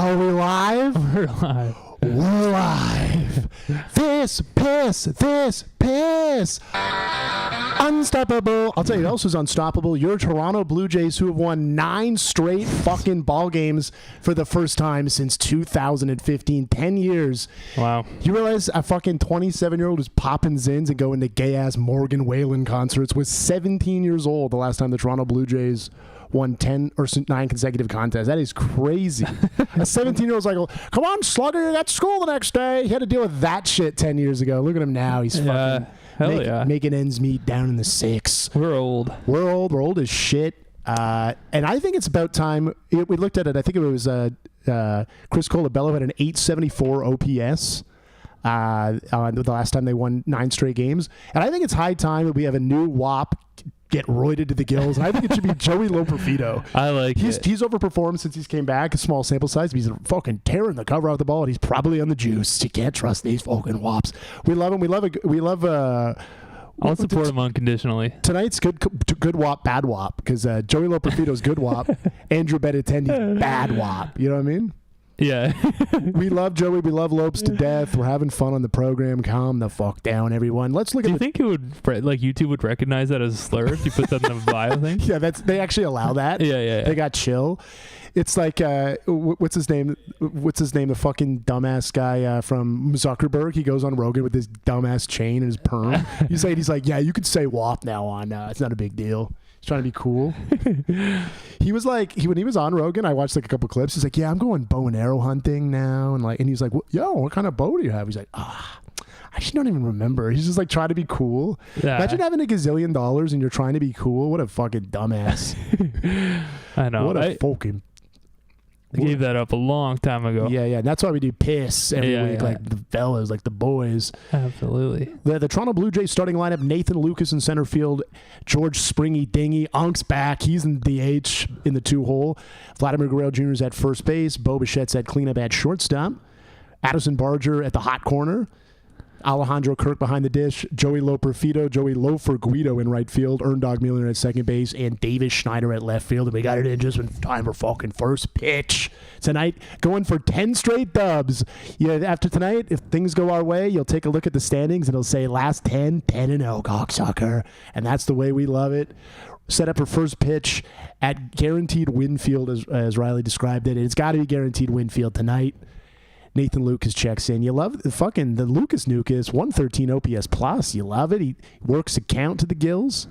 Are we live? We're live. We're live. This piss. Unstoppable. I'll tell you who else is unstoppable. Your Toronto Blue Jays, who have won 9 straight fucking ball games for the first time since 2015. 10 years. Wow. You realize a fucking 27-year-old who's popping zins and going to gay-ass Morgan Wallen concerts was 17 years old the last time the Toronto Blue Jays won 10 or 9 consecutive contests. That is crazy. A 17-year-old's like, come on, slugger, you got school the next day. He had to deal with that shit 10 years ago. Look at him now. He's fucking making ends meet down in the 6. We're old. We're old as shit. And I think it's about time. We looked at it. I think it was Chris Colabello had an 874 OPS the last time they won 9 straight games. And I think it's high time that we have a new WAP get roided to the gills. And I think it should be Joey Loperfido. I like it. He's overperformed since he's came back. A small sample size, but he's fucking tearing the cover off the ball, and he's probably on the juice. You can't trust these fucking wops. We love him. I'll support him unconditionally. Tonight's good wop, bad wop, because Joey Loperfido's good wop, Andrew Benintendi's bad wop. You know what I mean? Yeah. We love Joey. We love Lopes to death. We're having fun on the program. Calm the fuck down, everyone. Let's look Do at. you think it would YouTube would recognize that as a slur if you put that in the bio thing? Yeah, they actually allow that. Yeah. They got chill. It's like what's his name? The fucking dumbass guy from Zuckerberg. He goes on Rogan with his dumbass chain and his perm. He's like, yeah, you could say WAP now on. It's not a big deal. He's trying to be cool. He was like, when he was on Rogan, I watched like a couple clips. He's like, yeah, I'm going bow and arrow hunting now, and he's like, yo, what kind of bow do you have? He's like, I actually don't even remember. He's just like trying to be cool. Yeah. Imagine having $1 gazillion and you're trying to be cool. What a fucking dumbass. I know. What a fucking. I gave that up a long time ago. Yeah. And that's why we do piss every week, like the fellas, like the boys. Absolutely. The Toronto Blue Jays starting lineup: Nathan Lucas in center field, George Springy Dingy, Unk's back. He's in DH in the 2-hole. Vladimir Guerrero Jr. is at first base. Bo Bichette's at cleanup at shortstop. Addison Barger at the hot corner. Alejandro Kirk behind the dish, Joey Loperfido, Joey Lofer Guido in right field, Erndog Miller at second base, and Davis Schneider at left field. And we got it in just in time for fucking first pitch tonight, going for 10 straight dubs. Yeah, after tonight, if things go our way, you'll take a look at the standings and it'll say last 10-0 cocksucker, and that's the way we love it. Set up for first pitch at guaranteed win field, as Riley described it. It's got to be guaranteed win field tonight. Nathan Lucas checks in. You love the Lucas Nukas, 113 OPS plus. You love it. He works a count to the gills.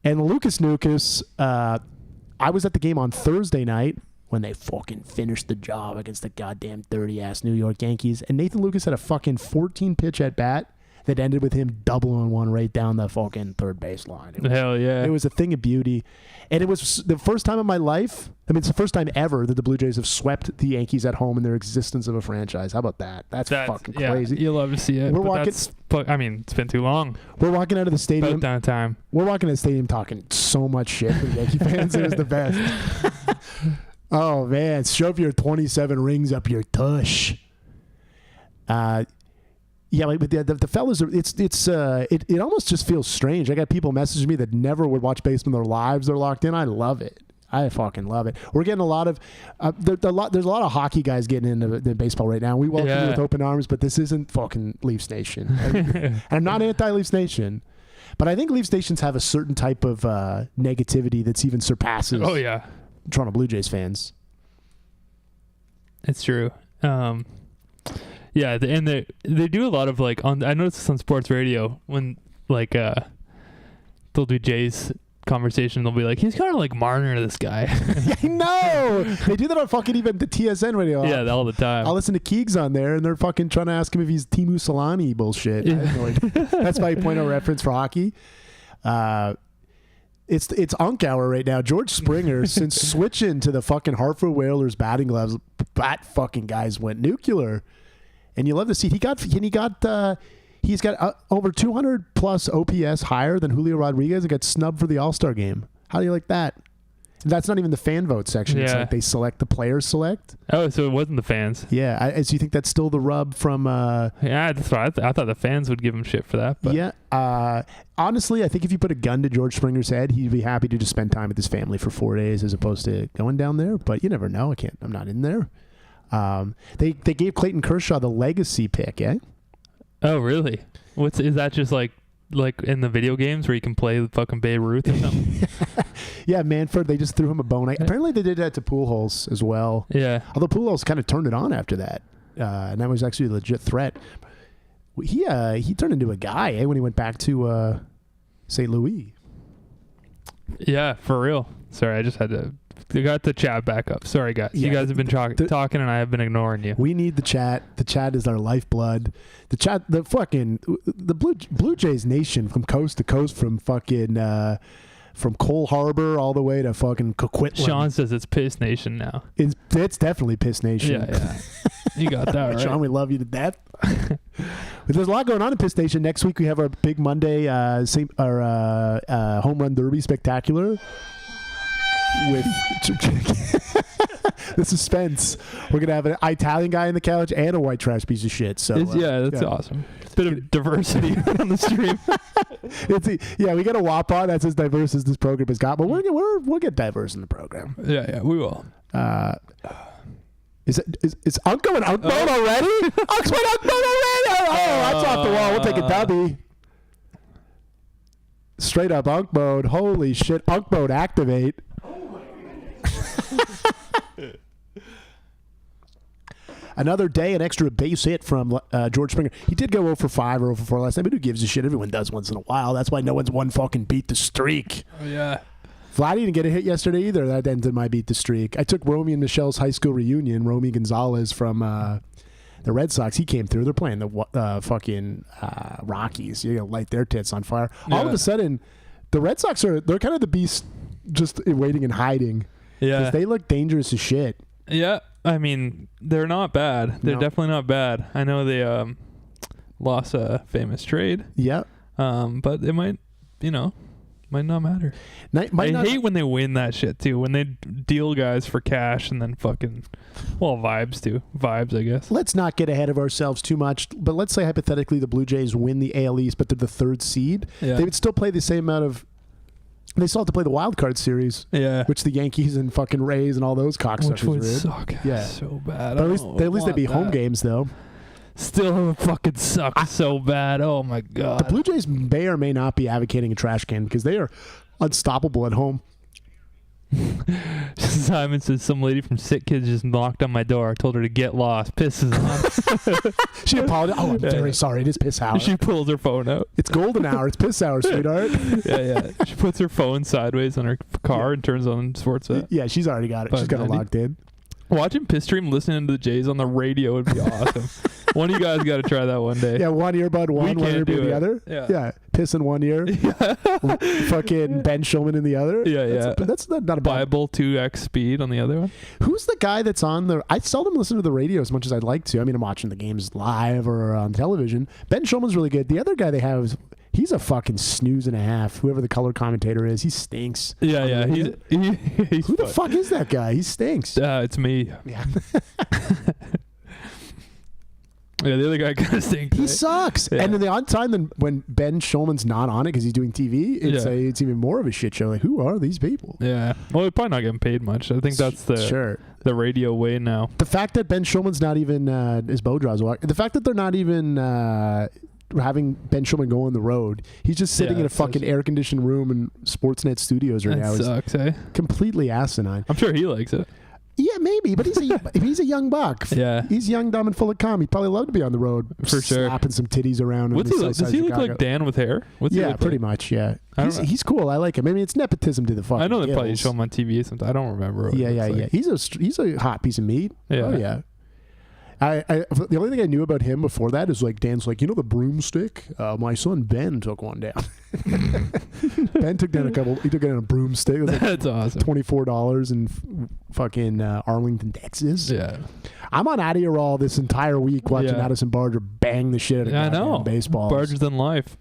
And the Lucas Nukas, I was at the game on Thursday night when they fucking finished the job against the goddamn dirty-ass New York Yankees. And Nathan Lucas had a fucking 14-pitch at-bat that ended with him doubling one right down the fucking third baseline. Hell yeah. It was a thing of beauty. And it was the first time in my life, it's the first time ever that the Blue Jays have swept the Yankees at home in their existence of a franchise. How about that? That's fucking crazy. You love to see it. It's been too long. We're walking out of the stadium. About time. We're walking out of the stadium talking so much shit to the Yankee fans. It was the best. Oh, man. Shove your 27 rings up your tush. Yeah, but the fellas are. It almost just feels strange. I got people messaging me that never would watch baseball in their lives. They're locked in. I love it. I fucking love it. We're getting a lot of there's a lot of hockey guys getting into the baseball right now. We welcome you with open arms, but this isn't fucking Leafs Nation. And I'm not anti-Leafs Nation, but I think Leafs Nations have a certain type of negativity that's even surpasses. Oh yeah, Toronto Blue Jays fans. It's true. Yeah, and they do a lot of I noticed this on sports radio when they'll do Jay's conversation. They'll be like, he's kind of like Marner, this guy. I know. They do that on fucking even the TSN radio. Yeah, all the time. I'll listen to Keegs on there, and they're fucking trying to ask him if he's Timu Solani bullshit. Yeah. That's my point of reference for hockey. It's Unk hour right now. George Springer, since switching to the fucking Hartford Whalers batting gloves, that fucking guys went nuclear. And you love to see he's got over 200 plus OPS higher than Julio Rodriguez and got snubbed for the All-Star game. How do you like that? And that's not even the fan vote section. Yeah. It's like they select, the players select. Oh, so it wasn't the fans. Yeah. So you think that's still the rub from... yeah, that's right. I thought the fans would give him shit for that. But. Yeah. Honestly, I think if you put a gun to George Springer's head, he'd be happy to just spend time with his family for 4 days as opposed to going down there. But you never know. I'm not in there. They gave Clayton Kershaw the legacy pick, eh? Oh, really? Is that just like in the video games where you can play fucking Babe Ruth or something? Yeah, Manfred, they just threw him a bone. Apparently they did that to Pujols as well. Yeah. Although Pujols kind of turned it on after that. And that was actually a legit threat. He turned into a guy when he went back to St. Louis. Yeah, for real. Sorry, I just had to... I got the chat back up. Sorry, guys. Yeah, you guys have been talking and I have been ignoring you. We need the chat. The chat is our lifeblood. The Blue Jays nation from coast to coast, from fucking from Cole Harbor all the way to fucking Coquitlam. Sean says it's Piss Nation now. It's definitely Piss Nation. Yeah. You got that right. Sean, we love you to death. But there's a lot going on in Piss Nation. Next week we have our big Monday home run derby spectacular. With the suspense, we're gonna have an Italian guy on the couch and a white trash piece of shit. So that's awesome. Bit of diversity on the stream. We got a WAP on. That's as diverse as this program has got. But we'll get diverse in the program. Yeah, we will. Is Unk going Unk mode already? Unk's went Unk mode already. That's off the wall. We'll take a dubby. Straight up Unk mode. Holy shit! Unk mode activate. Another day, an extra base hit from George Springer. He did go 0 for 5 or 0 for 4 last night, but who gives a shit? Everyone does once in a while. That's why no one's won fucking beat the streak. Oh, yeah. Vladdy didn't get a hit yesterday either. That ended my beat the streak. I took Romy and Michelle's high school reunion. Romy Gonzalez from the Red Sox. He came through. They're playing the fucking Rockies. You're going to light their tits on fire. Yeah. All of a sudden, the Red Sox they're kind of the beast just waiting and hiding. Yeah. Because they look dangerous as shit. Yeah. I mean, they're not bad. They're definitely not bad. I know they lost a famous trade. Yeah. But it might not matter. I hate when they win that shit too. When they deal guys for cash and then fucking, vibes too. Vibes, I guess. Let's not get ahead of ourselves too much. But let's say hypothetically the Blue Jays win the AL East, but they're the third seed. Yeah. They would still play the same amount of. They still have to play the wild card series, which the Yankees and fucking Rays and all those cocksuckers which would suck, so bad. But at least they'd be home games though. Still fucking sucks so bad. Oh my god. The Blue Jays may or may not be advocating a trash can because they are unstoppable at home. Simon says some lady from Sick Kids just knocked on my door. I told her to get lost. Pisses on. She apologized. Oh, I'm very sorry. It is piss hour. She pulls her phone out. It's golden hour. It's piss hour, sweetheart. Yeah. She puts her phone sideways on her car and turns on Sportsnet. Yeah, she's already got it. She's got it locked in. Watching Piss Stream listening to the Jays on the radio would be awesome. One of you guys got to try that one day. Yeah, one earbud one earbud the other. Yeah. Piss in one ear. Fucking Ben Shulman in the other. Yeah. That's not a bad. Bible 2x speed on the other one. Who's the guy that's on the... I seldom listen to the radio as much as I'd like to. I mean, I'm watching the games live or on television. Ben Shulman's really good. The other guy they have is... He's a fucking snooze and a half. Whoever the color commentator is, he stinks. Yeah. He's Who the fuck is that guy? He stinks. It's me. Yeah. Yeah, the other guy kind of stinks. He sucks. Yeah. And then the odd time when Ben Shulman's not on it because he's doing TV, it's even more of a shit show. Like, who are these people? Yeah. Well, they're probably not getting paid much. I think that's the radio way now. The fact that Ben Shulman's not even is Bodraw's. The fact that they're not even having Ben Shulman go on the road. He's just sitting in a fucking air-conditioned room in Sportsnet Studios right now. That sucks, eh? Completely asinine. I'm sure he likes it. Yeah, maybe, but he's a young buck. Yeah, he's young, dumb, and full of calm. He'd probably love to be on the road for sure, slapping some titties around. Does he look like Dan with hair? Pretty much. Yeah, he's cool. I like him. I mean, it's nepotism to the fucking. I know they probably show him on TV sometimes. I don't remember. Yeah. He's a hot piece of meat. Yeah. Oh yeah. The only thing I knew about him before that is like Dan's like, the broomstick? My son Ben took one down. Ben took down He took down a broomstick. It was like That's awesome. $24 in fucking Arlington, Texas. Yeah. I'm on Adderall this entire week watching Addison Barger bang the shit out of baseball. Barger's in life.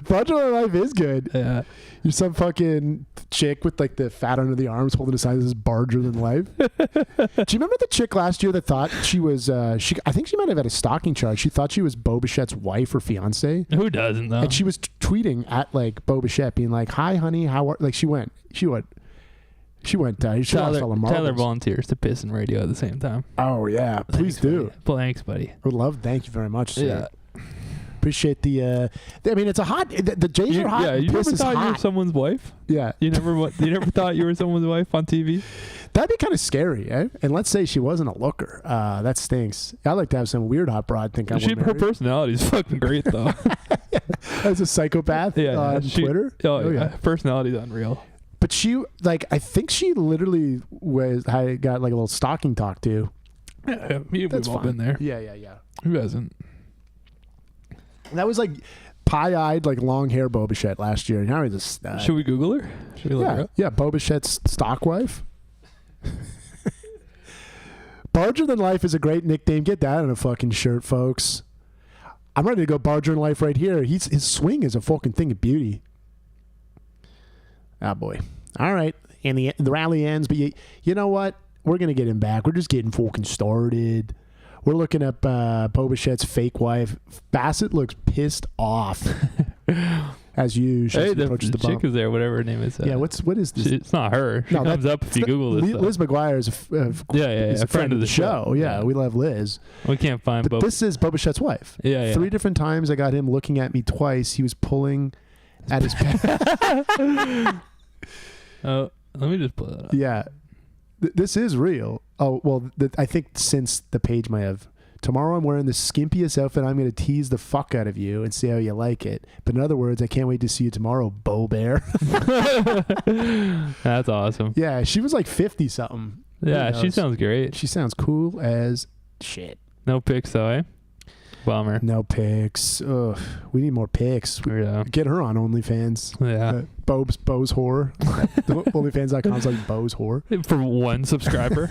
Barger in life is good. Yeah. You're some fucking chick with like the fat under the arms holding a sign that says Barger than life. Do you remember the chick last year that thought she was I think she might have had a stalking charge. She thought she was Bo Bichette's wife or fiance. Who doesn't though? And she was tweeting at like Bo Bichette being like, "Hi honey, how are..." Like she She went. She lost all the marbles. Tyler volunteers to Pissin Radio at the same time. Oh yeah, please do. Thanks, buddy. Would love. Thank you very much, sir. Yeah. Appreciate the. I mean, it's a hot. The Jays are hot. Yeah, you never thought you were someone's wife. Yeah. You never thought you were someone's wife on TV. That'd be kind of scary, eh? And let's say she wasn't a looker. That stinks. I'd like to have some weird hot broad think I'm Her personality is fucking great, though. As a psychopath on Twitter? Oh, yeah. Personality's unreal. But she, I think she literally I got like a little stalking talk too. Yeah, we've all been there. Yeah. Who hasn't? That was like pie-eyed, like long hair Bo Bichette last year. Now he's a stud. Should we Google her? Should we look her up? Yeah, Bo Bichette's stock wife. Barger Than Life is a great nickname. Get that on a fucking shirt, folks. I'm ready to go Barger Than Life right here. His swing is a fucking thing of beauty. Ah, boy. All right. And the rally ends, but you know what? We're going to get him back. We're just getting fucking started. We're looking up Bo Bichette's fake wife. Bassett looks pissed off. As usual. Hey, the chick is there, whatever her name is. Yeah, what is this? It's not her. She comes up if you Google this. Liz McGuire is a friend of the show. Yeah, we love Liz. We can't find But this is Bo Bichette's wife. Yeah. 3 different times I got him looking at me twice. He was pulling at his Oh, let me just pull that up. Yeah. This is real. Oh, well, I think since the page might have. Tomorrow I'm wearing the skimpiest outfit. I'm going to tease the fuck out of you and see how you like it. But in other words, I can't wait to see you tomorrow, Bo Bear. That's awesome. Yeah, she was like 50-something. Yeah, she sounds great. She sounds cool as shit. No pics, though, eh? Bummer. No pics. Ugh, we need more pics. Yeah. Get her on OnlyFans. Yeah. Bo's Whore. OnlyFans.com's like Bo's Whore. For 1 subscriber.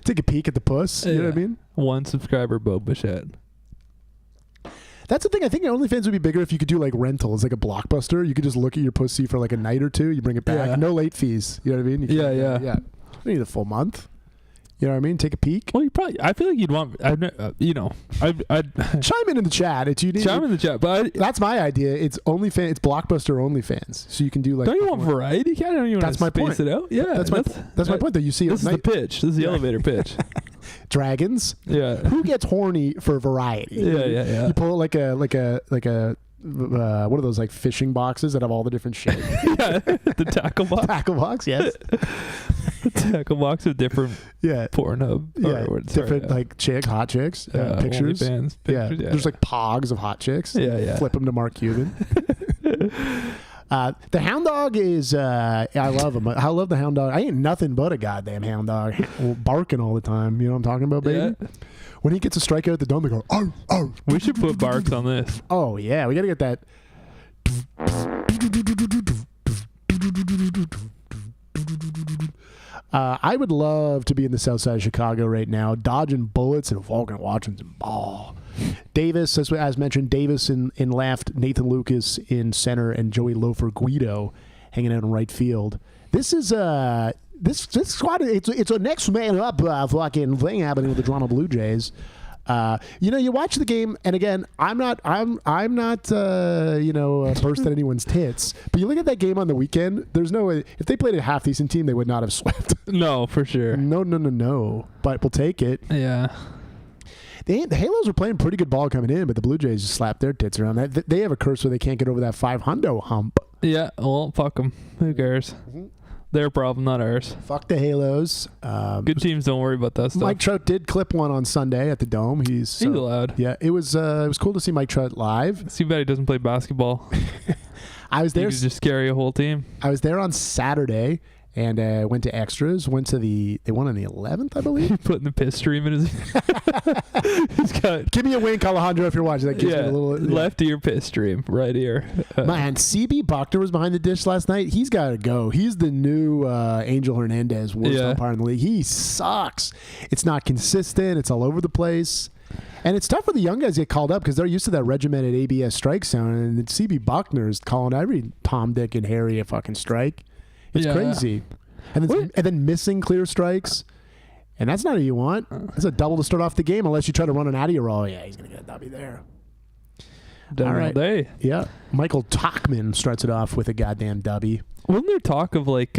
Take a peek at the puss. You know what I mean? 1 subscriber, Bo Bichette. That's the thing. I think OnlyFans would be bigger if you could do like rentals, like a Blockbuster. You could just look at your pussy for like a night or 2. You bring it back. Yeah. No late fees. You know what I mean? Yeah. You need a full month. You know what I mean? Take a peek. Well, I feel like you'd want, I'd chime in the chat. Chime in the chat, but that's my idea. It's OnlyFans. It's Blockbuster OnlyFans, so you can do like. Don't you want variety? Don't you want to space it out? Yeah, that's my point. That you see. This is the pitch. This is the elevator pitch. Dragons. Yeah. Who gets horny for variety? Yeah. You pull like a what are those like fishing boxes that have all the different shit? Yeah, the tackle box. Tackle box, yes. The tackle box of different Pornhub. Different like hot chicks, pictures. OnlyFans pictures. There's like pogs of hot chicks. Yeah. Flip them to Mark Cuban. The hound dog is I love him. I love the hound dog. I ain't nothing but a goddamn hound dog, barking all the time. You know what I'm talking about, baby? Yeah. When he gets a strikeout at the dome, they go, "Oh, oh." We should put barks on this. Oh yeah, we gotta get that. I would love to be in the south side of Chicago right now, dodging bullets and fucking watching some ball. Davis, as mentioned, Davis in left, Nathan Lucas in center, and Joey Loafer Guido hanging out in right field. This is this squad. It's a next man up fucking thing happening with the Toronto Blue Jays. You watch the game, and again, I'm not burst at anyone's tits. But you look at that game on the weekend. There's no way if they played a half decent team, they would not have swept. No, for sure. No. But we'll take it. Yeah. The Halos are playing pretty good ball coming in, but the Blue Jays just slap their tits around. They have a curse where they can't get over that 500 hump. Yeah, well, fuck them. Who cares? Mm-hmm. Their problem, not ours. Fuck the Halos. Good teams don't worry about that stuff. Mike Trout did clip one on Sunday at the Dome. He's allowed. Yeah, it was cool to see Mike Trout live. It's too bad he doesn't play basketball. I was there. He could just carry a whole team. I was there on Saturday. And went to extras. They won on the 11th, I believe. Putting the piss stream in his. He's got. Give me a wink, Alejandro, if you're watching. That gives me a little left ear piss stream right here. Man, CB Buckner was behind the dish last night. He's got to go. He's the new Angel Hernandez, worst umpire in the league. He sucks. It's not consistent. It's all over the place. And it's tough for the young guys to get called up because they're used to that regimented ABS strike zone. And CB Buckner is calling every Tom, Dick, and Harry a fucking strike. It's crazy. And then missing clear strikes. And that's not what you want. That's a double to start off the game unless you try to run an Addy roll. Yeah, he's going to get a W there. Done all day. Yeah. Michael Tachman starts it off with a goddamn dubby. Wasn't there talk of like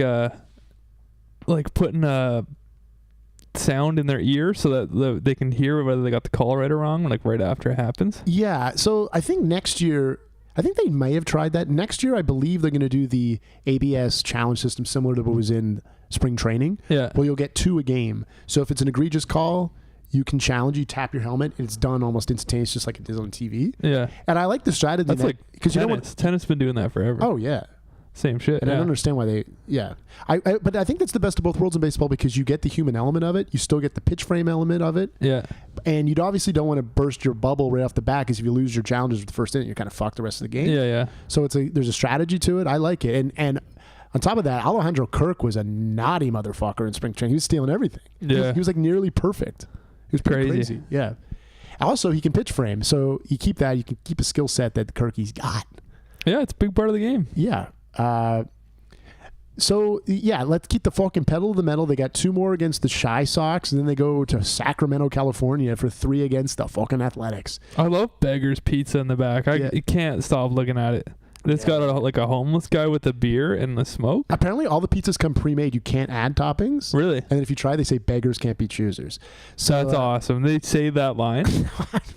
putting a sound in their ear so that they can hear whether they got the call right or wrong, like right after it happens? Yeah. So I think next year, I think they may have tried that. Next year, I believe they're going to do the ABS challenge system similar to what was in spring training. Yeah. Well, you'll get 2 a game. So if it's an egregious call, you can challenge, you tap your helmet, and it's done almost instantaneous, just like it is on TV. Yeah. And I like the strategy. That's like because you know what tennis been doing that forever. Oh yeah. Same shit. And I don't understand why they. Yeah. But I think that's the best of both worlds in baseball because you get the human element of it, you still get the pitch frame element of it. Yeah. And you obviously don't want to burst your bubble right off the bat because if you lose your challenges with the first inning, you're kind of fucked the rest of the game. Yeah, yeah. So there's a strategy to it. I like it. And on top of that, Alejandro Kirk was a naughty motherfucker in spring training. He was stealing everything. Yeah. He was like nearly perfect. He was pretty crazy. Yeah. Also, he can pitch frame, so you keep that. You can keep a skill set that Kirky's got. Yeah, it's a big part of the game. Yeah. So, yeah, let's keep the fucking pedal to the metal. They got 2 more against the Shy Sox, and then they go to Sacramento, California for 3 against the fucking Athletics. I love Beggar's Pizza in the back. I can't stop looking at it. It's got a homeless guy with a beer and a smoke. Apparently, all the pizzas come pre-made. You can't add toppings. Really? And if you try, they say beggars can't be choosers. So that's awesome. They say that line.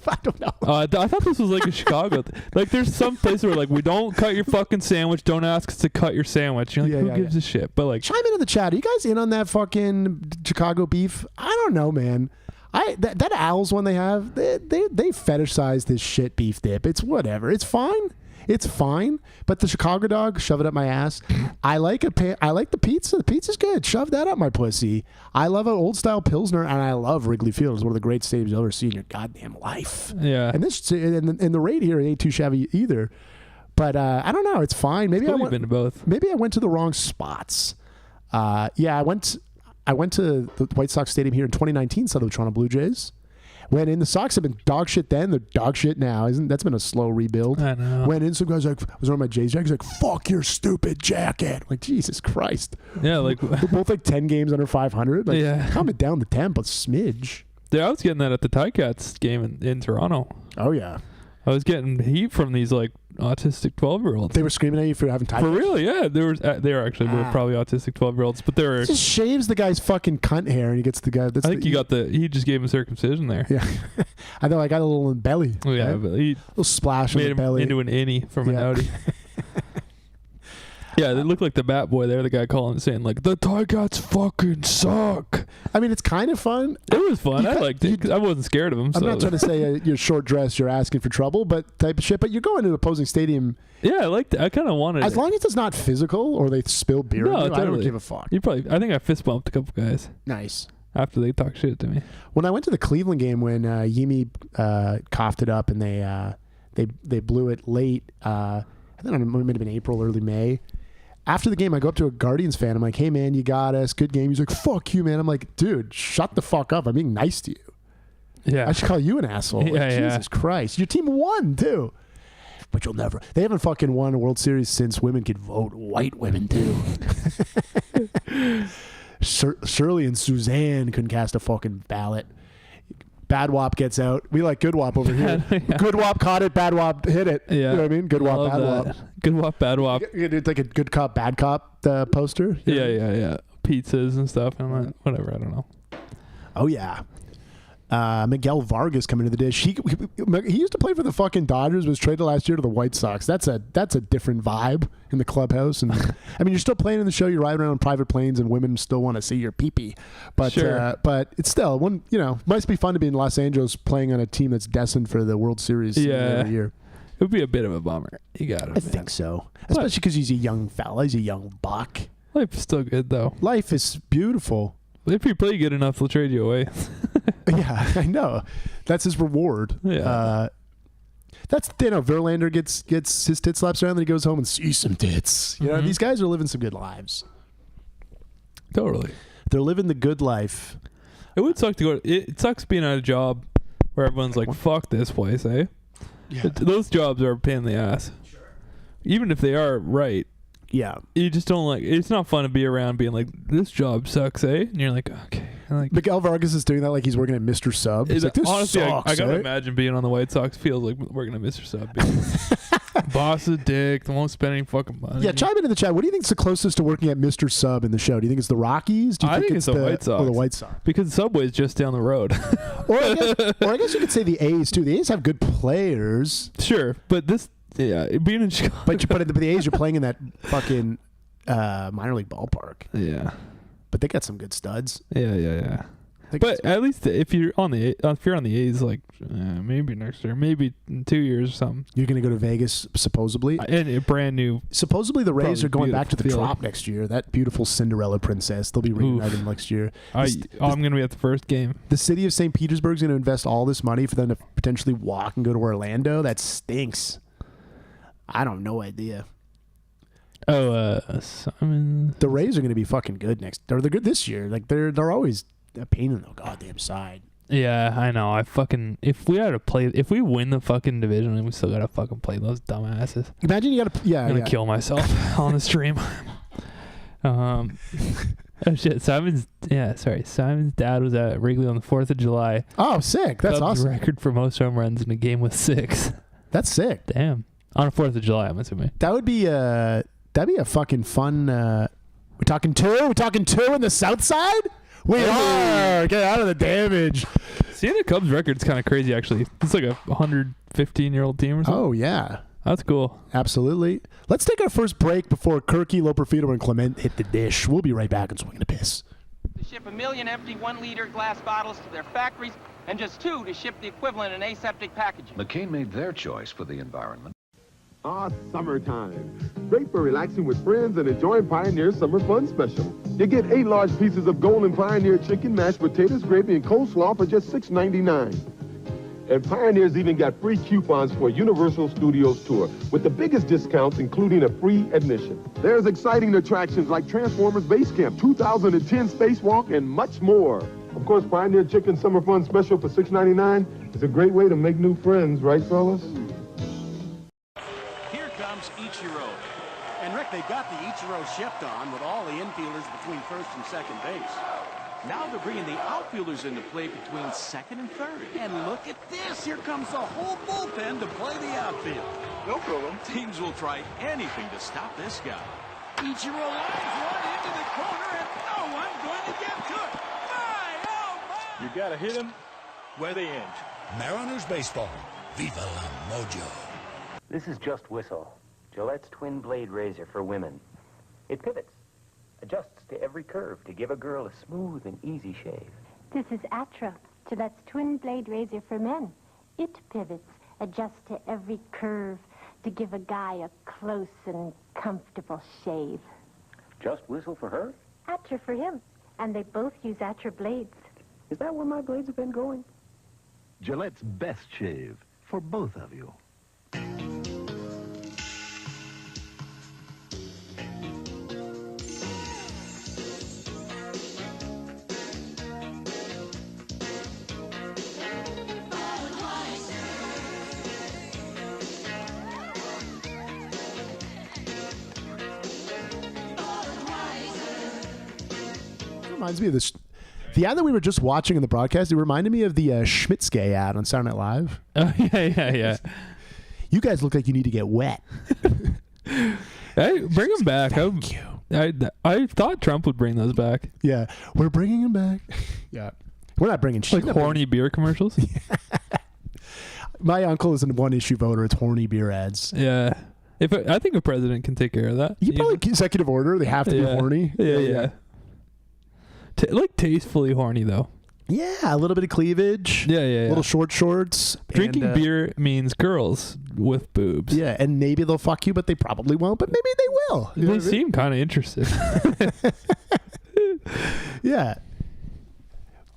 I don't know. I thought this was like a Chicago. Like, there's some place where like we don't cut your fucking sandwich. Don't ask us to cut your sandwich. You're like, who gives a shit? But like, chime into the chat. Are you guys in on that fucking Chicago beef? I don't know, man. That Owls one they have, they fetishize this shit beef dip. It's whatever. It's fine. It's fine, but the Chicago dog, shove it up my ass. I like the pizza. The pizza's good. Shove that up my pussy. I love an old style Pilsner, and I love Wrigley Field. It's one of the great stadiums you'll ever see in your goddamn life. Yeah. And the rate here ain't too shabby either. But I don't know. It's fine. Maybe I've been to both. Maybe I went to the wrong spots. Yeah, I went to the White Sox Stadium here in 2019. Saw the Toronto Blue Jays. Went in, the Sox have been dog shit then, they're dog shit now. That's been a slow rebuild. I know. Went in, some guy's like, was wearing my Jays jacket. He's like, fuck your stupid jacket. I'm like, Jesus Christ. Yeah, like we're both like 10 games under 500. Like, yeah. Calm it down the temp, a smidge. Yeah, I was getting that at the Ticats game in Toronto. Oh, yeah. I was getting heat from these like autistic 12-year-olds. They were screaming at you for having Ticats? For real, yeah. They were actually probably autistic 12-year-olds, but they were. He just shaves the guy's fucking cunt hair and he gets the guy. I think he just gave him circumcision there. Yeah. I thought I got a little in the belly. Oh, yeah, right? but he a little splash in the belly. Into an innie from an Audi. Yeah, they look like the Bat Boy there, the guy calling saying like, the Ticats fucking suck. I mean, it's kind of fun. It was fun. I liked it. I wasn't scared of him. I'm not trying to say you're short dressed, you're asking for trouble, but type of shit. But you're going to an opposing stadium. Yeah, I liked it. I kind of wanted as long as it's not physical or they spill beer on you, totally. I don't give a fuck. I think I fist bumped a couple guys. Nice. After they talk shit to me. When I went to the Cleveland game when Yimi coughed it up and they blew it late, I think it might have been April, early May. After the game, I go up to a Guardians fan. I'm like, hey, man, you got us. Good game. He's like, fuck you, man. I'm like, dude, shut the fuck up. I'm being nice to you. Yeah. I should call you an asshole. Yeah, like, Jesus Christ. Your team won, too. But you'll never. They haven't fucking won a World Series since women could vote. White women, too. Shirley and Suzanne couldn't cast a fucking ballot. Bad Wop gets out. We like Good Wop over here. Yeah. Good Wop caught it. Bad Wop hit it. Yeah. You know what I mean? Good Wop, Bad Wop. Good Wop, Bad Wop. You do like a Good Cop, Bad Cop poster? Yeah. Pizzas and stuff. And whatever. I don't know. Oh, yeah. Miguel Vargas coming to the dish. He used to play for the fucking Dodgers, was traded last year to the White Sox. That's a different vibe in the clubhouse. And I mean, you're still playing in the show. You're riding around on private planes, and women still want to see your pee-pee. But sure. But it's still must be fun to be in Los Angeles playing on a team that's destined for the World Series every year. It would be a bit of a bummer. You got it. I think so, especially because he's a young fella. He's a young buck. Life is still good though. Life is beautiful. If you play good enough, they'll trade you away. Yeah, I know. That's his reward. Yeah. That's Verlander gets his tits slapped around, then he goes home and sees some tits. You know, these guys are living some good lives. Totally. They're living the good life. It would suck to go. It sucks being at a job where everyone's like, "Fuck this place," eh? Yeah. Those jobs are a pain in the ass. Sure. Even if they are right. Yeah. You just don't like. It's not fun to be around being like, "This job sucks," eh? And you're like, "Okay." Like, Miguel Vargas is doing that like he's working at Mr. Sub. He's like, this honestly, sucks, I gotta right? imagine being on the White Sox feels like working at Mr. Sub. Boss is a dick. They won't spend any fucking money. Yeah, chime into the chat. What do you think is the closest to working at Mr. Sub in the show? Do you think it's the Rockies? Do you I think it's the White Sox. Or the White Sox? Because Subway's just down the road. or I guess you could say the A's too. The A's have good players. Sure, but being in Chicago. But the A's are playing in that fucking minor league ballpark. Yeah. But they got some good studs. Yeah. But at least if you're on the A's, like maybe next year, maybe in 2 years or something, you're gonna go to Vegas supposedly, and a brand new. Supposedly the Rays are going back to the Trop next year. That beautiful Cinderella princess. They'll be reunited next year. I'm gonna be at the first game. The city of St. Petersburg is gonna invest all this money for them to potentially walk and go to Orlando. That stinks. I don't no idea. Simon. The Rays are gonna be fucking good next. They're good this year. Like they're always a pain in the goddamn side. Yeah, I know. If we win the fucking division, then we still gotta fucking play those dumbasses. Imagine you gotta, I'm gonna kill myself on the stream. Oh shit, Simon's dad was at Wrigley on the 4th of July. Oh, sick. That's Cubs awesome. record for most home runs in a game with 6. That's sick. Damn. On the 4th of July, I'm assuming. That'd be a fucking fun. We're talking two in the South Side. We are. Get out of the damage. Seeing the Cubs record's kind of crazy, actually. It's like a 115-year-old team or something. Oh, yeah. That's cool. Absolutely. Let's take our first break before Kirky, Loperfido, and Clement hit the dish. We'll be right back and swinging a piss. To ship 1 million empty 1-liter glass bottles to their factories, and just 2 to ship the equivalent in aseptic packaging. McCain made their choice for the environment. Summertime. Great for relaxing with friends and enjoying Pioneer's Summer Fun Special. You get 8 large pieces of golden Pioneer chicken, mashed potatoes, gravy, and coleslaw for just $6.99. And Pioneer's even got free coupons for a Universal Studios tour with the biggest discounts, including a free admission. There's exciting attractions like Transformers Base Camp, 2010 Spacewalk, and much more. Of course, Pioneer Chicken Summer Fun Special for $6.99 is a great way to make new friends, right, fellas? Here comes Ichiro. And Rick, they've got the Ichiro shift on with all the infielders between first and second base. Now they're bringing the outfielders into play between second and third. And look at this. Here comes the whole bullpen to play the outfield. No problem. Teams will try anything to stop this guy. Ichiro lines one into the corner, and no one going to get to it. My, oh, my. You got to hit him where they end. Mariners baseball. Viva la mojo. This is Just Whistle, Gillette's twin blade razor for women. It pivots, adjusts to every curve to give a girl a smooth and easy shave. This is Atra, Gillette's twin blade razor for men. It pivots, adjusts to every curve to give a guy a close and comfortable shave. Just Whistle for her? Atra for him, and they both use Atra blades. Is that where my blades have been going? Gillette's best shave for both of you. Reminds me of this. The ad that we were just watching in the broadcast, it reminded me of the Schmitzke ad on Saturday Night Live. Oh, yeah. You guys look like you need to get wet. Hey, bring them back. Thank you. I thought Trump would bring those back. Yeah, we're bringing them back. Yeah. We're not bringing shit. Like horny beer commercials? My uncle is a one-issue voter. It's horny beer ads. Yeah. I think a president can take care of that. You probably executive order. They have to be horny. Yeah. Like tastefully horny though. Yeah, a little bit of cleavage. Yeah. Little short shorts. Drinking beer means girls with boobs. Yeah, and maybe they'll fuck you, but they probably won't. But maybe they will. They seem kind of interested. Yeah.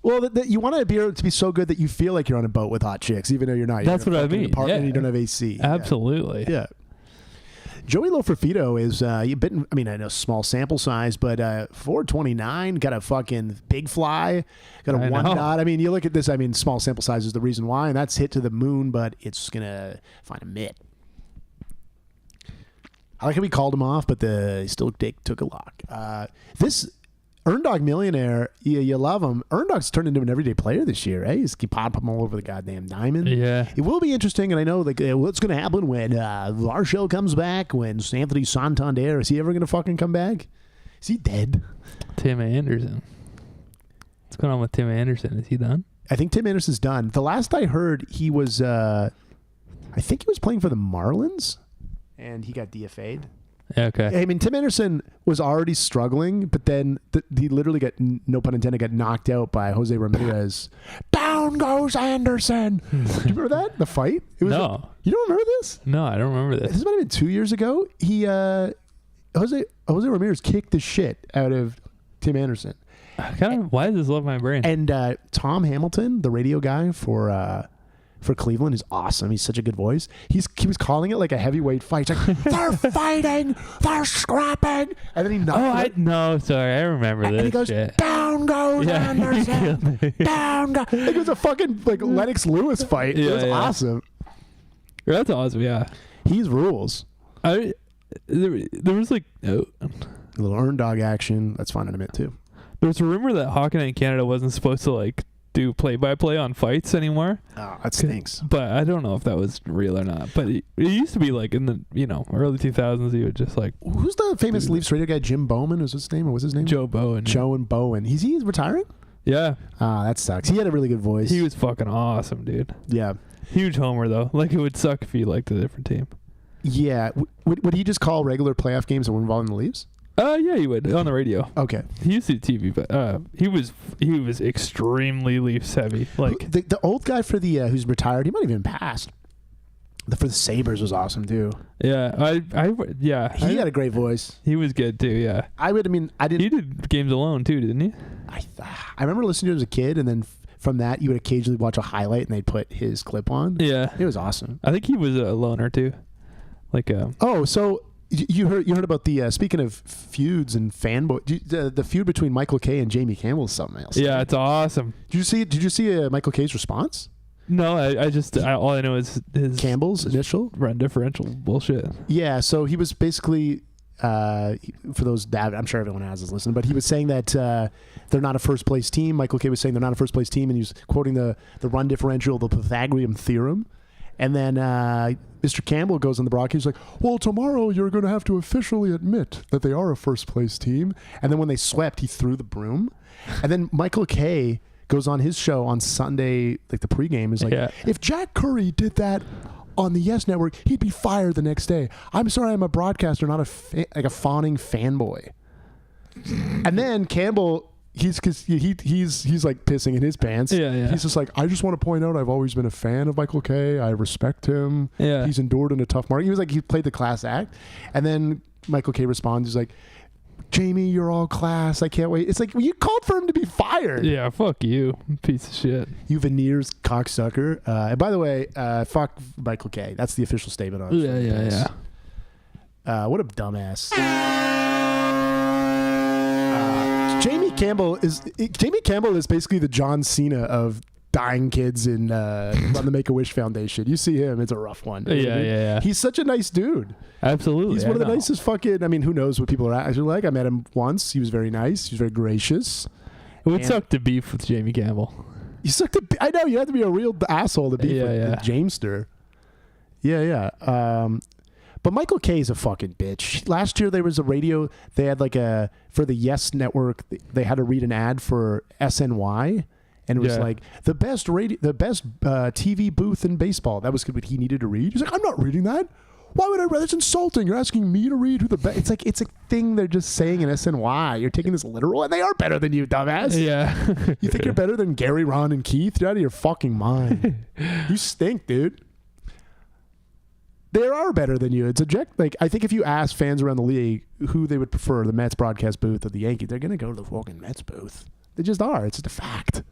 Well, you want a beer to be so good that you feel like you're on a boat with hot chicks, even though you're not. That's what I mean. Apartment and you don't have AC. Absolutely. Yeah. Joey Loferfito is a bit. I mean, I know small sample size, but 429 got a fucking big fly, got a 1 dot. I mean, you look at this. I mean, small sample size is the reason why, and that's hit to the moon, but it's gonna find a mitt. I like how we called him off, but he still took a lock. Earndog Millionaire, you love him. Earndog's turned into an everyday player this year, eh? He's popping him all over the goddamn diamond. Yeah. It will be interesting, and I know what's going to happen when our show comes back, when Anthony Santander, is he ever going to fucking come back? Is he dead? Tim Anderson. What's going on with Tim Anderson? Is he done? I think Tim Anderson's done. The last I heard, he was, I think he was playing for the Marlins, and he got DFA'd. Okay. I mean, Tim Anderson was already struggling, but then he literally got, no pun intended, got knocked out by Jose Ramirez. Down goes Anderson. Do you remember that? The fight? It was No. You don't remember this? No, I don't remember this. This might have been 2 years ago. He, Jose Ramirez kicked the shit out of Tim Anderson. Why does this love my brain? And Tom Hamilton, the radio guy for Cleveland, is awesome. He's such a good voice. He was calling it like a heavyweight fight. He's like, they're fighting, they're scrapping, and then he knocked I remember this. And he goes, shit. Down goes Anderson, down goes. It was a fucking like Lennox Lewis fight. It was awesome. That's awesome. Yeah, he's rules. There was like a little earn dog action. That's fun in a minute too. There was a rumor that Hockey Night in Canada wasn't supposed to like do play-by-play on fights anymore. Oh, that stinks. But I don't know if that was real or not. But it used to be like in the early 2000s. You would just like, who's the famous Leafs radio guy? Jim Bowman was his name, or what's his name? Joe Bowen. Joe and Bowen. He's retiring. Yeah. That sucks. He had a really good voice. He was fucking awesome, dude. Yeah. Huge homer though. Like it would suck if you liked a different team. Yeah. Would he just call regular playoff games that were involving the Leafs? Yeah, he would on the radio. Okay. He used to do TV, but he was extremely Leafs heavy. Like the old guy for the who's retired, he might have even passed. For the Sabres was awesome too. Yeah, He had a great voice. He was good too. Yeah. I didn't. He did games alone too, didn't he? I remember listening to him as a kid, and then from that you would occasionally watch a highlight, and they'd put his clip on. Yeah, it was awesome. I think he was a loner too. Like so. You heard about the speaking of feuds and fanboy, the feud between Michael Kay and Jamie Campbell is something else. Yeah, it's awesome. Did you see Michael Kay's response? No, all I know is his Campbell's initial run differential bullshit. Yeah, so he was basically for those that I'm sure everyone has is listening, but he was saying that they're not a first place team. Michael Kay was saying they're not a first place team, and he was quoting the run differential, the Pythagorean theorem. And then Mr. Campbell goes on the broadcast. He's like, well, tomorrow you're going to have to officially admit that they are a first-place team. And then when they swept, he threw the broom. And then Michael Kay goes on his show on Sunday, like the pregame, is like, if Jack Curry did that on the Yes Network, he'd be fired the next day. I'm sorry, I'm a broadcaster, not a fawning fanboy. And then Campbell... He's like pissing in his pants. Yeah. He's just like, I just want to point out I've always been a fan of Michael Kay. I respect him. Yeah. He's endured in a tough market. He was like, he played the class act. And then Michael Kay responds, he's like, Jamie, you're all class. I can't wait. It's like, well, you called for him to be fired. Yeah, fuck you, piece of shit. You veneers cocksucker. And by the way, fuck Michael Kay. That's the official statement on it. Yeah. What a dumbass. Jamie Campbell is basically the John Cena of dying kids on the Make-A-Wish Foundation. You see him, it's a rough one. Yeah. He's such a nice dude. Absolutely. He's one of the nicest fucking, I mean, who knows what people are actually like. I met him once. He was very nice. He was very gracious. It would suck to beef with Jamie Campbell. I know, you have to be a real asshole to beef with Jamester. Yeah. But Michael Kay is a fucking bitch. Last year there was a radio. They had for the Yes Network. They had to read an ad for SNY, and it was like the best TV booth in baseball. That was what he needed to read. He's like, I'm not reading that. Why would I read? That's insulting. You're asking me to read who the best. It's a thing they're just saying in SNY. You're taking this literal, and they are better than you, dumbass. Yeah. You think you're better than Gary, Ron, and Keith? You're out of your fucking mind. You stink, dude. They are better than you. It's I think if you ask fans around the league who they would prefer, the Mets broadcast booth or the Yankees, they're gonna go to the fucking Mets booth. They just are. It's just a fact.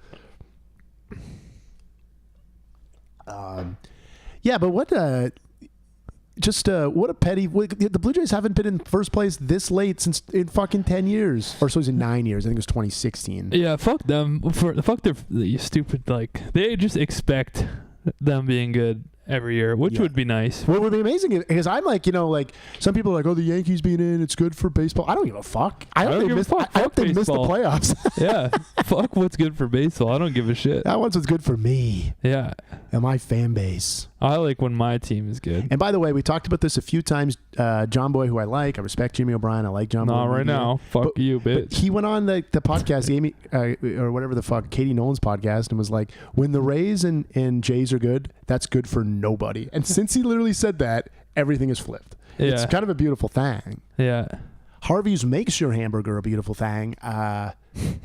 Yeah, but what a petty. The Blue Jays haven't been in first place this late in fucking 10 years, or so it's in 9 years. I think it was 2016. Yeah, fuck them. Fuck their stupid. Like they just expect them being good every year, which would be nice. What would be amazing because I'm like, like some people are like, oh, the Yankees being in, it's good for baseball. I don't give a fuck. I hope they missed the playoffs. Yeah. Fuck what's good for baseball. I don't give a shit. That one's what's good for me. Yeah. And my fan base. I like when my team is good. And by the way, we talked about this a few times. John Boy, who I like, I respect Jimmy O'Brien. I like John Boy. Not right now. Fuck you, bitch. But he went on the podcast, Amy, or whatever the fuck, Katie Nolan's podcast, and was like, when the Rays and Jays are good, that's good for nobody. And since he literally said that, everything is flipped. Yeah. It's kind of a beautiful thing. Yeah. Harvey's makes your hamburger a beautiful thing.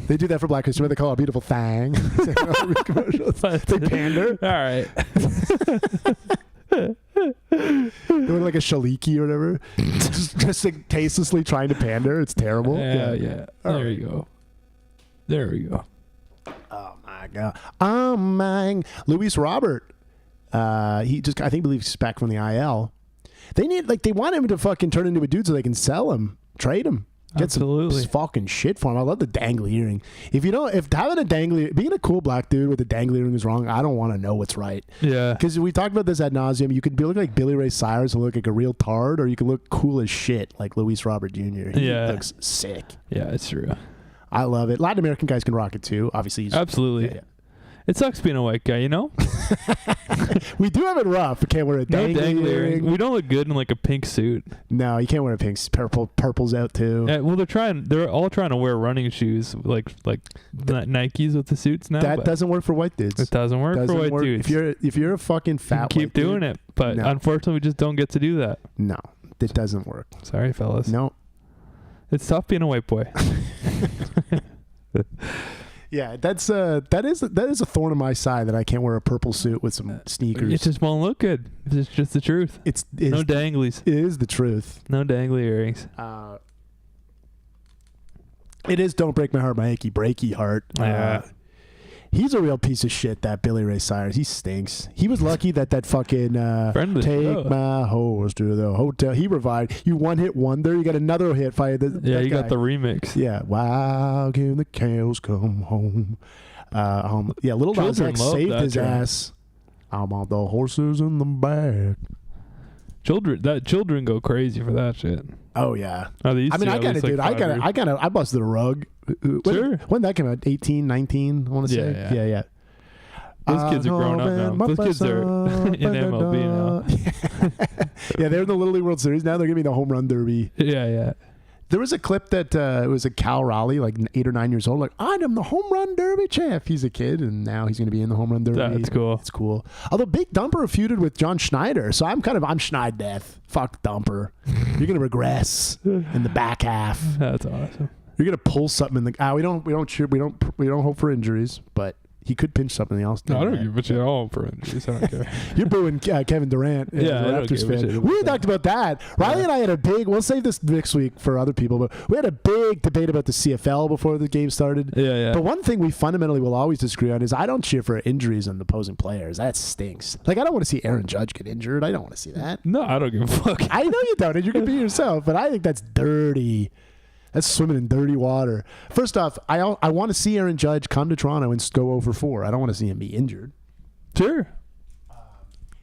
They do that for Black History. They call it a beautiful thing. They pander. All right. They look like a shaliki or whatever. just like tastelessly trying to pander. It's terrible. Yeah. There you go. There we go. Oh my god. Luis Robert. I believe he's back from the IL. They want him to fucking turn into a dude so they can sell him, trade him. Get Absolutely. some fucking shit for him. I love the dangly earring. If having a dangly, being a cool black dude with a dangly earring is wrong, I don't want to know what's right. Yeah. Because we talked about this ad nauseum. You could look like Billy Ray Cyrus and look like a real tard, or you could look cool as shit like Luis Robert Jr. He looks sick. Yeah, it's true. I love it. Latin American guys can rock it too. Obviously. Absolutely. Yeah. It sucks being a white guy, We do have it rough. We can't wear a dangly earring. We don't look good in like a pink suit. No, you can't wear a pink. Purple's out too. Well, they're all trying to wear running shoes like Nikes with the suits now. That doesn't work for white dudes. It doesn't work for white dudes. If you're a fucking fat, keep doing it. But unfortunately, we just don't get to do that. No, it doesn't work. Sorry, fellas. No, it's tough being a white boy. Yeah, that is a thorn in my side that I can't wear a purple suit with some sneakers. It just won't look good. It's just the truth. It's no danglies. It is the truth. No dangly earrings. It is "Don't Break My Heart, My Achy Breaky Heart." Yeah. He's a real piece of shit, that Billy Ray Cyrus. He stinks. He was lucky that fucking "Take My Horse to the Hotel." He revived. You one-hit wonder. You got another hit. You got the remix. Yeah. Wow, can the cows come home? Little Nas X saved his ass. I'm on the horses in the back. Children go crazy for that shit. Oh yeah. I busted a rug. Sure. When that came out, 18, 19, I want to say. Yeah. Those kids are grown up now. Those kids are in MLB now. Yeah, they're in the Little League World Series now. They're gonna be in the home run derby. Yeah. There was a clip that it was a Cal Raleigh, like 8 or 9 years old, like, I'm the home run derby champ. He's a kid, and now he's going to be in the home run derby. That's cool. It's cool. Although Big Dumper feuded with John Schneider, so I'm Schneid death. Fuck Dumper. You're going to regress in the back half. That's awesome. You're going to pull something in the. We don't hope for injuries, but he could pinch something else. No, I don't give a shit at all for injuries. I don't care. You're booing Kevin Durant. Yeah, I don't give a shit. We talked about that. Riley and I had a big. We'll save this next week for other people, but we had a big debate about the CFL before the game started. Yeah. But one thing we fundamentally will always disagree on is I don't cheer for injuries on opposing players. That stinks. Like I don't want to see Aaron Judge get injured. I don't want to see that. No, I don't give a fuck. I know you don't, and you can be yourself, but I think that's dirty. That's swimming in dirty water. First off, I want to see Aaron Judge come to Toronto and go 0-4. I don't want to see him be injured. Sure.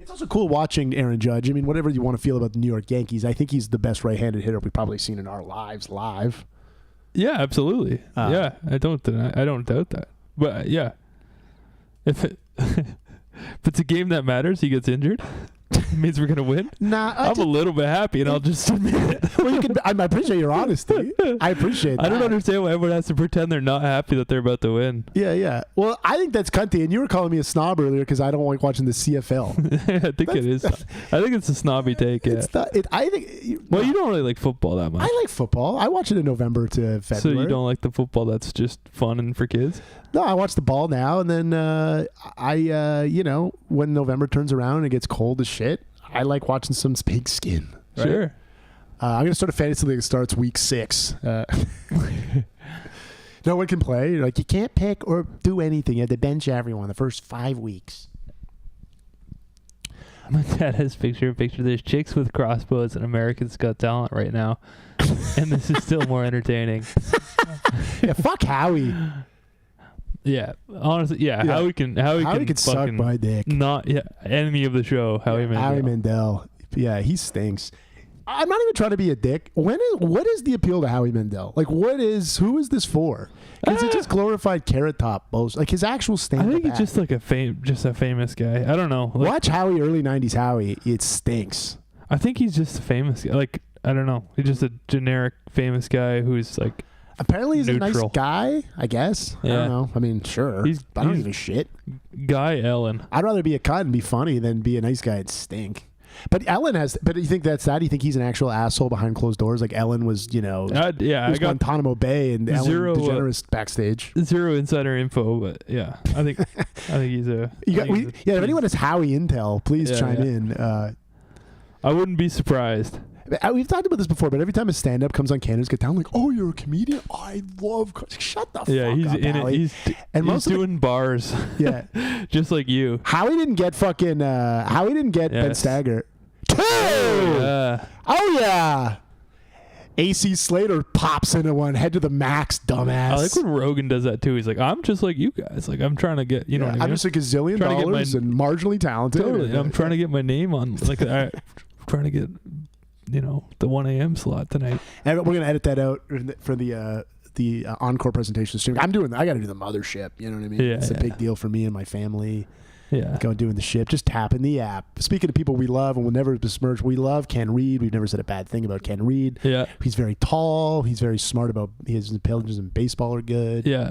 It's also cool watching Aaron Judge. I mean, whatever you want to feel about the New York Yankees, I think he's the best right-handed hitter we've probably seen in our lives live. Yeah, absolutely. I don't doubt that. But yeah, if it's a game that matters, he gets injured. It means we're gonna win. Nah, I'm a little bit happy, and I'll just admit it. Well, I appreciate your honesty. I appreciate that. I don't understand why everyone has to pretend they're not happy that they're about to win. Yeah. Well, I think that's cunty, and you were calling me a snob earlier because I don't like watching the CFL. I think it is. I think it's a snobby take. Yeah. I think. Well, you don't really like football that much. I like football. I watch it in November to February. So you don't like the football that's just fun and for kids? No, I watch the ball now, and then when November turns around and it gets cold as shit, I like watching some pigskin. Right? Sure. I'm going to start a fantasy league that starts week 6. No one can play. Like you can't pick or do anything. You have to bench everyone the first 5 weeks. My dad has picture. There's chicks with crossbows and American's Got Talent right now, and this is still more entertaining. Yeah, fuck Howie. Yeah, honestly, yeah. Howie can suck my dick. Not enemy of the show. Howie Mandel. Yeah, he stinks. I'm not even trying to be a dick. What is the appeal to Howie Mandel? Like, who is this for? Is it just glorified Carrot Top bullshit? Like his actual stand-up? I think he's just like a famous guy. I don't know. Like, watch Howie, early '90s Howie. It stinks. I think he's just a famous guy. Like, I don't know. He's just a generic famous guy who's like. Apparently he's neutral. a nice guy, I guess. Yeah. I don't know. I mean, sure. I don't give a shit. Guy Ellen. I'd rather be a cunt and be funny than be a nice guy and stink. But Ellen has. But you think that's that? You think he's an actual asshole behind closed doors? Like Ellen was, I got Guantanamo Bay and Ellen DeGeneres backstage. Zero insider info, but yeah, I think he's a. If anyone has Howie intel, please chime in. I wouldn't be surprised. We've talked about this before, but every time a stand-up comes on Canada's Got Talent, like, oh, you're a comedian? I love... Shut the fuck up, he's in Howie. He's doing bars. Yeah. Just like you. Howie didn't get fucking... Howie didn't get Ben Stagger. 2! Oh, yeah! AC Slater pops into one. Head to the max, dumbass. I like when Rogan does that, too. He's like, I'm just like you guys. Like, I'm trying to get... what I mean? I'm just a gazillion dollars and marginally talented. Totally. I'm trying to get my name on... Like, I'm trying to get... the 1 a.m. slot tonight. And we're gonna edit that out for the encore presentation stream. I'm doing. I got to do the mothership. You know what I mean? Yeah, it's a big deal for me and my family. Yeah, going doing the ship. Just tapping the app. Speaking of people we love and will never besmirch, we love Ken Reed. We've never said a bad thing about Ken Reed. Yeah, he's very tall. He's very smart about his intelligence in baseball are good. Yeah.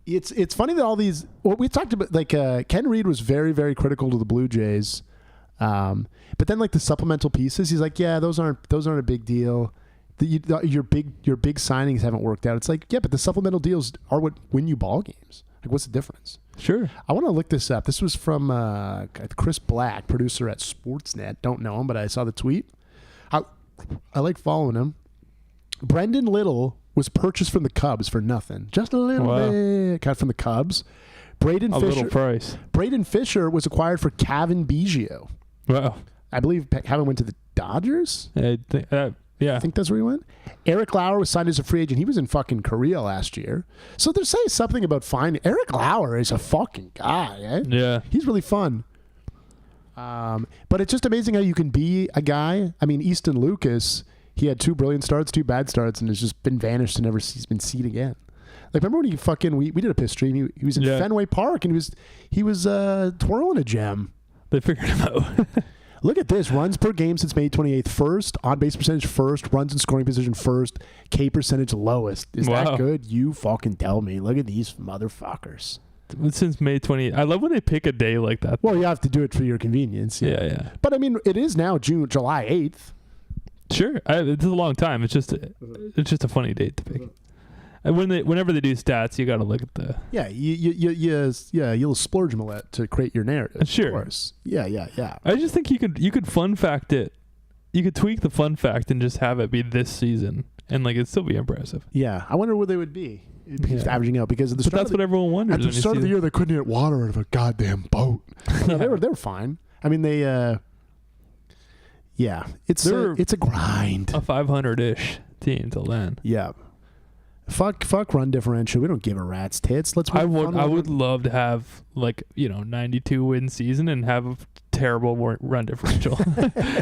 It's funny that all these. What we talked about, like Ken Reed was very, very critical to the Blue Jays. But then like the supplemental pieces, he's like, yeah, those aren't a big deal. Your big signings haven't worked out. It's like, yeah, but the supplemental deals are what win you ball games. Like, what's the difference? Sure. I want to look this up. This was from Chris Black, producer at Sportsnet. Don't know him, but I saw the tweet. I like following him. Brendan Little was purchased from the Cubs for nothing, just a little bit. Cut from the Cubs. Braden Fisher. Little price. Braden Fisher was acquired for Kevin Biggio. Wow. I believe Kevin went to the Dodgers. I think that's where he went. Eric Lauer was signed as a free agent. He was in fucking Korea last year. So they're saying something about finding. Eric Lauer is a fucking guy. Eh? Yeah. He's really fun. But it's just amazing how you can be a guy. I mean, Easton Lucas, he had 2 brilliant starts, 2 bad starts, and has just been vanished and never been seen again. Like, remember when he fucking we did a piss stream? He was in Fenway Park and he was twirling a gem. They figured him out. Look at this. Runs per game since May 28th. First. On base percentage first. Runs in scoring position first. K percentage lowest. Is that good? You fucking tell me. Look at these motherfuckers. Since May 28th. I love when they pick a day like that. Well, you have to do it for your convenience. Yeah. But I mean, it is now July 8th. Sure. It's a long time. It's just a funny date to pick. And whenever they do stats, you got to look at the you'll splurge them a lot to create your narrative. Sure, of course. Yeah. I just think you could fun fact it. You could tweak the fun fact and just have it be this season, and like it'd still be impressive. Yeah, I wonder where they would be. Averaging out because of the. But that's what everyone wonders. At the start of the year, they couldn't get water out of a goddamn boat. No, they were fine. I mean, they. It's a grind. A 500-ish team till then. Yeah. Fuck run differential. We don't give a rat's tits. I would love to have 92 win season and have a terrible run differential,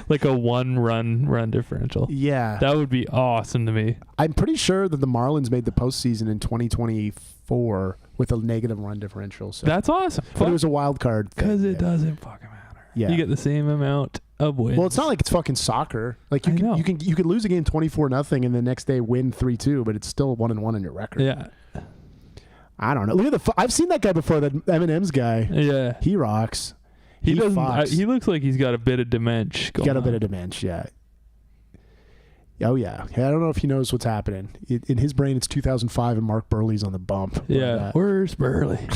like a 1 run differential. Yeah, that would be awesome to me. I'm pretty sure that the Marlins made the postseason in 2024 with a negative run differential. So that's awesome. But it was a wild card because it doesn't fucking matter. Yeah, you get the same amount of wins. Well, it's not like it's fucking soccer. Like you can lose a game 24-0 and the next day win 3-2, but it's still 1-1 in your record. Yeah. I don't know. Look at I've seen that guy before. That Eminem's guy. Yeah. He rocks. He doesn't. He looks like he's got a bit of dementia. A bit of dementia. Yeah. Oh yeah. I don't know if he knows what's happening. In his brain, it's 2005 and Mark Burley's on the bump. Yeah. Where's Burley?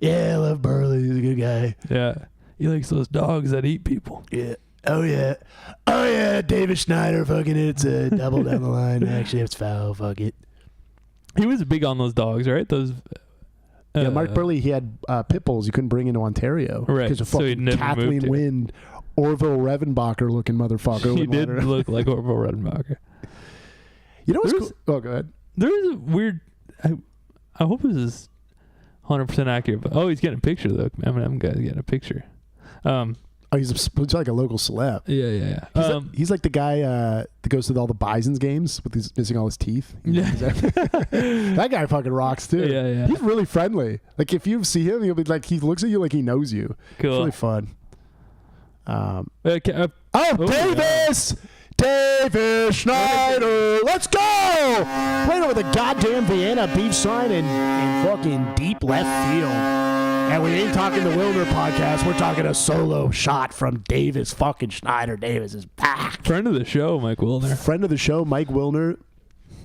Yeah, I love Burley. He's a good guy. Yeah. He likes those dogs that eat people. Yeah. Oh, yeah. David Schneider fucking hits a double down the line. Actually, it's foul. Fuck it. He was big on those dogs, right? Those. Mark Burley, he had pit bulls you couldn't bring into Ontario. Right. Because of fucking Kathleen Wynne, Orville Redenbacher looking motherfucker. He did look like Orville Redenbacher. You know what's cool? Oh, go ahead. There was a weird I hope this is 100% accurate. But he's getting a picture though. Eminem guy's getting a picture. He's like a local celeb. Yeah. He's like the guy that goes to all the Bison's games with his missing all his teeth. Yeah. That guy fucking rocks too. Yeah. He's really friendly. Like if you see him, he'll be like, he looks at you like he knows you. Cool. It's really fun. Davis! Davis Schneider, let's go! Right over the goddamn Vienna beef sign in fucking deep left field. And we ain't talking the Wilner podcast. We're talking a solo shot from Davis fucking Schneider. Davis is back. Friend of the show, Mike Wilner. Friend of the show, Mike Wilner.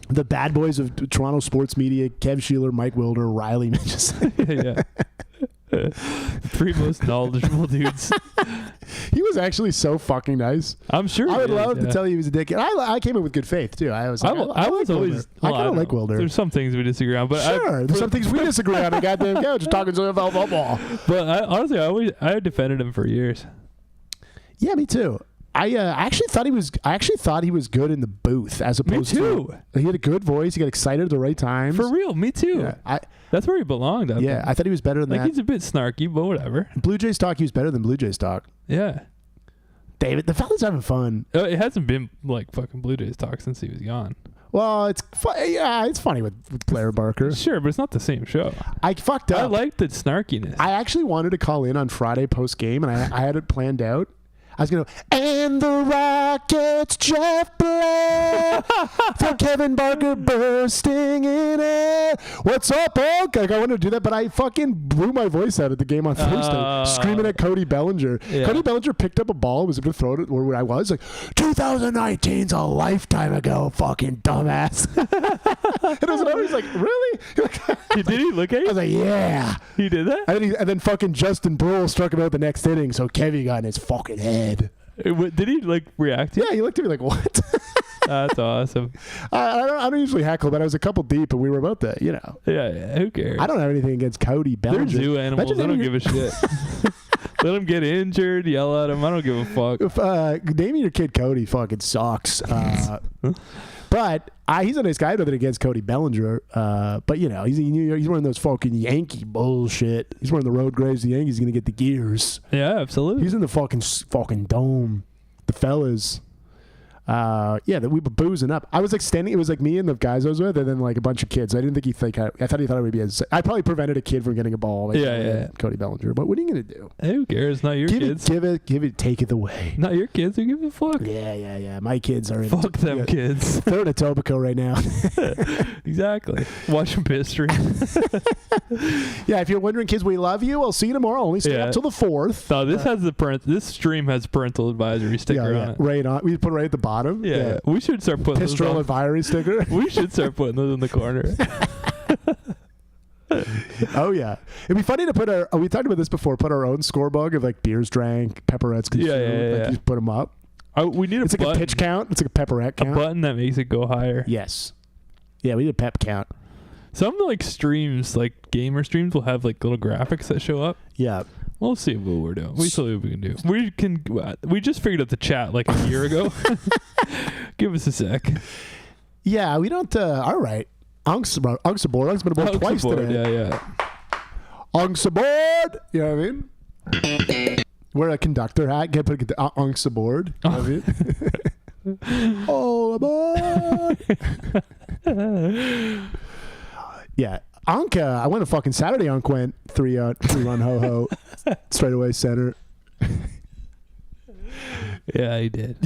The bad boys of Toronto sports media, Kev Sheeler, Mike Wilner, Riley Yeah. Three most knowledgeable dudes. He was actually so fucking nice. I'm sure. I would love to tell you he was a dick. I came in with good faith too. I was. Like, I was always. I kind of like Wilder. There's some things we disagree on, but there's some things we disagree on. A goddamn couch talking about football. But honestly, I defended him for years. Yeah, me too. I actually thought he was good in the booth as opposed to. He had a good voice. He got excited at the right times. For real, me too. Yeah, that's where he belonged. I thought he was better than that. He's a bit snarky, but whatever. Blue Jays talk, he was better than Blue Jays talk. Yeah. David, the fella's having fun. It hasn't been like fucking Blue Jays talk since he was gone. Well, it's funny with Blair Barker. Sure, but it's not the same show. I fucked up. I like the snarkiness. I actually wanted to call in on Friday post game, and I had it planned out. I was going to, and the Rockets, Jeff Blair, for Kevin Barker bursting in air. What's up, Hulk? Like, I wanted to do that, but I fucking blew my voice out at the game on Thursday, screaming at Cody Bellinger. Yeah. Cody Bellinger picked up a ball, was able to throw it where I was, like, 2019's a lifetime ago, fucking dumbass. And I was always like, really? Did he look at you? I was like, yeah. He did that? And then fucking Justin Brule struck him out the next inning, so Kevy got in his fucking head. Did he like react to you? Yeah, he looked at me like, what? That's awesome. I don't usually heckle, but I was a couple deep and we were about to, Yeah, who cares? I don't have anything against Cody Bellinger. They're zoo animals. I don't give a shit. Let him get injured, yell at him. I don't give a fuck. Naming your kid Cody fucking sucks. But he's a nice guy. I have nothing against Cody Bellinger. But he's wearing those fucking Yankee bullshit. He's wearing the road graves. The Yankees going to get the gears. Yeah, absolutely. He's in the fucking dome. The fellas. We were boozing up. I was like standing. It was like me and the guys I was with, and then like a bunch of kids. I didn't think I thought it would be. I probably prevented a kid from getting a ball. Like, Cody Bellinger. But what are you gonna do? Who cares? Not your kids. Give it. Take it away. Not your kids. Who give a fuck? Yeah. My kids are. Fuck them kids. They're in Etobicoke right now. Exactly. Watching history. Yeah. If you're wondering, kids, we love you. I'll see you tomorrow. Only stay up till the 4th. No, this stream has parental advisory sticker on it. Right on. We put it right at the bottom. Yeah. We should start putting Pistol advisory sticker. We should start putting those in the corner. Oh yeah, it'd be funny to put we talked about this before. Put our own scorebook of like beers drank, pepperettes consumed. Yeah. Just put them up. We need it's like a pitch count. It's like a pepperette count. A button that makes it go higher. Yes. Yeah, we need a pep count. Some like streams, like gamer streams, will have like little graphics that show up. Yeah. We'll see what we're doing. We see what we can do. We just figured out the chat like a year ago. Give us a sec. Yeah, we don't. All right. Unks aboard. Unk's been aboard twice today. Yeah. Unks aboard. You know what I mean? Wear a conductor hat. Get put Unks aboard. You know what I mean? All aboard. Yeah. Unc, I went to fucking Saturday. Unc went 3-run ho-ho. Straight away center. Yeah, he did.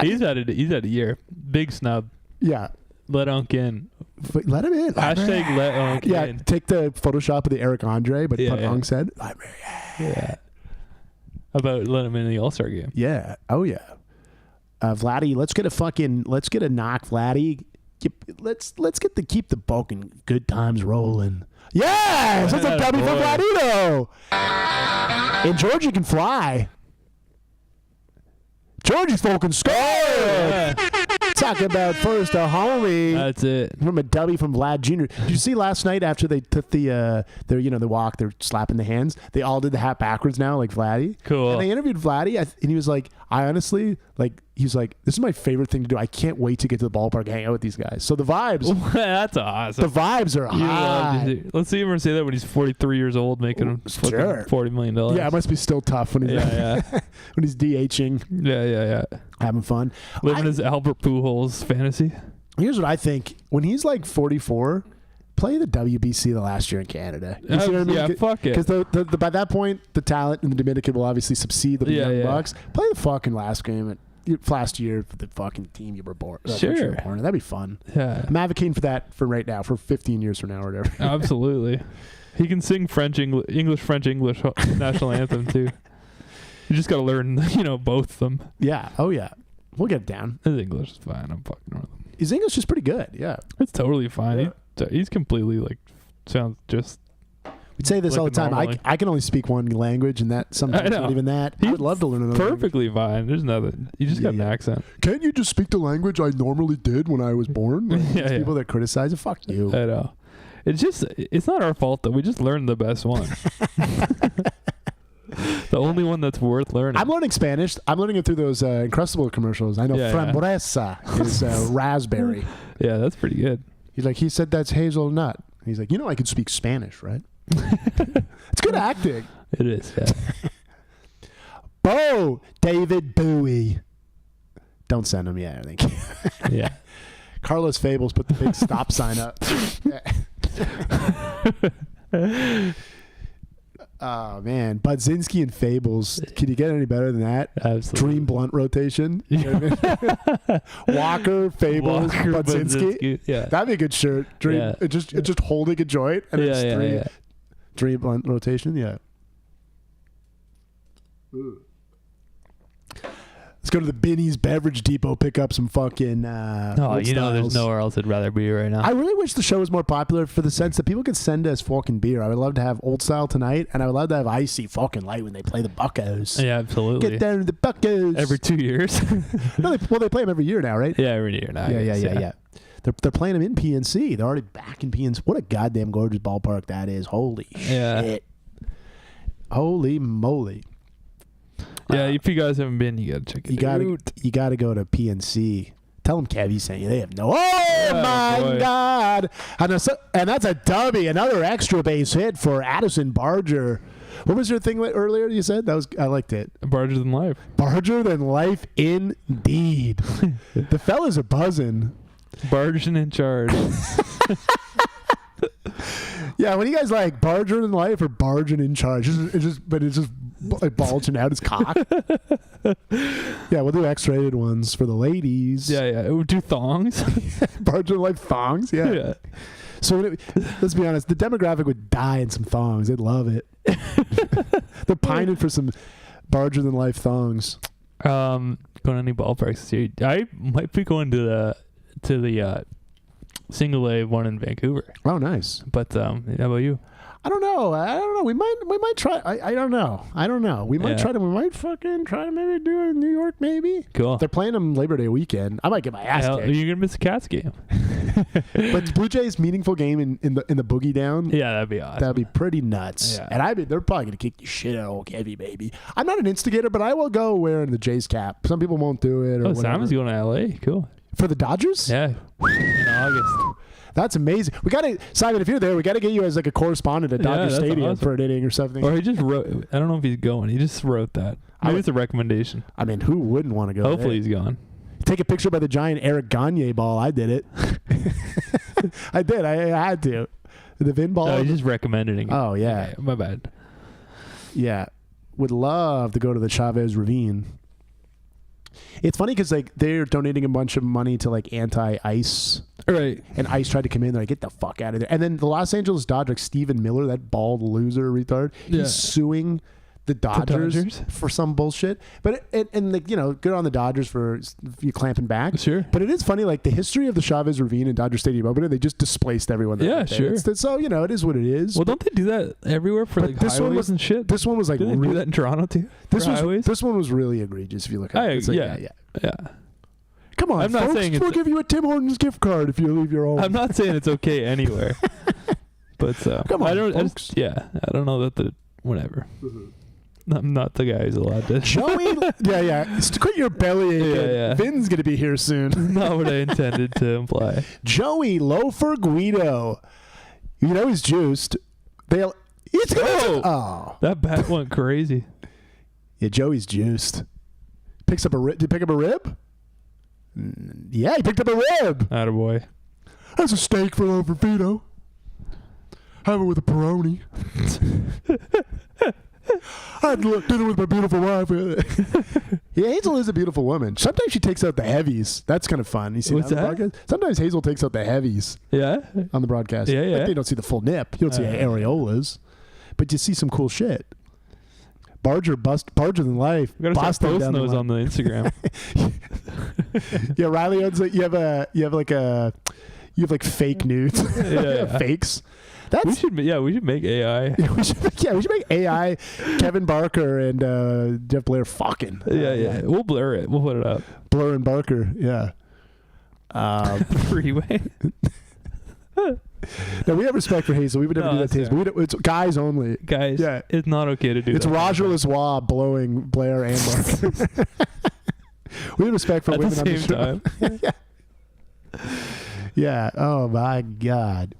He's had a year. Big snub. Yeah. Let Unc in. Let him in. Hashtag let Unc in. Yeah, take the Photoshop of the Eric Andre, but put Unc's head. Yeah. About let him in the All-Star game. Yeah. Oh, yeah. Vladdy, let's get a knock, Vladdy. Let's keep the bulk and good times rolling. Yes! That's a dummy for Vladito! And Georgie can fly. Georgie fucking scored! Yeah. Talking about first a homie. That's it. From a dummy from Vlad Jr. Did you see last night after they took the walk, they're slapping the hands. They all did the hat backwards now, like Vladdy. Cool. And they interviewed Vladdy, and he was like, I honestly, like, he's like, this is my favorite thing to do. I can't wait to get to the ballpark and hang out with these guys. So the vibes. That's awesome. The vibes are high. Let's see him say that when he's 43 years old, making $40 million. Yeah, it must be still tough when he's when he's DHing. Yeah. Having fun. Living his Albert Pujols fantasy. Here's what I think. When he's like 44, play the WBC the last year in Canada. You see what I mean? Yeah, fuck it. Because by that point, the talent in the Dominican will obviously succeed the Young Bucks. Play the fucking last game last year for the fucking team you were born. Sure. That'd be fun. Yeah. I'm advocating for that for right now, for 15 years from now or whatever. Absolutely. He can sing English national anthem too. You just got to learn, both of them. Yeah. Oh, yeah. We'll get it down. His English is fine. I'm fucking with him. His English is pretty good. Yeah. It's totally fine. Yeah. He's completely sounds just. We'd say this all the time. I can only speak one language, and that sometimes not even that. I would love to learn another. Perfectly fine. There's nothing. You just got an accent. Can't you just speak the language I normally did when I was born? People that criticize it, fuck you. I know. It's not our fault that we just learned the best one. The only one that's worth learning. I'm learning Spanish. I'm learning it through those Incrustable commercials. I know frambuesa is raspberry. Yeah, that's pretty good. He's like, he said that's hazelnut. He's like, I could speak Spanish, right? It's good acting. It is, yeah. David Bowie. Don't send him yet, I think. Yeah. Carlos Fables put the big stop sign up. Oh, man. Budzinski and Fables. Can you get any better than that? Absolutely. Dream blunt rotation. Walker, Fables, Budzinski. Yeah. That'd be a good shirt. Dream. It's just holding a joint. And it's Dream blunt rotation. Yeah. Ooh. Let's go to the Binny's Beverage Depot, pick up some fucking there's nowhere else I'd rather be right now. I really wish the show was more popular for the sense that people could send us fucking beer. I would love to have Old Style tonight, and I would love to have Icy fucking light when they play the Buccos. Yeah, absolutely. Get down to the Buccos. Every 2 years. No, they play them every year now, right? Yeah, every year now. Yeah. They're playing them in PNC. They're already back in PNC. What a goddamn gorgeous ballpark that is. Holy shit. Holy moly. Yeah, if you guys haven't been, you gotta check it out. You gotta go to PNC. Tell them Kevy sent you. They have no. Oh my God! And that's a dummy. Another extra base hit for Addison Barger. What was your thing earlier? You said I liked it. Barger than life. Barger than life, indeed. The fellas are buzzing. Barging in charge. Yeah, when you guys like Barger than life or barging in charge, it's just like bulging out his cock. Yeah, we'll do X-rated ones for the ladies. Yeah. We'll do thongs. Barger than life thongs. Yeah. So let's be honest, the demographic would die in some thongs. They'd love it. They're pining for some Barger than life thongs. Going to any ballparks this year? I might be going to the single A one in Vancouver. Oh, nice. But how about you? I don't know. We might try. I don't know. We might try to. We might fucking try to maybe do it in New York. Maybe. Cool. They're playing them Labor Day weekend. I might get my ass kicked. You're gonna miss the Cats game. But Blue Jays meaningful game in the boogie down. Yeah, that'd be awesome. That'd be pretty nuts. Yeah. And they're probably gonna kick the shit out of old Kevy, baby. I'm not an instigator, but I will go wearing the Jays cap. Some people won't do it. Or Simon's going to LA. Cool. For the Dodgers? Yeah. In August. That's amazing. We got to, Simon, if you're there, we got to get you as like a correspondent at Dodger Stadium for an inning or something. Or he just wrote, I don't know if he's going. He just wrote that. Maybe it's a recommendation. I mean, who wouldn't want to go Hopefully he's gone. Take a picture by the giant Eric Gagne ball. I did it. I did. I had to. The Vin ball. No, he's just recommending it. Oh, yeah. Okay, my bad. Yeah. Would love to go to the Chavez Ravine. It's funny because like they're donating a bunch of money to like anti-ICE, right? And ICE tried to come in. They're like, get the fuck out of there. And then the Los Angeles Dodgers, Stephen Miller, that bald loser retard, he's suing the Dodgers for some bullshit. But and like, you know, good on the Dodgers for you clamping back. Sure. But it is funny, like the history of the Chavez Ravine and Dodger Stadium opener, they just displaced everyone. Yeah, sure. So you know, it is what it is. Well, don't they do that everywhere for like highways and shit? This one was like do that in Toronto too. This one was really egregious if you look at it. Like, yeah. Come on, I'm not saying we'll give you a Tim Hortons gift card if you leave your own. I'm not saying it's okay anywhere. But come on, I don't know that whatever. I'm not the guy who's allowed to. Joey, yeah. Quit your belly aching. Yeah. Vin's gonna be here soon. Not what I intended to imply. Joey Loafer Guido. You know he's juiced. It's gonna. Oh, that bat went crazy. Yeah, Joey's juiced. Picks up a rib. Did he pick up a rib? Yeah, he picked up a rib. Attaboy. That's a steak for Loafer Guido. Have it with a pepperoni. I had dinner with my beautiful wife. Yeah, Hazel is a beautiful woman. Sometimes she takes out the heavies. That's kind of fun. You see What's that on the broadcast? Sometimes Hazel takes out the heavies. Yeah? On the broadcast. Yeah. Like, you don't see the full nip. You don't see areolas. But you see some cool shit. Barger than life. We gotta start posting those on the Instagram. Yeah, Riley owns like you have like fake nudes. Yeah. Fakes. We should make AI. we should make AI Kevin Barker and Jeff Blair fucking. Yeah. We'll blur it. We'll put it up. Blur and Barker, yeah. Freeway. No, we have respect for Hazel. We would never do that to Hazel. It's guys only. Guys, yeah. It's not okay to do it's that. It's Roger Lazois blowing Blair and Barker. We have respect for women at the same time. Yeah. Oh, my God.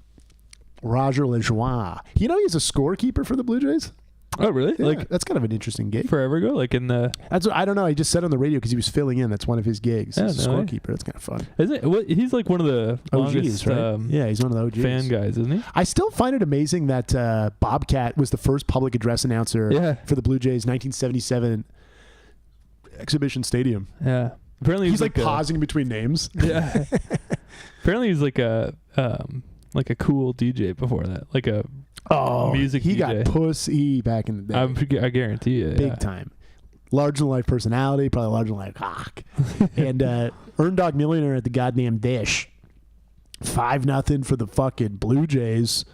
Roger Lajoie. You know he's a scorekeeper for the Blue Jays? Oh, really? Yeah, like that's kind of an interesting gig. Forever ago? Like in the... That's what, I don't know. He just said on the radio because he was filling in. That's one of his gigs. Yeah, he's a scorekeeper. That's kind of fun. Isn't it? He's like one of the OGs, right? Yeah, he's one of the OGs. Fan guys, isn't he? I still find it amazing that Bobcat was the first public address announcer for the Blue Jays 1977 Exhibition Stadium. Yeah. Apparently he's like pausing in between names. Yeah. Apparently he's like a cool DJ before that. Like a music he DJ. got pussy back in the day. I guarantee you. Big time. Larger than life personality, probably larger than life cock. And Earn Dog Millionaire at the goddamn dish. 5-0 for the fucking Blue Jays.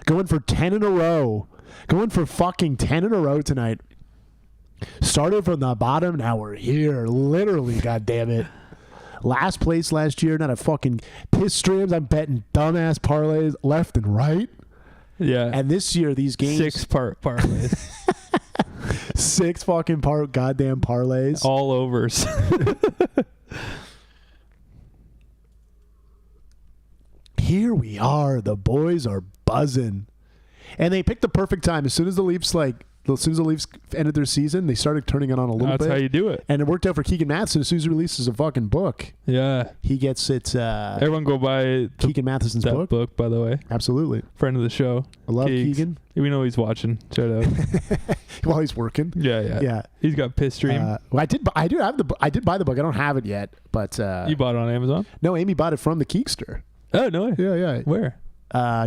Going for 10 in a row. Going for fucking 10 in a row tonight. Started from the bottom, now we're here. Literally, goddammit. Last place last year, not a fucking piss streams. I'm betting dumbass parlays left and right. Yeah. And this year, these games. 6-part parlays. 6 fucking goddamn parlays. All overs. Here we are. The boys are buzzing. And they picked the perfect time. As soon as the Leafs ended their season, they started turning it on a little bit. That's how you do it. And it worked out for Keegan Matheson. As soon as he releases a fucking book, yeah, he gets it. Everyone go buy Keegan Matheson's book. By the way. Absolutely. Friend of the show. I love Keegan. We know he's watching. Shout out. While he's working. Yeah. He's got Piss Stream. Well, I did buy the book. I don't have it yet, but you bought it on Amazon? No, Amy bought it from the Keekster. Oh no way. Yeah. Where?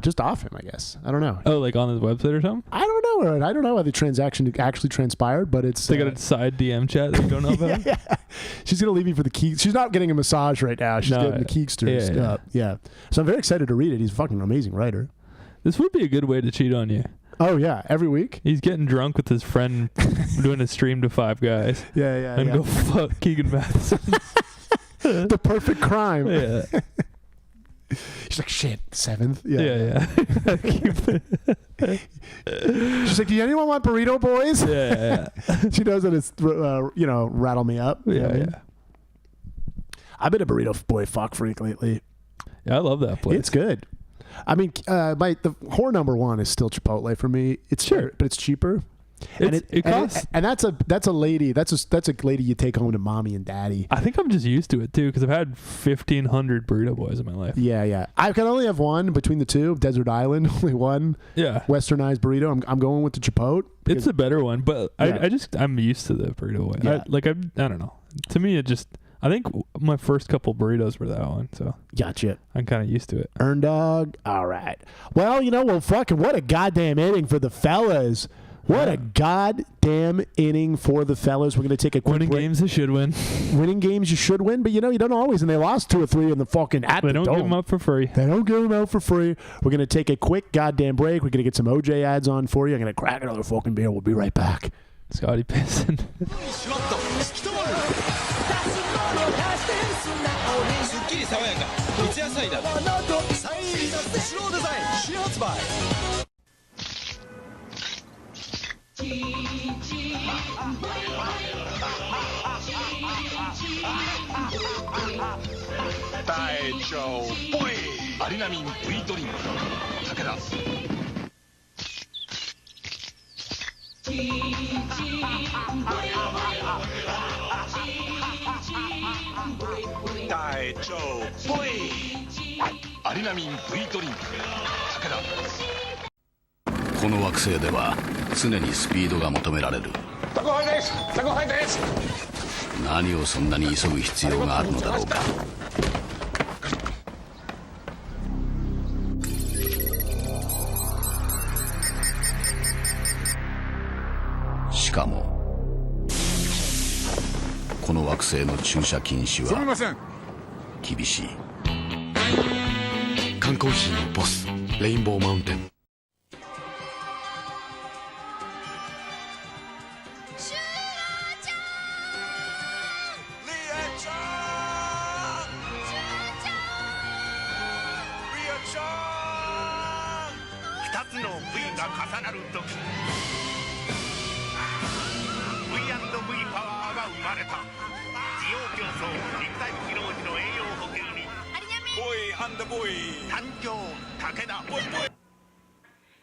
Just off him, I guess. I don't know. Oh, like on his website or something? I don't know. I don't know how the transaction actually transpired, but it's... They got a side DM chat that you don't know about? Yeah. She's going to leave me for the Keek. She's not getting a massage right now. She's getting the Keekster stuff. Yeah. So I'm very excited to read it. He's a fucking amazing writer. This would be a good way to cheat on you. Oh, yeah. Every week? He's getting drunk with his friend doing a stream to 5 guys. Yeah. And go fuck Keegan Matheson. The perfect crime. Yeah. She's like, shit, 7th? Yeah. She's like, do anyone want burrito boys? Yeah. She knows that it's, rattle me up. Yeah. I've been a burrito boy fuck freak lately. Yeah, I love that place. It's good. I mean, the whore number one is still Chipotle for me. It's sure, but it's cheaper. It costs, and that's a lady. That's a lady you take home to mommy and daddy. I think I'm just used to it too because I've had 1,500 burrito boys in my life. Yeah. I can only have one between the two. Desert Island, only one. Yeah. Westernized burrito. I'm going with the Chipotle. It's the better one, but I'm used to the burrito boy. Yeah. I don't know. To me, I think my first couple burritos were that one, so gotcha. I'm kind of used to it. Earn Dog. All right. Well, fucking what a goddamn inning for the fellas. What a goddamn inning for the fellas. We're going to take a quick winning break. Games, they should win. Winning games, you should win, but you don't always. And they lost 2 or 3 in the fucking at They the don't dome. give them up for free. They don't give them out for free. We're going to take a quick goddamn break. We're going to get some OJ ads on for you. I'm going to crack another fucking beer. We'll be right back. Scottie Pissin. 大丈夫。アリナミン V ドリンク武田。大丈夫。アリナミン V ドリンク武田。この惑星では常にスピードが求められる。宅配です。宅配です。何をそんなに急ぐ必要があるのだろうか。しかもこの惑星の駐車禁止は厳しい。缶コーヒーのボスレインボーマウンテン。2つの V が重なるとき V&V パワーが生まれた。需要競争肉体疲労時の栄養補給にボーイ&ボーイ誕生武田。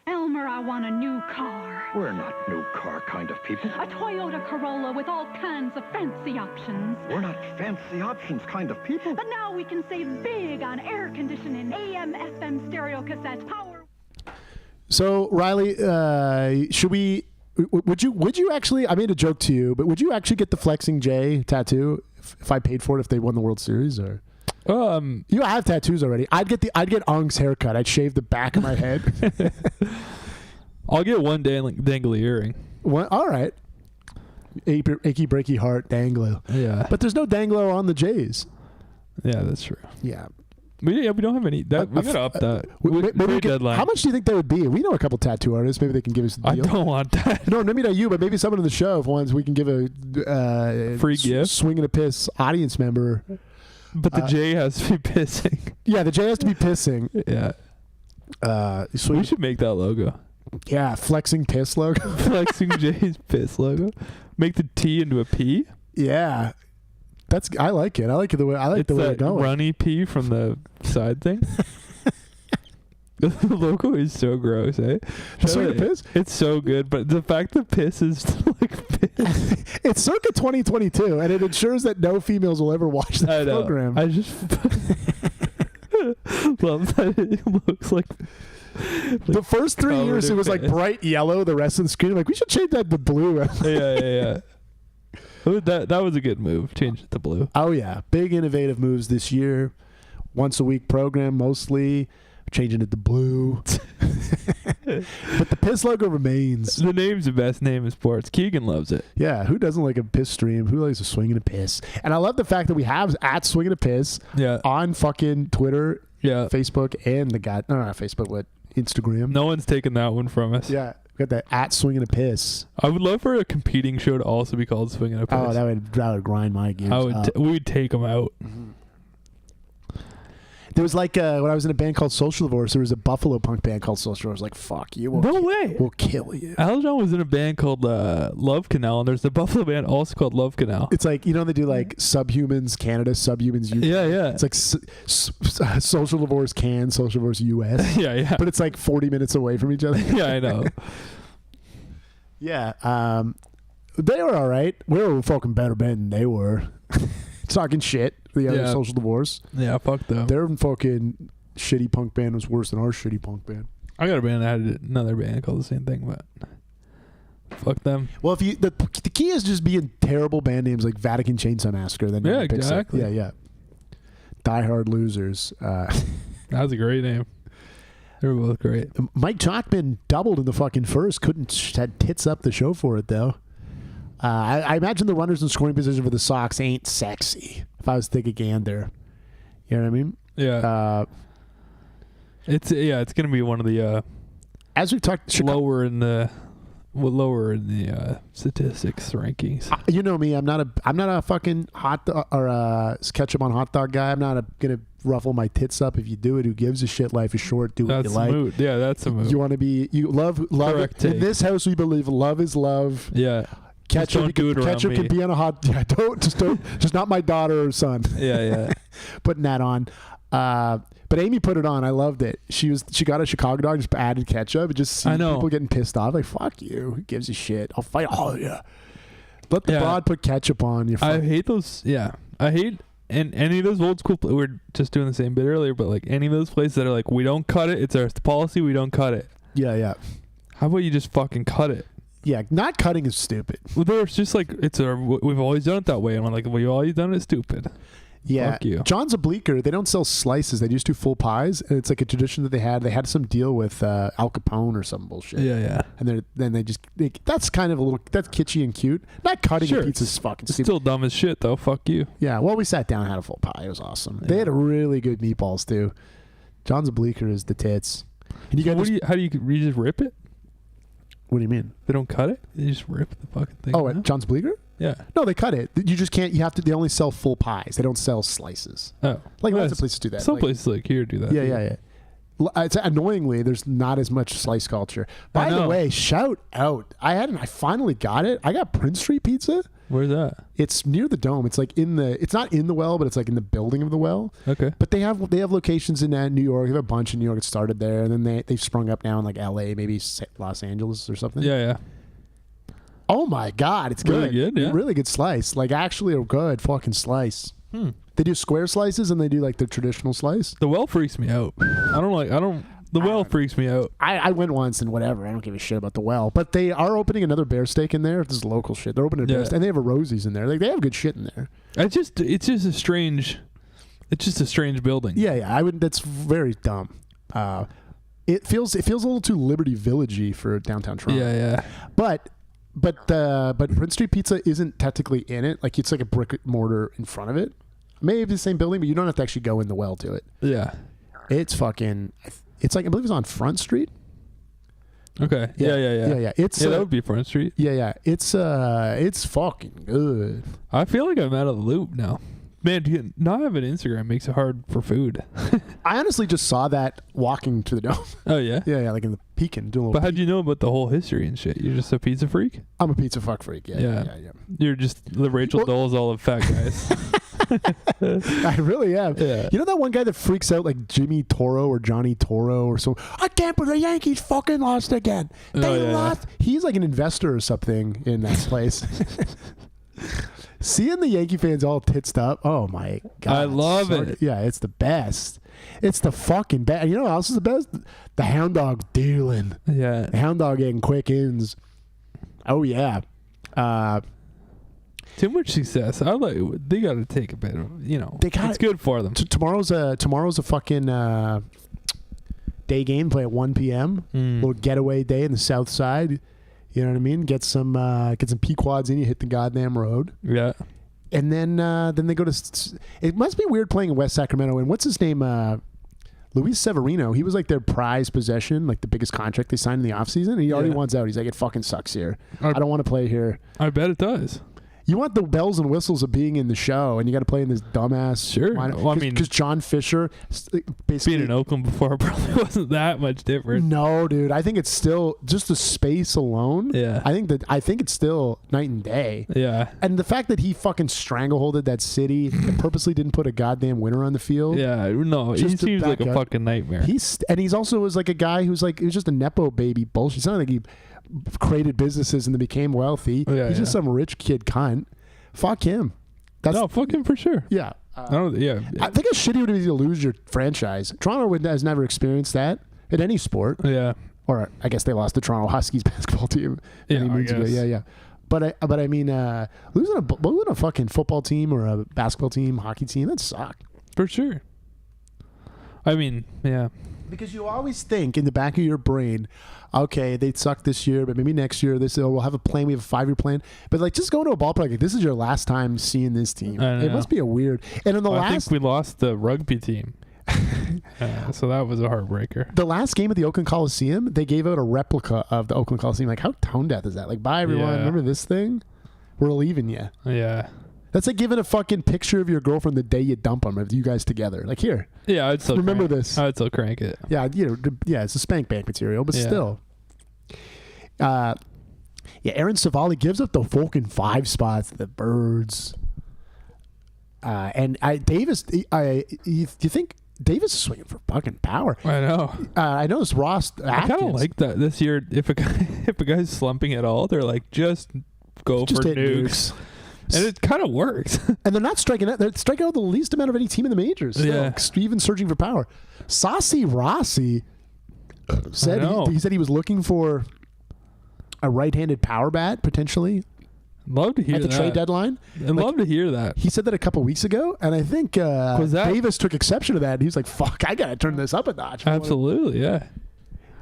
Elmer, I want a new car. We're not new car kind of people. A Toyota Corolla with all kinds of fancy options. We're not fancy options kind of people. But now we can save big on air conditioning, AM, FM, stereo cassettes, power. So, Riley, should we... Would you actually... I made a joke to you, but would you actually get the Flexing J tattoo if I paid for it if they won the World Series? Or you have tattoos already. I'd get Ong's haircut. I'd shave the back of my head. I'll get one dangly earring. What? All right. Achy breaky heart dangler. Yeah. But there's no dangler on the Jays. Yeah, that's true. Yeah. We don't have any. We gotta up that. Maybe Deadline. How much do you think that would be? We know a couple tattoo artists. Maybe they can give us a deal. I don't want that. No, maybe not you, but maybe someone in the show. If ones we can give a free gift, swing and a piss audience member. But the J has to be pissing. Yeah, the J has to be pissing. Yeah. So we should make that logo. Yeah, Flexing Piss logo. Flexing J's piss logo. Make the T into a P. Yeah. I like it. I like it the way the way it's going. Runny P from the side thing. The logo is so gross, eh? Piss? It's so good, but the fact that piss is like piss. It's circa 2022, and it ensures that no females will ever watch the program. I just love that it looks like the first 3 years it was like bright yellow. The rest of the screen, like we should change that to blue. Yeah. That was a good move. Change it to blue. Oh yeah, big innovative moves this year. Once a week program mostly. Changing it to blue. But the piss logo remains. The name's the best name in sports. Keegan loves it. Yeah, who doesn't like a piss stream? Who likes a swing and a piss? And I love the fact that we have at swing and a piss on fucking Twitter, Facebook, and not Facebook, but Instagram. No one's taken that one from us. Yeah. We got that at swing and a piss. I would love for a competing show to also be called Swing and a Piss. Oh, that would grind my gears up. We'd take them out. Mm-hmm. There was like when I was in a band called Social Divorce, there was a Buffalo punk band called Social Divorce. Like, fuck you. No way. We'll kill you. Aljon was in a band called Love Canal, and there's a Buffalo band also called Love Canal. It's like, they do like Subhumans Canada, Subhumans UK. Yeah. It's like Social Divorce Can, Social Divorce US. Yeah. But it's like 40 minutes away from each other. Yeah, I know. Yeah. They were all right. We were a fucking better band than they were. Talking shit. The other Social Divorce. Yeah, fuck them. Their fucking shitty punk band was worse than our shitty punk band. I got a band that had another band called the same thing, but fuck them. Well, if the key is just being terrible band names like Vatican Chainsaw Massacre, then exactly. Yeah. Die Hard Losers. That was a great name. They were both great. Mike Chalkman doubled in the fucking first. Had tits up the show for it though. I imagine the runners in scoring position for the Sox ain't sexy. If I was to take a gander, you know what I mean? Yeah. It's gonna be one of the as we talked lower in the statistics rankings. You know me. I'm not a fucking ketchup on hot dog guy. I'm not gonna ruffle my tits up. If you do it, who gives a shit? Life is short. Do what you like. Mood. Yeah, that's a mood. You want to be love. Correct in this house, we believe love is love. Yeah. Ketchup, don't do it around ketchup me. can be on a hot. Yeah, don't just not my daughter or son. Yeah. Putting that on. But Amy put it on. I loved it. She got a Chicago dog, just added ketchup. Just see people getting pissed off. Like, fuck you. Who gives a shit? I'll fight all of you. Let the broad put ketchup on. I hate those. Yeah. I hate and any of those old school. We were just doing the same bit earlier, but like any of those places that are like, we don't cut it. It's our policy. We don't cut it. Yeah. How about you just fucking cut it? Yeah, not cutting is stupid. Well, there's just like we've always done it that way, and I'm like, well, you've always done it stupid. Yeah, fuck you. John's a Bleecker. They don't sell slices. They just do full pies, and it's like a tradition that they had. They had some deal with Al Capone or some bullshit. Yeah. And that's kind of that's kitschy and cute. Not cutting a pizza's fucking stupid. Still dumb as shit though. Fuck you. Yeah. Well, we sat down and had a full pie. It was awesome. Yeah. They had a really good meatballs too. John's a Bleecker is the tits. And how do you just rip it? What do you mean? They don't cut it? They just rip the fucking thing. Oh, at John's Bleecker? Yeah. No, they cut it. You just can't. You have to. They only sell full pies. They don't sell slices. Oh, like lots of places do that. Some places like here do that. Yeah. It's annoyingly, there's not as much slice culture. By the way, shout out! I finally got it. I got Prince Street Pizza. Where's that? It's near the Dome. It's like it's not in the Well, but it's like in the building of the Well. Okay. But they have locations in New York. They have a bunch in New York. It started there, and then they've sprung up now in like L.A., maybe Los Angeles or something. Yeah. Oh my God, it's good. Really good, yeah. Really good slice. Like actually a good fucking slice. They do square slices and they do like the traditional slice. The Well freaks me out. The Well freaks me out. I went once and whatever. I don't give a shit about the Well. But they are opening another Bear Steak in there. This is local shit. They're opening a Bear Steak, and they have a Rosie's in there. Like they have good shit in there. It's just a strange building. Yeah. That's very dumb. It feels a little too Liberty Village-y for downtown Toronto. Yeah. But Prince Street Pizza isn't technically in it. Like it's like a brick and mortar in front of it. Maybe the same building, but you don't have to actually go in the Well to it. Yeah. It's like I believe it's on Front Street. Okay. Yeah. It's that would be Front Street. Yeah. It's fucking good. I feel like I'm out of the loop now. Man, not having Instagram makes it hard for food. I honestly just saw that walking to the Dome. Oh yeah. Yeah, like in the peeking, doing a little. But how'd you know about the whole history and shit? You're just a pizza freak? I'm a pizza fuck freak. Yeah. You're just the Rachel Dolezal of fat guys. I really am. Yeah. You know that one guy that freaks out like Jimmy Toro or Johnny Toro or so? I can't believe the Yankees fucking lost again. They lost. He's like an investor or something in that place. Seeing the Yankee fans all titsed up, oh my God. I love it. Yeah, it's the best. It's the fucking best. You know what else is the best? The Hound Dog dealing. Yeah. The Hound Dog getting quick ins. Oh, yeah. Too much success. They got to take a bit of, it's good for them. Tomorrow's a fucking day game. Play at 1 p.m. Little getaway day in the South Side. You know what I mean? Get some Pequods in. You hit the goddamn road. Yeah. And then they go to. It must be weird playing in West Sacramento. And what's his name? Luis Severino. He was like their prized possession, like the biggest contract they signed in the offseason. And he already wants out. He's like, it fucking sucks here. I don't want to play here. I bet it does. You want the bells and whistles of being in the show, and you got to play in this dumbass. Sure. Well, because John Fisher, basically being in Oakland before probably wasn't that much different. No, dude. I think it's still just the space alone. Yeah. I think it's still night and day. Yeah. And the fact that he fucking strangleholded that city and purposely didn't put a goddamn winner on the field. Yeah. No, he seems like a fucking nightmare. He's also was like a guy who's like, it was just a nepo baby bullshit. It's not like he created businesses and then became wealthy. He's just some rich kid cunt. Fuck him. Fuck him for sure. Yeah. I think how shitty would it be to lose your franchise? Toronto has never experienced that in any sport. Yeah. Or I guess they lost the Toronto Huskies basketball team many moons ago. Yeah. But I mean, losing a fucking football team or a basketball team, hockey team, that sucked. For sure. I mean, yeah. Because you always think in the back of your brain, okay, they suck this year, but maybe next year we'll have a plan. We have a 5-year plan. But like, just go to a ballpark. Like, this is your last time seeing this team. It must be a weird. And in I think we lost the rugby team. So that was a heartbreaker. The last game at the Oakland Coliseum, they gave out a replica of the Oakland Coliseum. Like, how tone deaf is that? Like, bye everyone. Yeah. Remember this thing? We're leaving you. Yeah. That's like giving a fucking picture of your girlfriend the day you dump them, of you guys together. Like, here. Yeah, I'd still remember this. I'd still crank it. Yeah, it's a spank bank material, but still. Yeah, Aaron Savali gives up the fucking 5 spots to the Birds. And Davis, you think Davis is swinging for fucking power? I know. I noticed Ross Atkins. I kind of like that this year. If a guy's slumping at all, they're like, just go for nukes. And it kind of works. And they're not striking out. They're striking out the least amount of any team in the majors. Yeah. Even searching for power. Saucy Rossi said he said he was looking for a right-handed power bat, potentially. Love to hear at the that. Trade deadline. I'd love to hear that. He said that a couple weeks ago, and I think Davis took exception to that. And he was like, fuck, I got to turn this up a notch. Absolutely, yeah.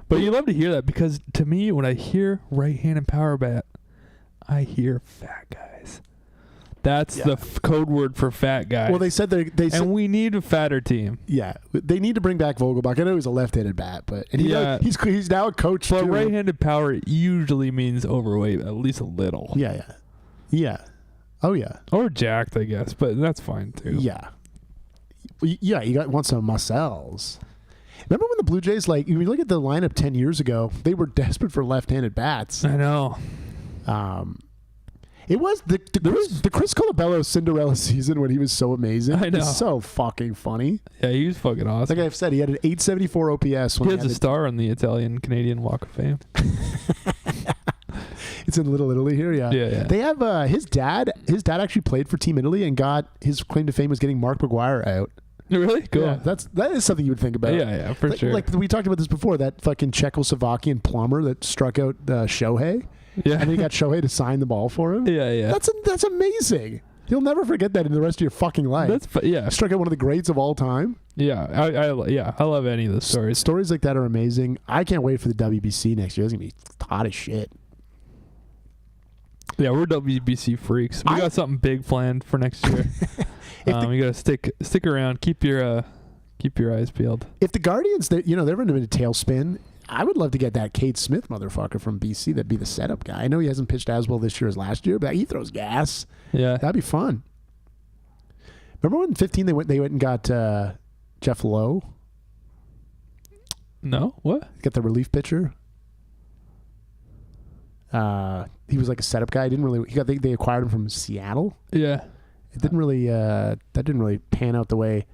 But you love to hear that because to me, when I hear right-handed power bat, I hear fat guys. That's the code word for fat guys. Well, they said and we need a fatter team. Yeah, they need to bring back Vogelbach. I know he's a left-handed bat, but he's now a coach. But too. right-handed power usually means overweight, at least a little. Yeah. Oh yeah. Or jacked, I guess, but that's fine too. Yeah. Yeah, you want some muscles. Remember when the Blue Jays, like, you look at the lineup 10 years ago, they were desperate for left-handed bats. I know. It was the Chris Colabello Cinderella season when he was so amazing. I know. It's so fucking funny. Yeah, he was fucking awesome. Like I've said, he had an 874 OPS. He has a star on the Italian-Canadian Walk of Fame. It's in Little Italy here, yeah. They have his dad. His dad actually played for Team Italy and got his claim to fame was getting Mark McGuire out. Really? Cool. Yeah, that is something you would think about. Yeah, for sure. Like we talked about this before. That fucking Czechoslovakian plumber that struck out Shohei. Yeah, and then he got Shohei to sign the ball for him. Yeah. That's amazing. You'll never forget that in the rest of your fucking life. Struck out one of the greats of all time. Yeah, I love any of the stories. Stories like that are amazing. I can't wait for the WBC next year. It's gonna be hot as shit. Yeah, we're WBC freaks. We got something big planned for next year. You gotta stick around. Keep your eyes peeled. If the Guardians, they're in a tailspin. I would love to get that Cade Smith motherfucker from BC. That'd be the setup guy. I know he hasn't pitched as well this year as last year, but he throws gas. Yeah, that'd be fun. Remember when in 2015 they went and got Jeff Lowe? No, what? Got the relief pitcher. He was like a setup guy. They acquired him from Seattle. Yeah, it didn't really that didn't really pan out the way.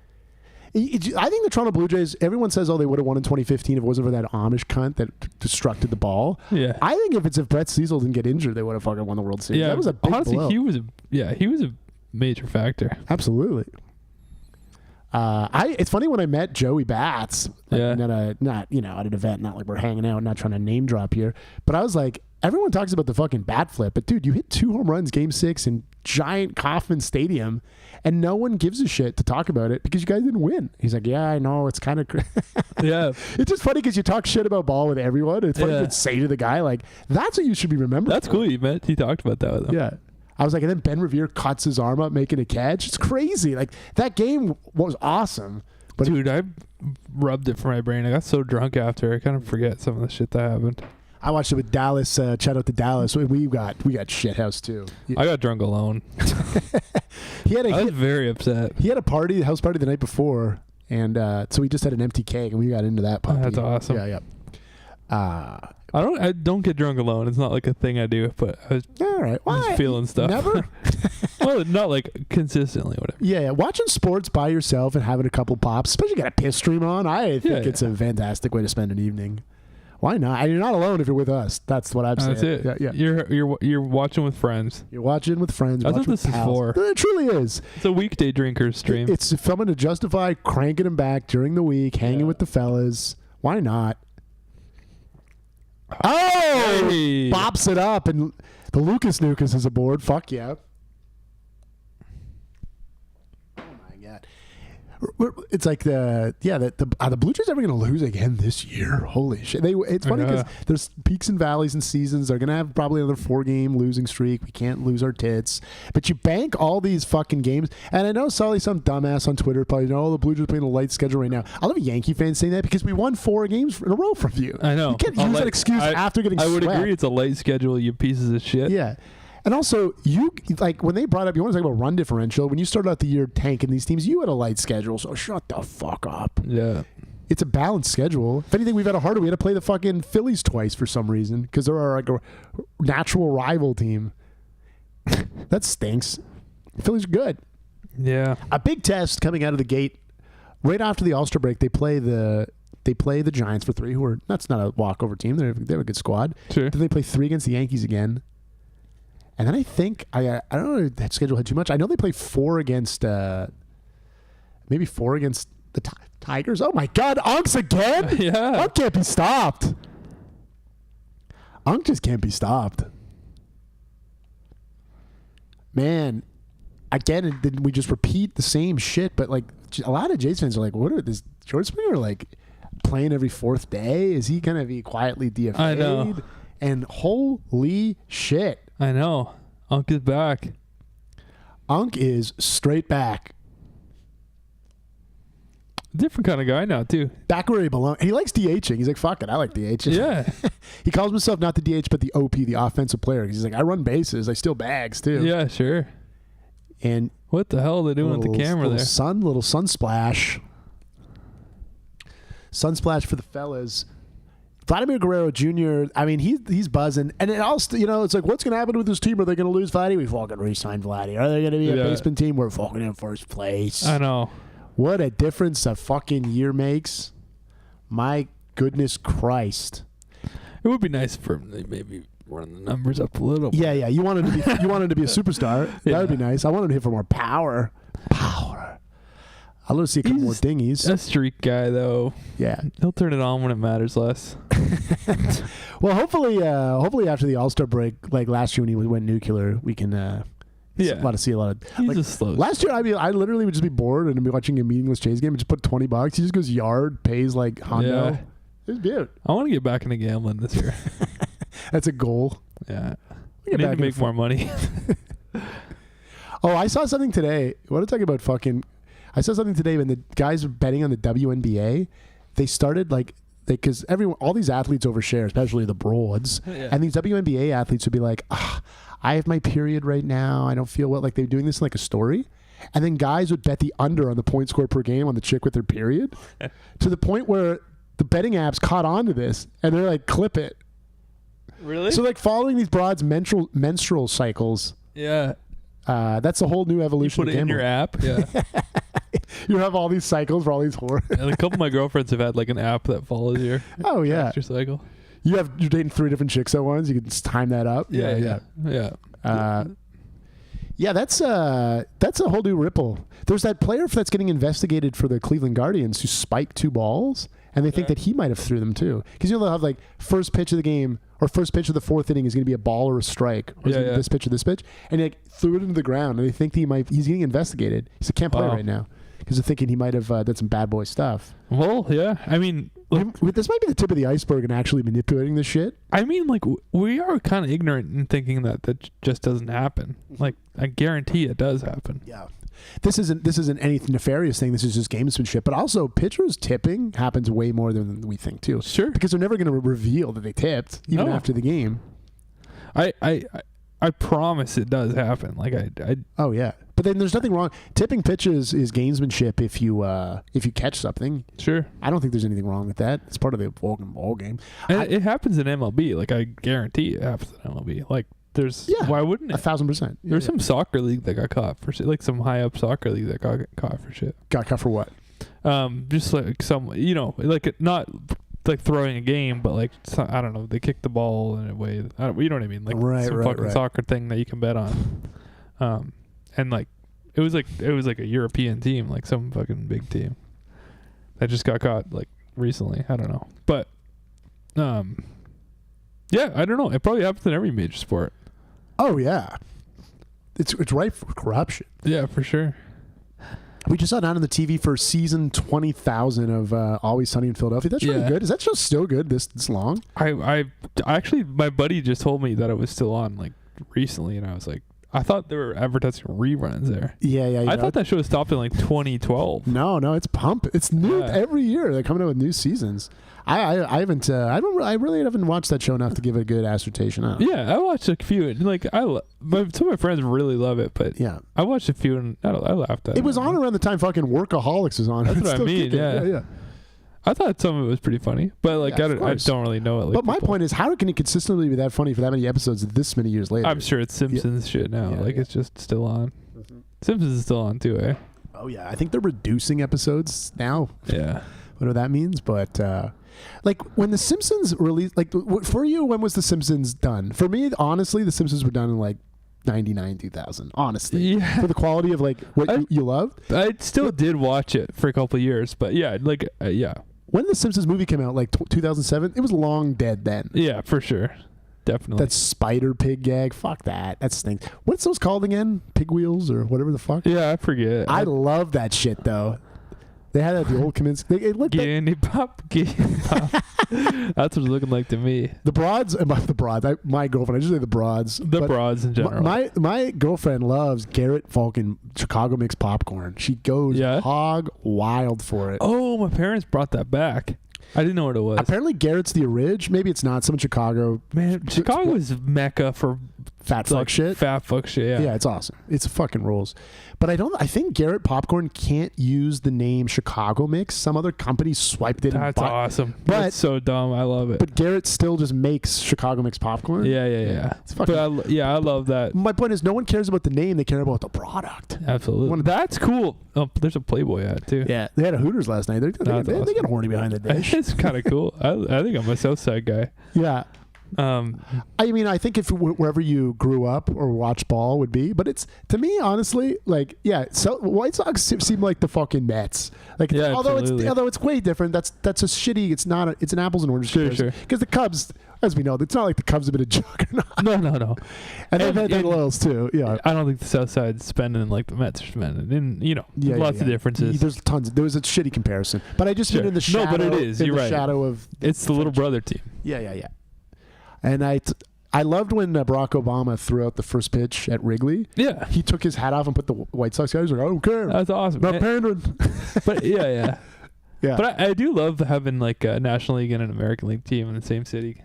I think the Toronto Blue Jays, everyone says, they would have won in 2015 if it wasn't for that Amish cunt that destructed the ball. Yeah. I think if Brett Cecil didn't get injured, they would have fucking won the World Series. Yeah, that was a big honestly, blow. he was a major factor. Absolutely. It's funny when I met Joey Bats at an event, not like we're hanging out, not trying to name drop here, but I was like, everyone talks about the fucking bat flip, but dude, you hit 2 home runs Game 6 in giant Kauffman Stadium, and no one gives a shit to talk about it because you guys didn't win. He's like, yeah, I know, it's kind of yeah. It's just funny because you talk shit about ball with everyone. It's funny to say to the guy, like, that's what you should be remembered. That's cool. He talked about that with him. Yeah. I was like, and then Ben Revere cuts his arm up making a catch. It's crazy. Like, that game was awesome. But dude, I rubbed it for my brain. I got so drunk after, I kind of forget some of the shit that happened. I watched it with Dallas. Shout out to Dallas. We got shithouse too. I got drunk alone. I was very upset. He had a house party the night before, and so we just had an empty keg, and we got into that. That's awesome. Yeah. I don't get drunk alone. It's not like a thing I do, but I was, all right. I was feeling stuff. Never. Well, not like consistently, whatever. Yeah, watching sports by yourself and having a couple pops, especially got a piss stream on. I think it's a fantastic way to spend an evening. Why not? And you're not alone if you're with us. That's what I'm saying. That's it. Yeah. You're watching with friends. You're watching with friends. That's what this is for. It truly is. It's a weekday drinkers stream. It's someone to justify cranking them back during the week, hanging with the fellas. Why not? Oh, bops it up, and the Lucas Nukas is aboard. Fuck yeah. Oh my god. It's like the Blue Jays ever going to lose again this year? Holy shit! It's funny because there's peaks and valleys in seasons. They're going to have probably another 4-game losing streak. We can't lose our tits, but you bank all these fucking games. And I know some dumbass on Twitter probably the Blue Jays are playing a light schedule right now. I love a Yankee fan saying that because we won 4 games in a row from you. I know. You can't use that excuse after getting. I would swept. agree. It's a light schedule. You pieces of shit. Yeah. And also, you like when they brought up, you want to talk about run differential. When you started out the year tanking these teams, you had a light schedule, so shut the fuck up. Yeah. it's a balanced schedule. If anything, we've had a harder. We had to play the fucking Phillies twice for some reason because they're like a natural rival team. That stinks. Phillies are good. Yeah. A big test coming out of the gate right after the All-Star break. They play the Giants for 3, that's not a walkover team. They're a good squad. Sure. Then they play 3 against the Yankees again. And then I think I don't know if that schedule had too much. I know they play 4 against maybe 4 against the Tigers. Oh my God, Unks again? Yeah. Unk can't be stopped. Unk just can't be stopped. Man, again, did we just repeat the same shit? But like a lot of Jays fans are like, what are this George Springer like playing every 4th day? Is he gonna be quietly DFA'd? I know. And holy shit. I know. Unk is back. Unk is straight back. Different kind of guy now, too. Back where he belongs. He likes DHing. He's like, fuck it, I like DHing. Yeah. He calls himself not the DH, but the OP, the offensive player. He's like, I run bases. I steal bags, too. Yeah, sure. And what the hell are they doing with the camera there? Little sun splash. Sun splash for the fellas. Vladimir Guerrero Jr., I mean, he's buzzing. And it also, it's like, what's going to happen with this team? Are they going to lose Vladdy? We fucking re-signed Vladdy. Are they going to be a basement team? We're fucking in first place. I know. What a difference a fucking year makes. My goodness Christ. It would be nice for him to maybe run the numbers up a little. Yeah, yeah. You wanted to be a superstar. Yeah. That would be nice. I wanted to hit for more power. I'd love to see a couple more dingies. A streak guy, though. Yeah. He'll turn it on when it matters less. Well, hopefully after the All-Star break, like last year when he went nuclear, we can see a lot of. He's like, a slow. Last year, I mean, I literally would just be bored and be watching a meaningless Jays game and just put $20. He just goes yard, pays like Hondo. Yeah. It was beautiful. I want to get back into gambling this year. That's a goal. Yeah. I need to make more money. Oh, I saw something today. I want to talk about fucking. I saw something today when the guys were betting on the WNBA. They started because all these athletes overshare, especially the broads, and these WNBA athletes would be like, I have my period right now. I don't feel well. Like they were doing this in like a story, and then guys would bet the under on the point score per game on the chick with their period, to the point where the betting apps caught on to this, and they're like, clip it. Really? So like following these broads' menstrual cycles. Yeah. That's a whole new evolution. You put it in your app. Yeah. You have all these cycles for all these horrors. And a couple of my girlfriends have had like an app that follows your your cycle. You're dating 3 different chicks at once. You can just time that up. Yeah. Yeah, that's a whole new ripple. There's that player that's getting investigated for the Cleveland Guardians who spiked 2 balls, and they think that he might have threw them too. Because they'll have like first pitch of the game or first pitch of the 4th inning is going to be a ball or a strike, or this pitch or this pitch, and he threw it into the ground, and they think he's getting investigated. He can't play right now because they're thinking he might have done some bad boy stuff. Well, yeah, I mean, this might be the tip of the iceberg in actually manipulating this shit. I mean, like we are kind of ignorant in thinking that just doesn't happen. Like I guarantee it does happen. Yeah. This isn't any nefarious thing. This is just gamesmanship. But also, pitchers tipping happens way more than we think too. Sure, because they're never going to reveal that they tipped even after the game. I promise it does happen. Like I. Oh yeah, but then there's nothing wrong. Tipping pitches is gamesmanship if you catch something. Sure. I don't think there's anything wrong with that. It's part of the ball game. And it happens in MLB. Like I guarantee it happens in MLB. Like. Why wouldn't it? 1,000%. There's some soccer league that got caught for shit, like some high up soccer league that got caught for shit. Got caught for what? Just like some, like not like throwing a game, but like I don't know, they kicked the ball in a way. You know what I mean? Like some fucking soccer thing that you can bet on. And like it was like a European team, like some fucking big team that just got caught like recently. I don't know, but yeah, I don't know. It probably happens in every major sport. Oh yeah, it's ripe for corruption. Yeah, for sure. We just saw it on the TV for season 20,000 of Always Sunny in Philadelphia. That's really good. Is that show still good this long? I actually, my buddy just told me that it was still on like recently, and I was like, I thought they were advertising reruns there. Yeah. I thought that show stopped in like 2012. No, it's pump. It's new every year. They're coming out with new seasons. I really haven't watched that show enough to give it a good assertion on. Yeah, I watched a few, and like some of my friends really love it, but yeah, I watched a few and I laughed at it. It was on around the time fucking Workaholics was on. That's what I mean. Yeah. I thought some of it was pretty funny, but like I don't really know it. Like, but my point is, how can it consistently be that funny for that many episodes this many years later? I'm sure it's Simpsons shit now. It's just still on. Mm-hmm. Simpsons is still on too, eh? Oh yeah, I think they're reducing episodes now. Yeah, whatever that means. But like when the Simpsons released, like for you, when was the Simpsons done? For me, honestly, the Simpsons were done in like 99, 2000. Honestly, for the quality of like what you loved. I still did watch it for a couple of years, but yeah, like yeah. When the Simpsons movie came out, like 2007, it was long dead then. Yeah, for sure. Definitely. That spider pig gag. Fuck that. That stinks. What's those called again? Pig wheels or whatever the fuck? Yeah, I forget. I love that shit, though. They had the old Kaminsky. It looked Guinea pop. That's what it's looking like to me. The broads, my girlfriend, I just say the broads. The broads in general. My girlfriend loves Garrett Falcon Chicago mix popcorn. She goes hog wild for it. Oh, my parents brought that back. I didn't know what it was. Apparently Garrett's the orig. Maybe it's not. Some in Chicago. Man, Chicago is mecca for fat fuck shit. Fat fuck shit, yeah. Yeah, it's awesome. It's fucking rules. But I think Garrett Popcorn can't use the name Chicago Mix. Some other company swiped it. That's awesome. That's so dumb. I love it. But Garrett still just makes Chicago Mix popcorn. Yeah. It's fucking. I love that. My point is, no one cares about the name. They care about the product. Absolutely. That's cool. Oh, there's a Playboy ad too. Yeah, they had a Hooters last night. They get horny behind the dish. It's kind of cool. I think I'm a Southside guy. Yeah. I mean, I think if wherever you grew up or watched ball would be, but it's to me honestly like so White Sox seem like the fucking Mets. Like although it's way different. That's a shitty. It's not. It's an apples and oranges. Sure. Because the Cubs, as we know, it's not like the Cubs have been a juggernaut. No. And they've had their lows too. Yeah. I don't think the Southside's spending like the Mets are spending. And lots of differences. There was a shitty comparison, but I just mean in the shadow. No, but it is. You're right. Shadow of it's the little brother team. Yeah. And I loved when Barack Obama threw out the first pitch at Wrigley. Yeah. He took his hat off and put the White Sox guys. Like, I don't care. That's awesome. Not pandering. But yeah. Yeah. But I do love having like a National League and an American League team in the same city.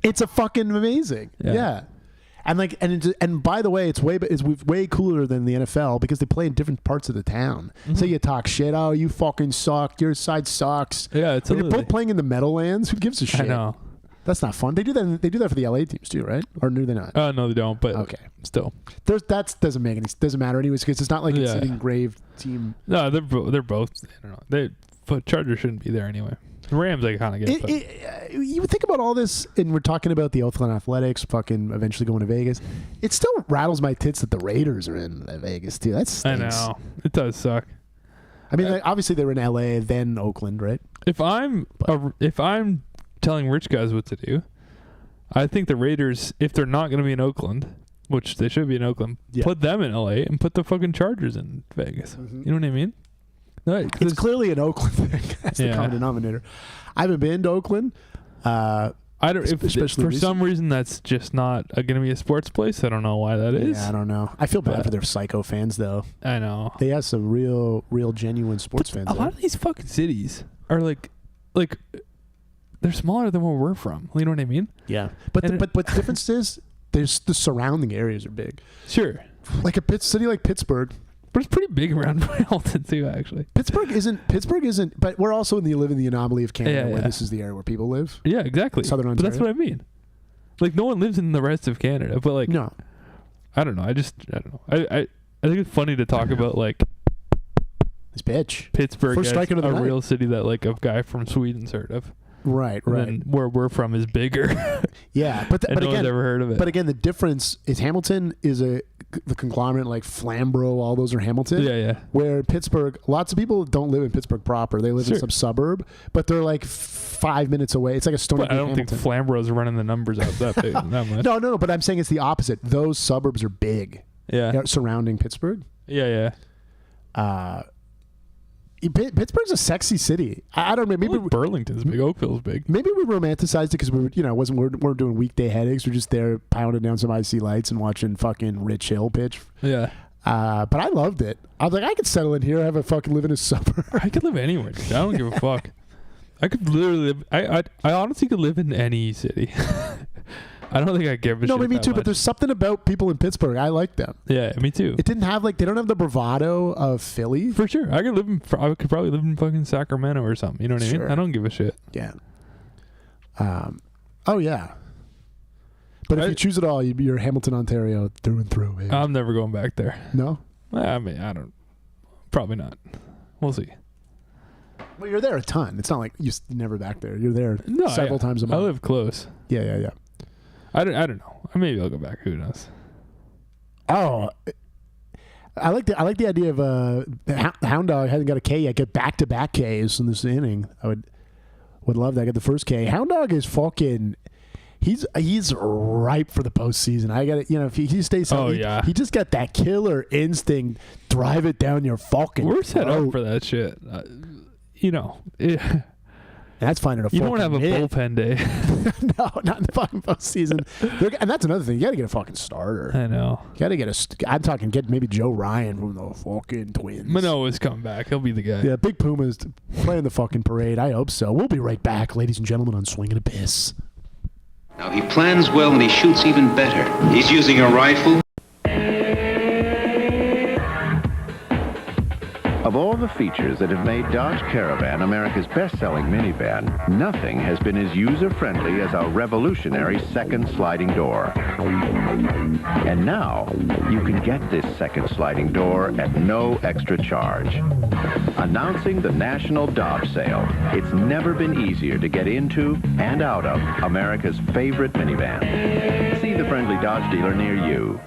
It's a fucking amazing. Yeah. And like and by the way, it's way cooler than the NFL because they play in different parts of the town. Mm-hmm. So you talk shit. Oh, you fucking suck. Your side sucks. Yeah, it's when you're both playing in the Meadowlands. Who gives a shit? I know. That's not fun. They do that. They do that for the LA teams too, right? Or do they not? No, they don't. But okay, still, doesn't matter anyways because it's not like it's an engraved team. No, they're both. I don't know. But Chargers shouldn't be there anyway. The Rams, I kind of get. You think about all this, and we're talking about the Oakland Athletics, fucking eventually going to Vegas. It still rattles my tits that the Raiders are in Vegas too. That stinks. I know it does suck. I mean, obviously they were in LA, then Oakland, right? If I'm telling rich guys what to do, I think the Raiders, if they're not going to be in Oakland, which they should be in Oakland, put them in LA and put the fucking Chargers in Vegas. Mm-hmm. You know what I mean? No, it's clearly an Oakland thing. That's the common denominator. I haven't been to Oakland. I don't. For some reason, that's just not going to be a sports place. I don't know why that is. Yeah, I don't know. I feel bad for their psycho fans, though. I know they have some real genuine sports fans. A lot of these fucking cities are like. They're smaller than where we're from. You know what I mean? Yeah. But the difference is there's the surrounding areas are big. Sure. Like a city like Pittsburgh. But it's pretty big around Hamilton too, actually. Pittsburgh isn't, but we're also live in the anomaly of Canada where this is the area where people live. Yeah, exactly. Southern Ontario. But that's what I mean. Like no one lives in the rest of Canada, but like no. I don't know. I don't know. I think it's funny to talk about like this bitch. Pittsburgh as a real city that like a guy from Sweden's heard of. Right. And where we're from is bigger. Yeah, but no one's ever heard of it. But again, the difference is Hamilton is the conglomerate like Flamborough. All those are Hamilton. Yeah. Where Pittsburgh, lots of people don't live in Pittsburgh proper. They live in some suburb, but they're like 5 minutes away. It's like a stone. I don't think Flamborough's running the numbers out that big. That much. No. But I'm saying it's the opposite. Those suburbs are big. Yeah. Surrounding Pittsburgh. Yeah. Pittsburgh's a sexy city. I don't know. Maybe Burlington's big. Oakville's big. Maybe we romanticized it because we we're doing weekday headaches. We're just there pounding down some icy lights and watching fucking Rich Hill pitch. Yeah. But I loved it. I was like, I could settle in here, have a fucking live in a suburb. I could live anywhere. Dude. I don't give a fuck. I could literally live. I honestly could live in any city. I don't think I give a shit. No, me too. much. But there's something about people in Pittsburgh. I like them. Yeah, me too. It didn't have they don't have the bravado of Philly. For sure. I could probably live in fucking Sacramento or something. You know what I mean? I don't give a shit. Yeah. Oh yeah. But if you choose it all, you're Hamilton, Ontario through and through. Baby. I'm never going back there. No. I mean, I don't. Probably not. We'll see. Well, you're there a ton. It's not like you're never back there. You're there several times a month. I live close. Yeah. I don't know. Maybe I'll go back. Who knows? Oh, I like the idea of Hound Dog hasn't got a K yet. Get back-to-back Ks in this inning. I would love that. Get the first K. Hound Dog is fucking. He's ripe for the postseason. I got it. If he stays healthy, he just got that killer instinct. Drive it down your fucking. We're set up for that shit. That's finding a. You don't have a bullpen day. No, not in the fucking postseason. And that's another thing. You got to get a fucking starter. I know. You got to get I'm talking. Get maybe Joe Ryan from the fucking Twins. Manoah's coming back. He'll be the guy. Yeah, Big Puma's playing the fucking parade. I hope so. We'll be right back, ladies and gentlemen, on Swinging a Piss. Now, he plans well and he shoots even better. He's using a rifle. Of all the features that have made Dodge Caravan America's best-selling minivan, nothing has been as user-friendly as our revolutionary second sliding door. And now, you can get this second sliding door at no extra charge. Announcing the National Dodge Sale. It's never been easier to get into and out of America's favorite minivan. See the friendly Dodge dealer near you.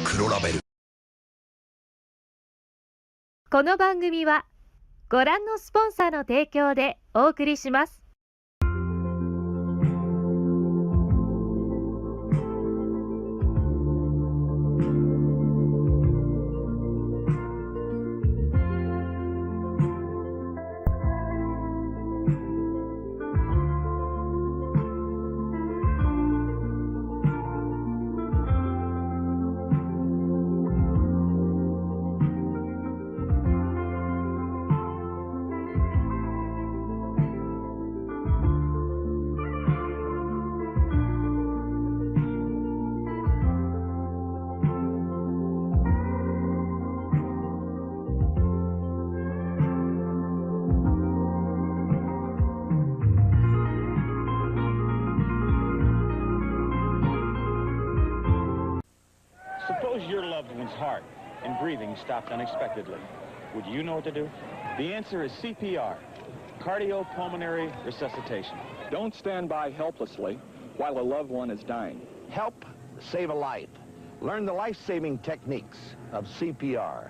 黒ラベル。この番組はご覧のスポンサーの提供でお送りします。Suppose your loved one's heart and breathing stopped unexpectedly. Would you know what to do? The answer is CPR, cardiopulmonary resuscitation. Don't stand by helplessly while a loved one is dying. Help save a life. Learn the life-saving techniques of CPR.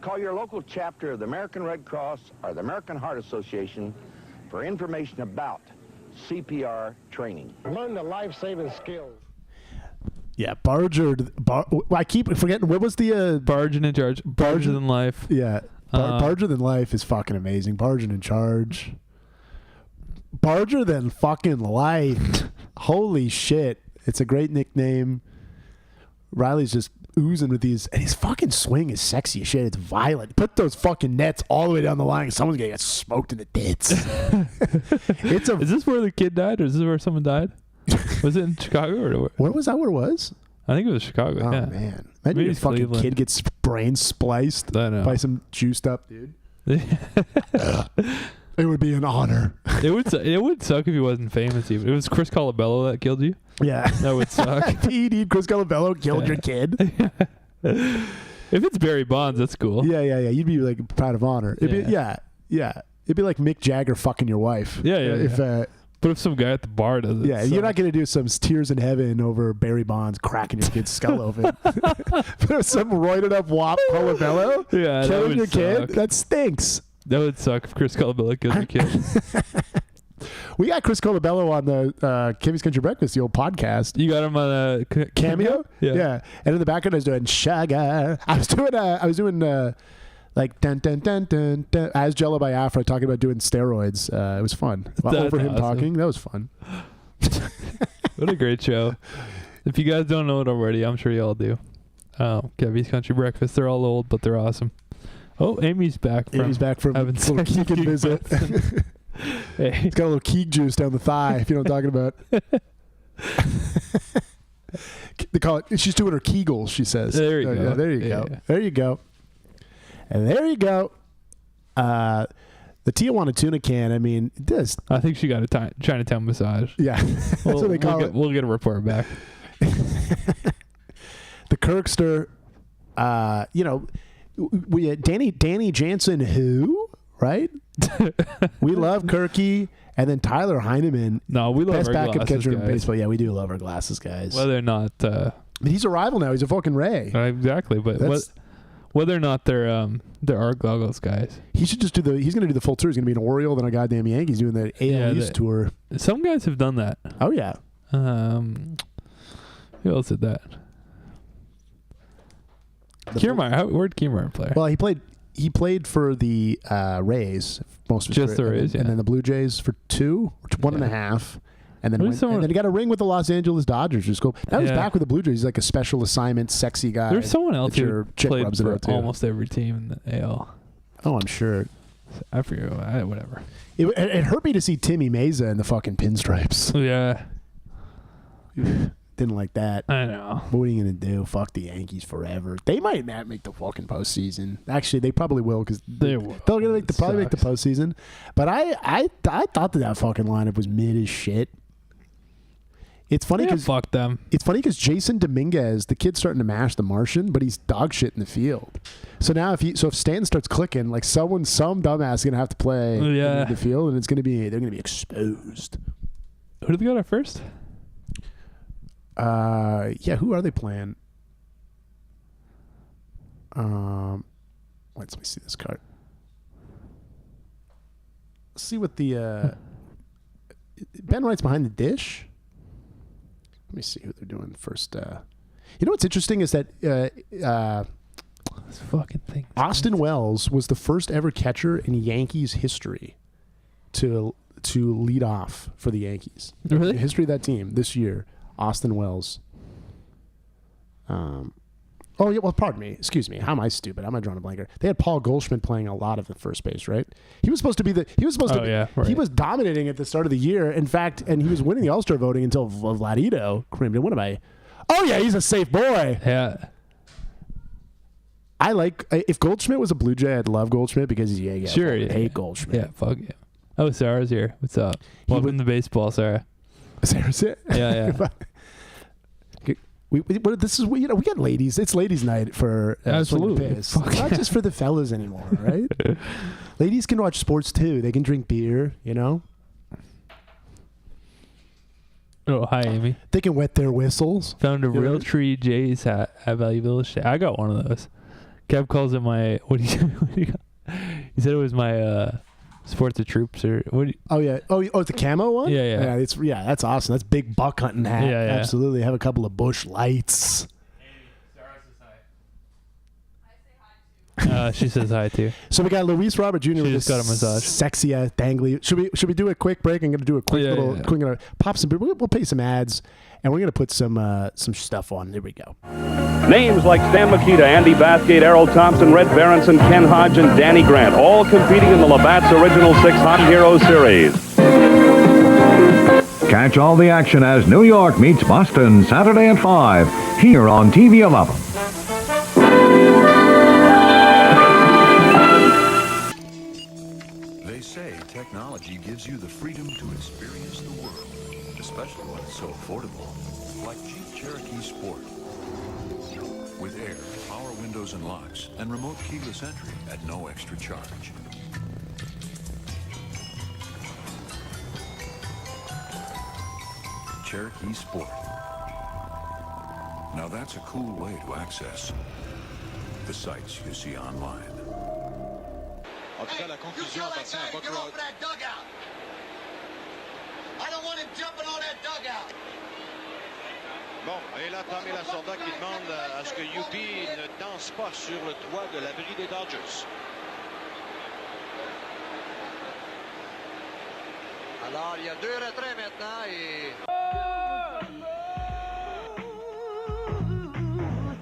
Call your local chapter of the American Red Cross or the American Heart Association for information about CPR training. Learn the life-saving skills. Yeah, I keep forgetting. What was the Bargin in Charge? Barger Than Life. Yeah, Barger Than Life is fucking amazing. Bargin in Charge. Barger Than fucking Life. Holy shit! It's a great nickname. Riley's just oozing with these, and his fucking swing is sexy as shit. It's violent. Put those fucking nets all the way down the line. Someone's gonna get smoked in the tits. Is this where the kid died, or is this where someone died? Was it in Chicago or where was that? Where it was? I think it was Chicago. Oh yeah. Man, imagine your fucking Cleveland. kid gets brain spliced by some juiced up dude. It would be an honor. It would suck if he wasn't famous. Even it was Chris Colabello that killed you. Yeah, that would suck. PD Chris Colabello killed your kid. If it's Barry Bonds, that's cool. Yeah. You'd be like proud of honor. It'd be, yeah. It'd be like Mick Jagger fucking your wife. Yeah. But if some guy at the bar does it, you're not going to do some tears in heaven over Barry Bonds cracking your kid's skull open. But if some roided up wop Colabello killing your kid, that stinks. That would suck if Chris Colabello killed your kid. We got Chris Colabello on the Kevy's Country Breakfast, the old podcast. You got him on a cameo? Yeah. And in the background, I was doing sugar. I was doing like dun dun dun dun dun as Jello by Afro talking about doing steroids. It was fun. Over him talking, that was fun. What a great show. If you guys don't know it already, I'm sure you all do. Kevy's Country Breakfast. They're all old, but they're awesome. Oh, Amy's back from having a little Keeg visit. Hey. He's got a little Keeg juice down the thigh, if you know what I'm talking about. They call it, she's doing her Kegels, she says. There you go. Yeah, there you go. There you go. And there you go. The Tijuana tuna can, I mean, this. I think she got a Chinatown massage. Yeah. That's what they call it. We'll get a report back. The Kirkster, we Danny Jansen, who, right? We love Kirky, and then Tyler Heineman. No, we love best our backup glasses catcher in guys. baseball. Yeah, we do love our glasses guys. Whether or not, but he's a rival now. He's a fucking Ray. Exactly, but whether or not they're our goggles guys. He should just do he's going to do the full tour. He's going to be an Oriole, then a goddamn Yankees doing the AL East tour. Some guys have done that. Oh yeah. Who else did that? Kiermaier. Where'd Kiermaier play? Well, he played for the Rays most of his Just career, the Rays, and then the Blue Jays for 1.5, and then and then he got a ring with the Los Angeles Dodgers, which is cool. Now he's back with the Blue Jays. He's like a special assignment, sexy guy. There's someone else who played rubs it for out too. almost every team in the AL. Oh, I'm sure. I forget. Whatever. It hurt me to see Timmy Meza in the fucking pinstripes. Yeah. Didn't like that. I know. What are you going to do? Fuck the Yankees forever. They might not make the fucking postseason. Actually, they probably will because they're going to probably make the postseason. But I thought that fucking lineup was mid as shit. It's funny because fuck them. It's funny because Jason Dominguez, the kid's starting to mash the Martian, but he's dog shit in the field. So now if Stanton starts clicking, like some dumbass is gonna have to play in the field, and they're gonna be exposed. Who did they got at first? Who are they playing? Let me see this card. Let's see what the Ben Wright's behind the dish. Let me see who they're doing first. You know what's interesting is that this fucking thing. Austin Wells was the first ever catcher in Yankees history to lead off for the Yankees. Really? The history of that team this year. Austin Wells. Pardon me. Excuse me. How am I stupid? How am I drawing a blanker? They had Paul Goldschmidt playing a lot of the first base, right? He was supposed to be he was dominating at the start of the year. In fact, and he was winning the All-Star voting until Vladito creamed him. What am I? Oh yeah, he's a safe boy. Yeah. If Goldschmidt was a Blue Jay, I'd love Goldschmidt because he's Yankee. Sure, I hate Goldschmidt. Yeah, fuck yeah. Oh, Sarah's here. What's up? Welcome to baseball, Sarah. Sarah's it? Yeah. We got ladies. It's ladies' night for absolutely. It's not just for the fellas anymore, right? Ladies can watch sports too. They can drink beer, you know. Oh, hi, Amy. They can wet their whistles. Found a real tree Jays hat at Value Village. I got one of those. Kev calls it my. What do you got? He said it was my Sports of Troops or what? It's a camo one. Yeah. That's awesome. That's big buck hunting hat. Yeah. Absolutely. Have a couple of bush lights. She says hi too. So we got Luis Robert Jr. She just got a massage. Sexy, dangly. Should we do a quick break? I'm going to do a quick little. Quick, gonna pop some. We'll pay some ads, and we're going to put some stuff on. Here we go. Names like Stan Mikita, Andy Bathgate, Errol Thompson, Red Berenson, Ken Hodge, and Danny Grant, all competing in the Labatt's Original 6 Hot Hero Series. Catch all the action as New York meets Boston Saturday at 5 here on TV 11. They say technology gives you the freedom to experience the world, especially when it's so affordable, like Jeep Cherokee Sport. With air, power windows and locks, and remote keyless entry at no extra charge. Cherokee Sport. Now that's a cool way to access the sites you see online. En tout cas, la conclusion appartient à Buck Rogers. Bon, et là, Tommy Lasorda qui demande à ce que Youpi ne danse pas sur le toit de l'abri des Dodgers. Alors, il y a 2 retraits maintenant et...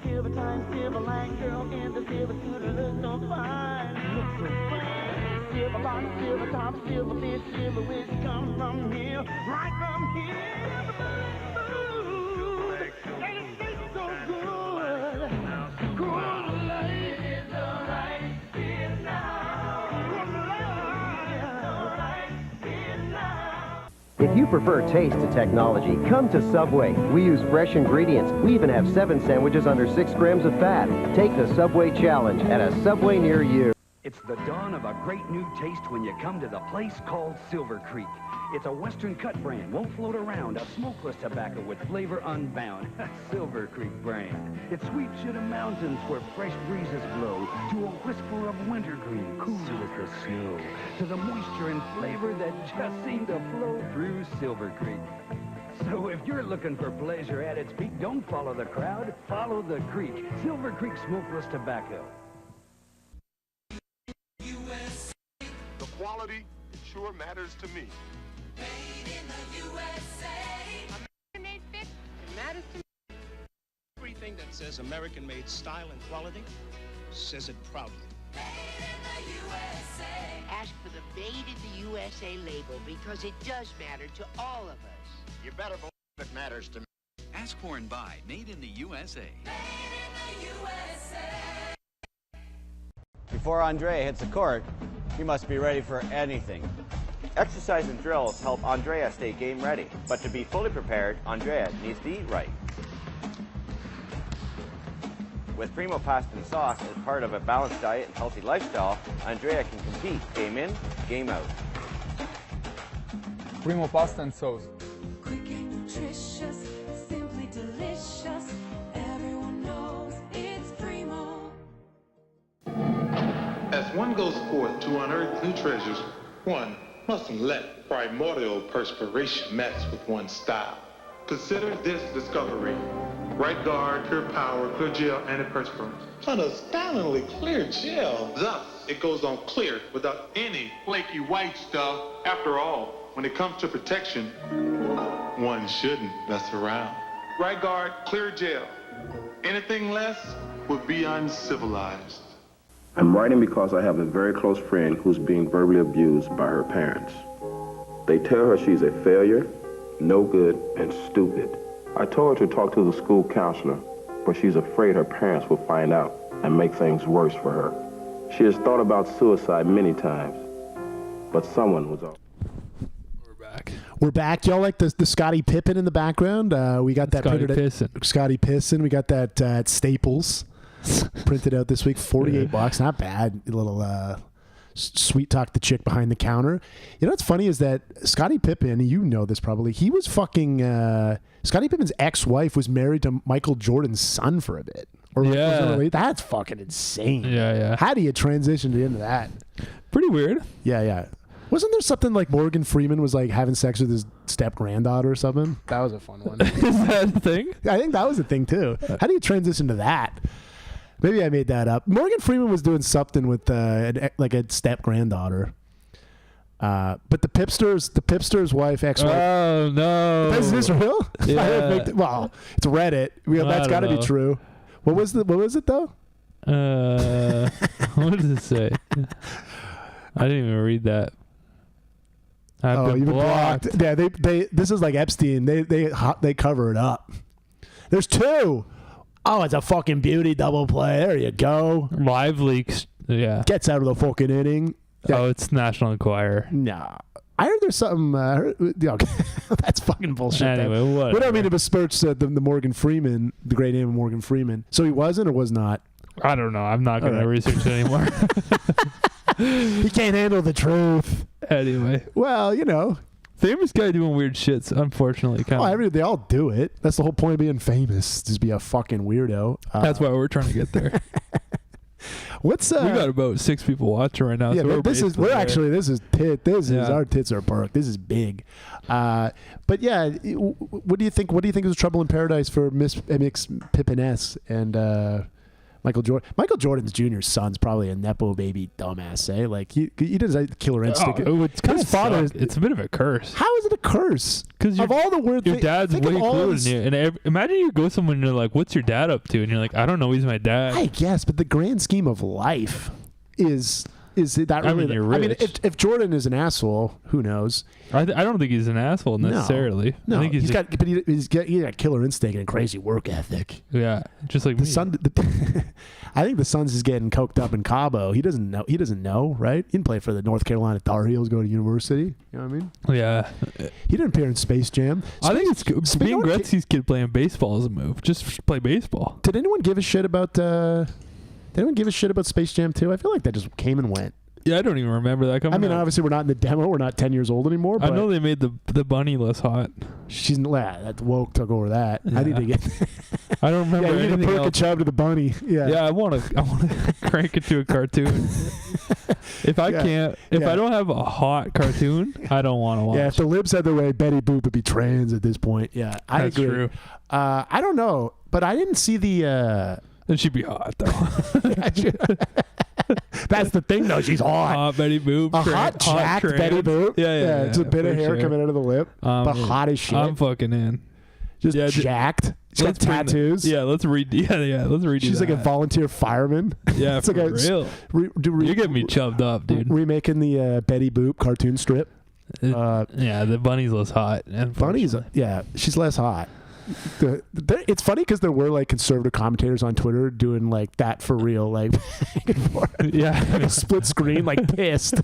Silver time, silver line, girl in the silver suit, look so fine. Look so fine. Silver line, silver top, silver fish, silver which come from here, right from here. Ooh, and it tastes so good. Cool light is alright here now. Cool light is alright here now. If you prefer taste to technology, come to Subway. We use fresh ingredients. We even have 7 sandwiches under 6 grams of fat. Take the Subway Challenge at a Subway near you. It's the dawn of a great new taste when you come to the place called Silver Creek. It's a Western cut brand, won't float around, a smokeless tobacco with flavor unbound. Silver Creek brand. It sweeps you to mountains where fresh breezes blow, to a whisper of wintergreen, cool as the snow, to the moisture and flavor that just seem to flow through Silver Creek. So if you're looking for pleasure at its peak, don't follow the crowd, follow the creek. Silver Creek smokeless tobacco. The quality, it sure matters to me. Made in the USA. American-made fit, it matters to me. Everything that says American-made style and quality says it proudly. Made in the USA. Ask for the Made in the USA label because it does matter to all of us. You better believe it matters to me. Ask for and buy Made in the USA. Made in the USA. Before Andrea hits the court, he must be ready for anything. Exercise and drills help Andrea stay game ready, but to be fully prepared, Andrea needs to eat right. With Primo Pasta and Sauce as part of a balanced diet and healthy lifestyle, Andrea can compete game in, game out. Primo Pasta and Sauce. Quick and nutritious, simply delicious. Everyone knows it's Primo. As one goes forth to unearth new treasures, one mustn't let primordial perspiration mess with one's style. Consider this discovery. Right Guard, Pure Power, Clear Gel, Antiperspirant. An astoundingly clear gel. Thus, it goes on clear without any flaky white stuff. After all, when it comes to protection, one shouldn't mess around. Right Guard, Clear Gel. Anything less would be uncivilized. I'm writing because I have a very close friend who's being verbally abused by her parents. They tell her she's a failure, no good, and stupid. I told her to talk to the school counselor, but she's afraid her parents will find out and make things worse for her. She has thought about suicide many times, but someone was up. We're back. Y'all like the Scottie Pippen in the background? We got that Scottie printed Pissin. at Scottie Pissin. We got that at Staples printed out this week. $48. Not bad. A little sweet talk the chick behind the counter. You know what's funny is that Scottie Pippen, you know this probably, he was fucking Scottie Pippen's ex-wife was married to Michael Jordan's son for a bit. That's fucking insane. Yeah. How do you transition into that? Pretty weird. Yeah. Wasn't there something like Morgan Freeman was like having sex with his step-granddaughter or something? That was a fun one. Is that a thing? I think that was a thing too. How do you transition to that? Maybe I made that up. Morgan Freeman was doing something with like a step-granddaughter. But the Pipster's wife, ex-wife. Oh, no. Is this real? Yeah. Well, it's Reddit. That's got to be true. What was it though? What does it say? I didn't even read that. You've been blocked. Yeah, they. This is like Epstein. They cover it up. There's 2. Oh, it's a fucking beauty double play. There you go. Live leaks. Yeah. Gets out of the fucking inning. Yeah. Oh, it's National Enquirer. Nah. I heard there's something. That's fucking bullshit. Anyway, what? We don't mean to besmirch the Morgan Freeman, the great name of Morgan Freeman. So he wasn't or was not? I don't know. I'm not going to research it anymore. He can't handle the truth. Anyway. Well, you know. Famous guy doing weird shits, unfortunately. They all do it. That's the whole point of being famous, just be a fucking weirdo. That's why we're trying to get there. What's we got about 6 people watching right now. Yeah, so this is our perk. This is big. But yeah, what do you think? What do you think is Trouble in Paradise for Miss Pippiness and Michael Jordan? Michael Jordan's Jr.'s son's probably a nepo baby dumbass. Like he does a killer instinct. It's kind of father. It's a bit of a curse. How is it a curse? Because of all the weird your dad's way cooler than you. And imagine you go somewhere and you're like, "What's your dad up to?" And you're like, "I don't know. He's my dad." I guess, but the grand scheme of life is that really? I mean, you're rich. if Jordan is an asshole, who knows? I don't think he's an asshole necessarily. No, I think he's got killer instinct and crazy work ethic. Yeah, just like the me. son. I think the son's is getting coked up in Cabo. He doesn't know, right? He didn't play for the North Carolina Tar Heels, go to university. You know what I mean? Yeah. He didn't appear in Space Jam. I think it's being Gretzky's kid playing baseball is a move. Just play baseball. Did anyone give a shit about? Did anyone give a shit about Space Jam 2? I feel like that just came and went. Yeah, I don't even remember that coming. I mean, obviously we're not in the demo. We're not 10 years old anymore. But I know they made the bunny less hot. She's that woke took over that. Yeah. I need to get. I don't remember. Yeah, you need to perk a chub to the bunny. Yeah. Yeah, I want to crank it to a cartoon. If I don't have a hot cartoon, I don't want to watch. Yeah, if the libs had their way, Betty Boop would be trans at this point. Yeah, I agree. True. I don't know, but I didn't see the. Then she'd be hot though. That's the thing, though. She's hot. Hot Betty Boop. A hot jacked Betty Boop. Yeah. It's a bit of hair coming out of the lip, but hot as shit. I'm fucking in. Just jacked. She's got tattoos. Let's read. Yeah, let's read. She's like a volunteer fireman. Yeah, it's like real. You're getting me chubbed up, dude. Remaking the Betty Boop cartoon strip. The bunny's less hot. Bunny's she's less hot. It's funny because there were like conservative commentators on Twitter doing like that for real, like like split screen, like pissed.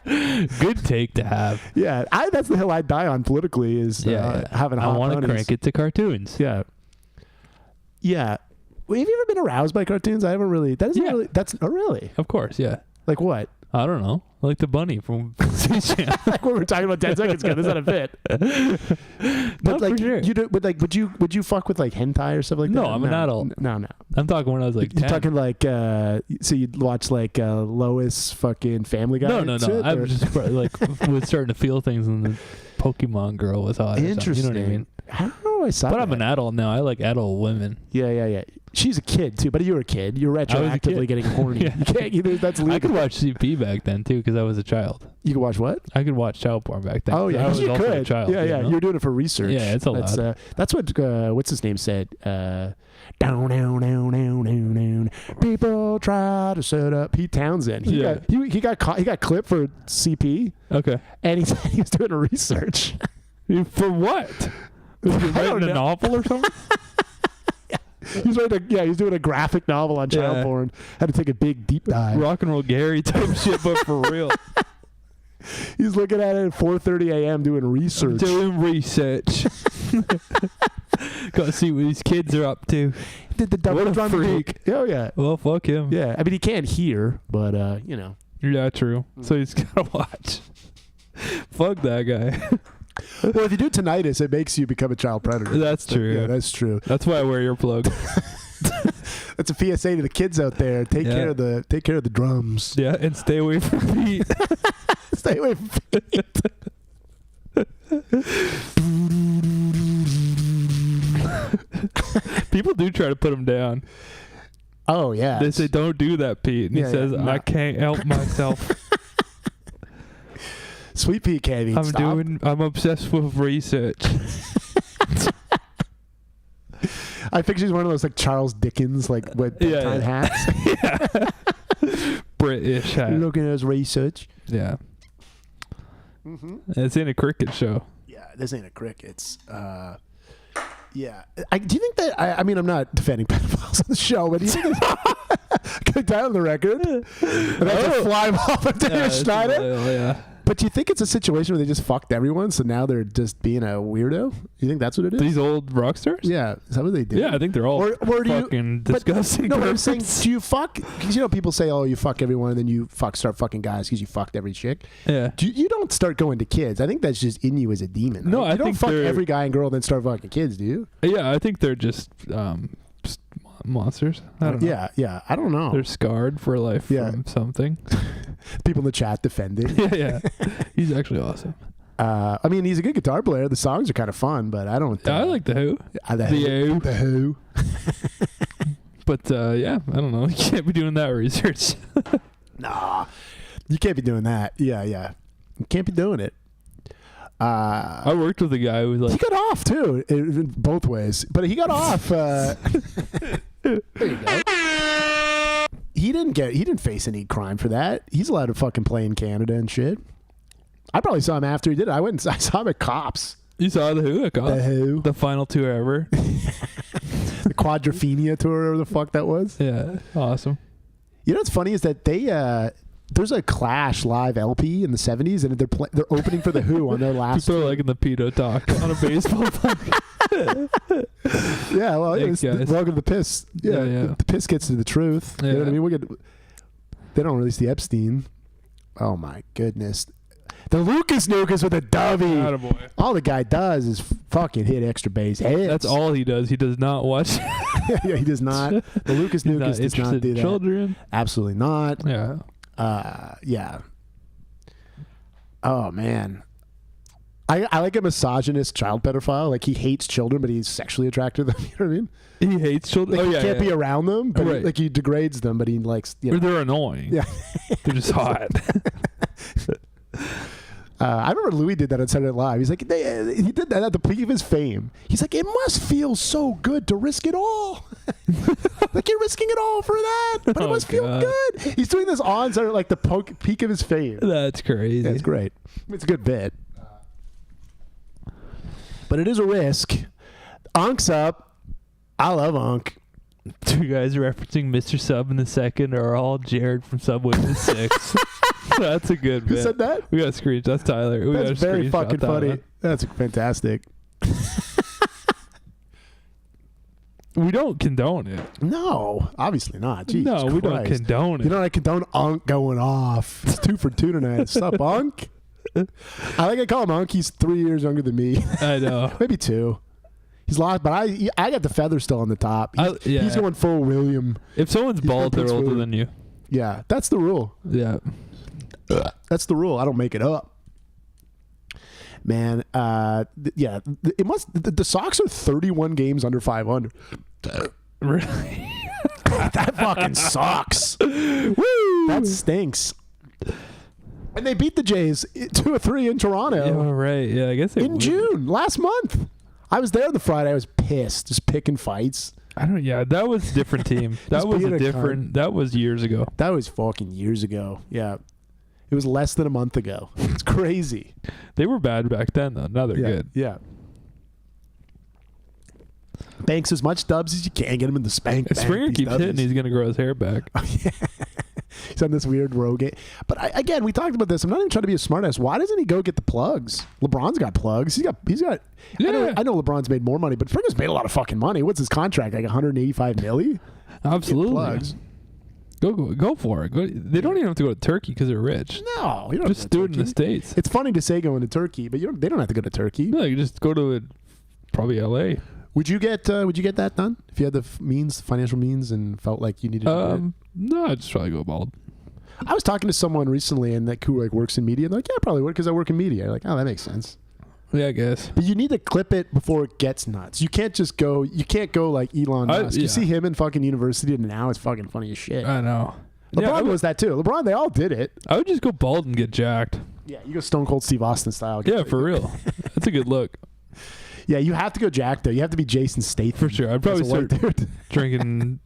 Good take to have. Yeah, that's the hill I die on politically is having. I want to crank it to cartoons. Yeah. Well, have you ever been aroused by cartoons? I haven't really. That isn't really. That's really. Of course, yeah. Like what? I don't know. Like the bunny from like what we were talking about 10 seconds ago. This is not a fit. But like sure. you do, but like would you fuck with like hentai or stuff like that? No, I'm an adult. No. I'm talking when I was like 10. You're talking like so you'd watch like Lois fucking Family Guy. No. I was just like was starting to feel things when the Pokemon girl was hot. Interesting. You know what I mean? I don't know. I saw. But I'm an adult now. I like adult women. Yeah. She's a kid too, but you were a kid. You're retroactively getting horny. Yeah. You can't either. That's legal. I could watch CP back then too because I was a child. You could watch what? I could watch child porn back then. Oh yeah, I was you also could. a child. Yeah. You know? You're doing it for research. Yeah, it's allowed. That's what what's his name said. Down. People try to set up Pete Townsend. He got caught. He got clipped for CP. Okay. And he said he was doing research. For what? Was he writing a novel or something? He's doing a graphic novel on child porn. Had to take a big deep dive. Rock and Roll Gary type shit, but for real. He's looking at it at 4:30 a.m. doing research. Gotta see what these kids are up to. Did the double what a freak. Oh yeah. Well, fuck him. Yeah. I mean, he can't hear, but you know. Yeah, true. So he's gotta watch. Fuck that guy. Well, if you do tinnitus, it makes you become a child predator. That's true. Yeah, that's true. That's why I wear earplugs. That's a PSA to the kids out there. Take care of the drums. Yeah, and stay away from Pete. Stay away from Pete. People do try to put him down. Oh yeah. They say, "Don't do that, Pete," and he says, "I can't help myself." Sweet Pea can't even stop. I'm obsessed with research. I think she's one of those like Charles Dickens like with bedtime hats. British hat. Looking at his research. Yeah. Mm-hmm. It's in a cricket show. Yeah, this ain't a crickets. Yeah. Do you think that I mean I'm not defending pedophiles on the show, but do you think go down the record? And that's a fly off of Daniel Schneider? Yeah. But do you think it's a situation where they just fucked everyone, so now they're just being a weirdo? You think that's what it is? These old rock stars? Yeah. Is that what they do? Yeah, I think they're all fucking disgusting. No, I'm saying, do you fuck? Because, people say, oh, you fuck everyone, and then you start fucking guys because you fucked every chick. Yeah. You don't start going to kids. I think that's just in you as a demon. No, right? I think you don't fuck every guy and girl and then start fucking kids, do you? Yeah, I think they're just monsters. I don't know. Yeah. I don't know. They're scarred for life from something. People in the chat defending. Yeah. He's actually awesome. I mean, he's a good guitar player. The songs are kind of fun, but I don't. I like the Who. The Who. But yeah, I don't know. You can't be doing that research. Nah, you can't be doing that. Yeah. You can't be doing it. I worked with a guy who was like, he got off too, in both ways. But he got off. There you go. He didn't face any crime for that. He's allowed to fucking play in Canada and shit. I probably saw him after he did it. I saw him at Cops. You saw the Who at Cops? The Who. The final tour ever. The Quadrophenia tour, or the fuck that was. Yeah, awesome. You know what's funny is that they there's a Clash live LP in the 70s, and they're opening for the Who on their last. People are like in the pedo talk on a baseball player. Yeah, well, Thanks, guys. welcome to the Piss. Yeah. The Piss gets to the truth. Yeah. You know what I mean? They don't release the Epstein. Oh my goodness. The Lucas with a dovey. Attaboy. All the guy does is fucking hit extra base hits. That's all he does. He does not watch. Yeah, he does not. The Lucas does not do that. Children? Absolutely not. Yeah. Yeah. Oh man. I like a misogynist child pedophile. Like, he hates children, but he's sexually attracted to them. You know what I mean? He hates children. Like, he can't be around them, but he degrades them, but he likes. Or they're annoying. Yeah. They're just hot. I remember Louis did that on Saturday Night Live. He's like, he did that at the peak of his fame. He's like, it must feel so good to risk it all. Like, you're risking it all for that, but it must feel good. He's doing this on Saturday, like the peak of his fame. That's crazy. Yeah, it's great. It's a good bit. But it is a risk. Unk's up. I love Unk. Two guys referencing Mr. Sub in the second are all Jared from Subway in the sixth. That's a good bit. Who said that? We got a screenshot. That's Tyler. That's very fucking funny. That's fantastic. We don't condone it. No, obviously not. Jesus no, we don't Christ. condone it. You know, I condone Unk going off. It's 2 for 2 tonight. What's up, Unk? I like I call him Unk. He's 3 years younger than me. I know. Maybe 2. He's lost, but I got the feather still on the top. He's going full William. If someone's bald, they're older than you. Yeah, that's the rule. Yeah. That's the rule. I don't make it up. Man, yeah, it must. The Sox are 31 games under 500. Really? That fucking sucks. Woo! That stinks. And they beat the Jays 2-3 in Toronto. Yeah, right. Yeah, I guess in June last month. I was there the Friday. I was pissed, just picking fights. I don't. Yeah, that was a different team. That was a different. That was years ago. That was fucking years ago. Yeah, it was less than a month ago. It's crazy. They were bad back then, though. Now they're good. Yeah. Banks as much dubs as you can. Get him in the spank. If Springer keeps hitting, he's gonna grow his hair back. He's on this weird rogue game. But again, we talked about this. I'm not even trying to be a smartass. Why doesn't he go get the plugs? LeBron's got plugs. He's got. Yeah. I know LeBron's made more money, but Springer's made a lot of fucking money. What's his contract? Like $185 million? Absolutely. Plugs. Go for it. They don't even have to go to Turkey because they're rich. No, you don't just do it in the States. It's funny to say going to Turkey, but they don't have to go to Turkey. No, you just go to probably LA. Would you get that done if you had the financial means, and felt like you needed to do it? No, I'd just probably go bald. I was talking to someone recently, and who like works in media. And they're like, yeah, I probably would because I work in media. Like, oh, that makes sense. Yeah, I guess. But you need to clip it before it gets nuts. You can't just go. You can't go like Elon Musk. You see him in fucking university, and now it's fucking funny as shit. I know. LeBron was that too. LeBron, they all did it. I would just go bald and get jacked. Yeah, you go Stone Cold Steve Austin style. Yeah, for real. That's a good look. Yeah, you have to go jacked though. You have to be Jason Statham. For sure. I'd probably start drinking,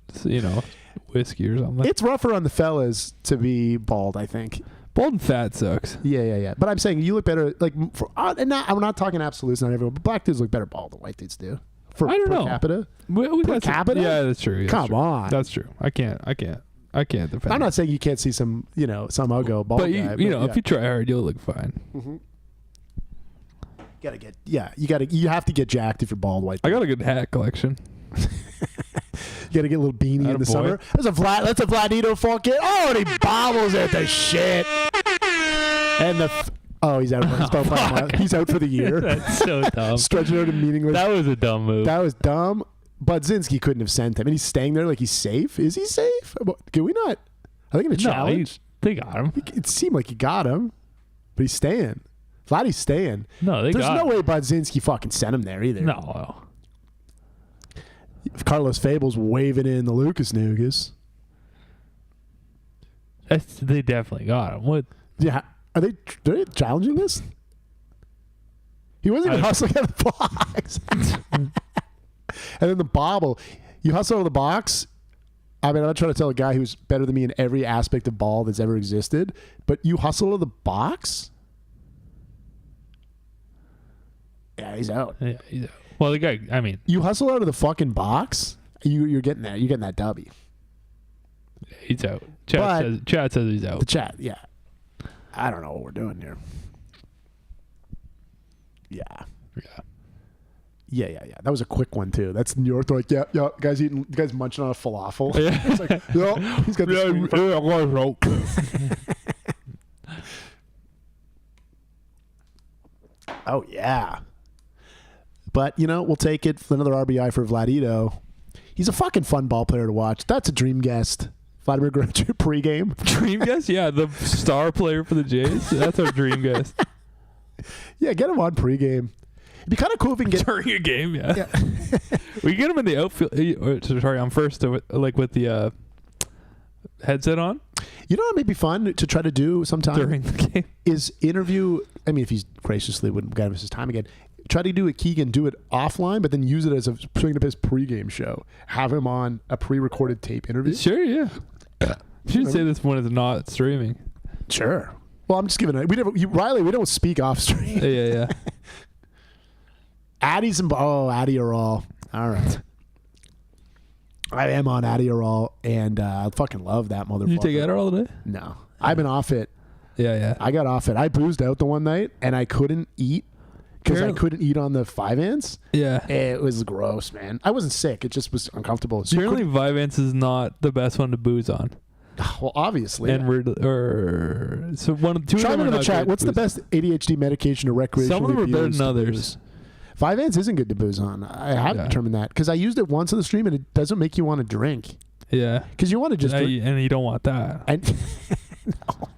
whiskey or something. It's rougher on the fellas to be bald, I think. Bald and fat sucks. Yeah. But I'm saying you look better. Like, I'm not talking absolutes, not everyone, but black dudes look better bald than white dudes do. I don't know. Capita? Per capita? Yeah, that's true. Come on. That's true. I can't defend. I'm not saying you can't see some uggo bald guy. But if you try hard, you'll look fine. Mm-hmm. You have to get jacked if you're bald white. I got a good hat collection. You got to get a little beanie in the summer. That's a Vladito fucking. Oh, and he bobbles at the shit. And he's out. He's out for the year. That's so dumb. Stretching out a meaningless. That was a dumb move. That was dumb. Budzinski couldn't have sent him, and he's staying there like he's safe. Is he safe? Can we not? Are they going to challenge? They got him. It seemed like he got him, but he's staying. Vladdy's staying. No, There's no way Budzinski fucking sent him there either. No. If Carlos Fable's waving in the Lucas Nugas. They definitely got him. What? Yeah. Are they challenging this? He wasn't even hustling out of the box. And then the bobble. You hustle out of the box. I mean, I'm not trying to tell a guy who's better than me in every aspect of ball that's ever existed, but you hustle out of the box? Yeah, he's out. Yeah, he's out. Well, the guy, I mean. You hustle out of the fucking box, you're getting that. You're getting that W. He's out. Chat says he's out. The chat, yeah. I don't know what we're doing here. Yeah. That was a quick one too. That's New York. They're like, yeah, guys munching on a falafel. Yeah. It's like, yeah, he's got Oh yeah. But we'll take it for another RBI for Vladito. He's a fucking fun ball player to watch. That's a dream guest. Vladimir Guerrero pregame. Dream guest? Yeah, the star player for the Jays. That's our dream guest. Yeah, get him on pregame. It'd be kind of cool if we can get during a game. Yeah. We get him in the outfield. Sorry, on first, like with the headset on. You know what may be fun to try to do sometime during the game is interview. I mean, if he's graciously wouldn't give us his time again, try to do it. Keegan, do it offline, but then use it as putting up his pregame show. Have him on a pre-recorded tape interview. Sure, yeah. You should say this when it's not streaming. Sure. Well, I'm just giving it. Riley, we don't speak off stream. Yeah. Addie's and Adderall. All right. I am on Adderall, and I fucking love that motherfucker. Did you take Adderall today? No. I've been off it. Yeah. I got off it. I boozed out the one night, and I couldn't eat because I couldn't eat on the 5-ants. Yeah. It was gross, man. I wasn't sick. It just was uncomfortable. So apparently 5-ants is not the best one to booze on. Well, obviously. And two Chime in the chat. What's the best ADHD medication to recreationally Some of them are better abuse than others. 5-ants isn't good to booze on. I have determined that because I used it once on the stream and it doesn't make you want to drink. Yeah. Because you want to just drink. And you don't want that. No.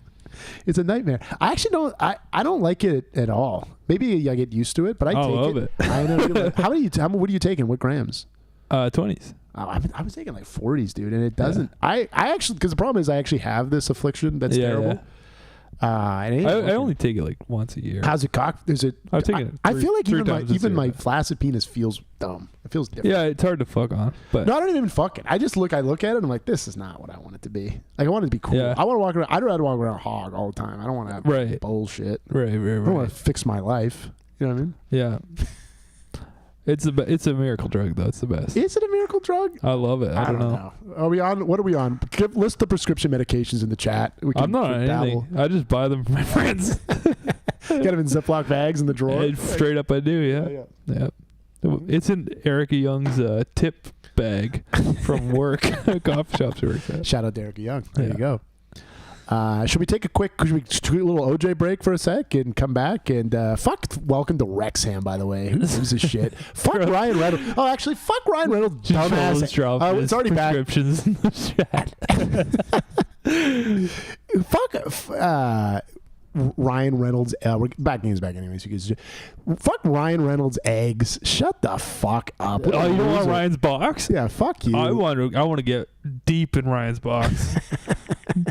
It's a nightmare. I actually don't. I don't like it at all. Maybe I get used to it, but I take it. I know. What are you taking? What grams? 20s. Oh, I was taking like 40s, dude, and it doesn't. I actually, because the problem is I actually have this affliction that's terrible. Yeah. I only take it like once a year. How's it cocked? Is it? I've taken it. I feel like even my flaccid penis feels dumb. It feels different. Yeah, it's hard to fuck on. But no, I don't even fuck it. I look at it and I'm like, this is not what I want it to be. Like, I want it to be cool. Yeah. I want to walk around. I'd rather walk around hog all the time. I don't want to have bullshit. Right. I don't want to fix my life. You know what I mean? Yeah. It's a miracle drug though. It's the best. Is it a miracle drug? I love it. I don't know. Are we on? What are we on? List the prescription medications in the chat. I'm not on anything. I just buy them for my friends. Get them in Ziploc bags in the drawer. Straight up, I do. Yeah. It's in Erica Young's tip bag from work. Coffee shops work. Shout out to Erica Young. There you go. Should we take a little OJ break for a sec and come back and welcome to Wrexham, by the way. Who gives a shit? Fuck Ryan Reynolds. Oh, actually, fuck Ryan Reynolds. Dumbass. It's already back. Prescriptions in the chat. Fuck Ryan Reynolds. We're back anyways. You guys, fuck Ryan Reynolds eggs. Shut the fuck up. Oh, you don't want Ryan's box? Yeah, fuck you. I want to get deep in Ryan's box.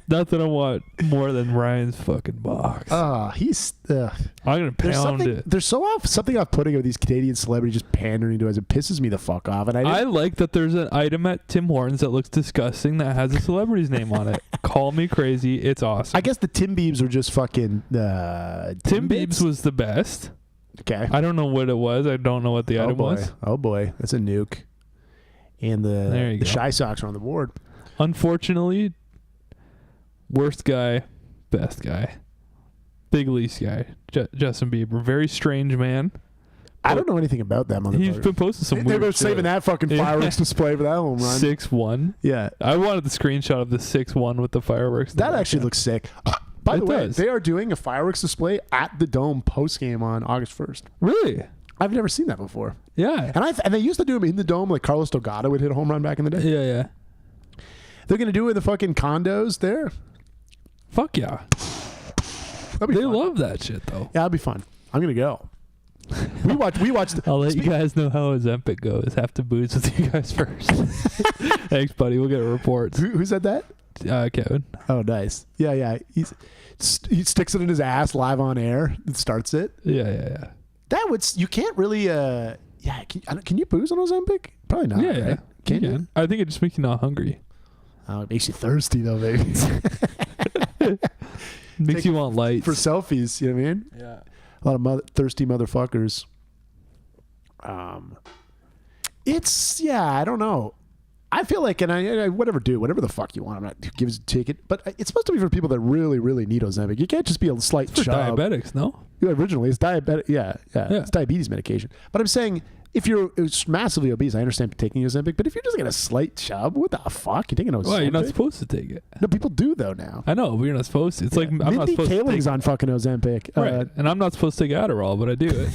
Nothing I want more than Ryan's fucking box. He's. I'm gonna pound it. There's something off-putting of these Canadian celebrities just pandering to us. It pisses me the fuck off. And I like that there's an item at Tim Hortons that looks disgusting that has a celebrity's name on it. Call me crazy. It's awesome. I guess the Tim Biebs are just fucking. Tim Biebs was the best. Okay. I don't know what it was. I don't know what the item was. Oh boy, that's a nuke. And the Shy Sox are on the board. Unfortunately. Worst guy, best guy, big lease guy, Justin Bieber. Very strange man. I don't know anything about that motherfucker. He's been posting some weird They were saving that fucking fireworks display for that home run. 6-1. Yeah. I wanted the screenshot of the 6-1 with the fireworks. That actually looks sick. By the way, they are doing a fireworks display at the Dome post-game on August 1st. Really? I've never seen that before. Yeah. And they used to do them in the dome, like Carlos Delgado would hit a home run back in the day. Yeah, yeah. They're going to do it in the fucking condos there? Fuck yeah. They love that shit, though. Yeah, that'll be fun. I'm going to go. We watched. I'll let you guys know how Ozempic goes. Have to booze with you guys first. Thanks, buddy. We'll get reports. Who said that? Kevin. Oh, nice. Yeah. He sticks it in his ass live on air and starts it. Yeah. That would. You can't really. Can you booze on Ozempic? Probably not. Yeah, right? Can you? I think it just makes you not hungry. Oh, it makes you thirsty though, baby. Makes you want lights for selfies. You know what I mean? Yeah. A lot of thirsty motherfuckers. I don't know. I feel like, and I whatever the fuck you want. I'm not who gives a ticket, but it's supposed to be for people that really, really need Ozempic. You can't just be a slight for chub. Diabetics, no? Yeah, originally, it's diabetic. Yeah, it's diabetes medication. But I'm saying, if you're massively obese, I understand taking Ozempic. But if you're just getting a slight chub, what the fuck? You're taking Ozempic? Well, you're not supposed to take it. No, people do though now. I know, but you're not supposed to. It's like I'm not Mindy supposed Kaling's to on fucking Ozempic, right? And I'm not supposed to take Adderall, but I do it.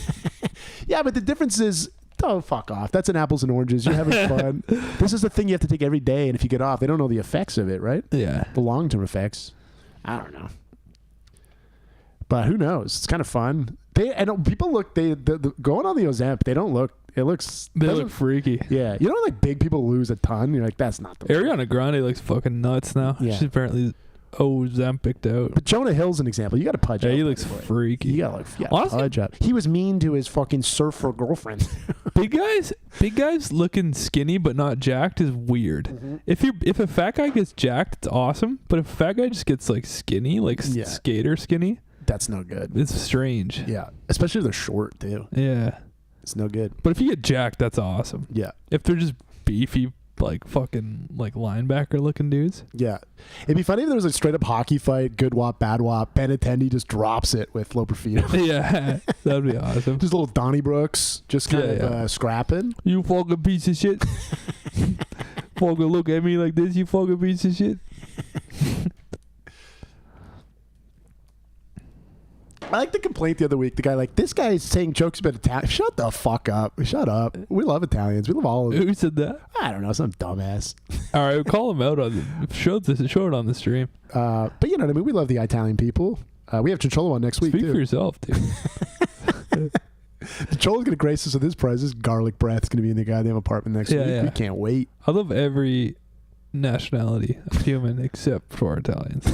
Yeah, but the difference is. Oh, fuck off. That's an apples and oranges. You're having fun. This is the thing you have to take every day, and if you get off, they don't know the effects of it, right? Yeah. The long-term effects. I don't know. But who knows? It's kind of fun. People look, going on the Ozempic, they don't look, they look freaky. Yeah. You know, like big people lose a ton? You're like, that's not the Ariana Grande looks fucking nuts now. Yeah. She's apparently Ozempic out. But Jonah Hill's an example. You got to pudge up. Yeah, he looks freaky. You got to pudge up. He was mean to his fucking surfer girlfriend. Big guys looking skinny but not jacked is weird. Mm-hmm. If a fat guy gets jacked, it's awesome. But if a fat guy just gets like skinny, like skater skinny, that's no good. It's strange. Yeah, especially if they're short too. Yeah, it's no good. But if you get jacked, that's awesome. Yeah. If they're just beefy, like fucking like linebacker looking dudes. Yeah. It'd be funny if there was a straight up hockey fight, good wop, bad wop. Ben Attendee just drops it with Loperfido. Yeah. That'd be awesome. Just little Donnie Brooks just kind of scrapping. You fucking piece of shit. Fucking look at me like this, you fucking piece of shit. I like the complaint the other week. The guy this guy is saying jokes about Italian. Shut the fuck up. Shut up. We love Italians. We love all of them. Who said that? I don't know. Some dumbass. All right, call him out on show it on the stream. But you know what I mean. We love the Italian people. We have Chicholo on next week. Speak too. for yourself, dude. Chicholo's gonna grace us with his prizes. Garlic breath's gonna be in the goddamn apartment next week. Yeah. We can't wait. I love every nationality of human except for Italians.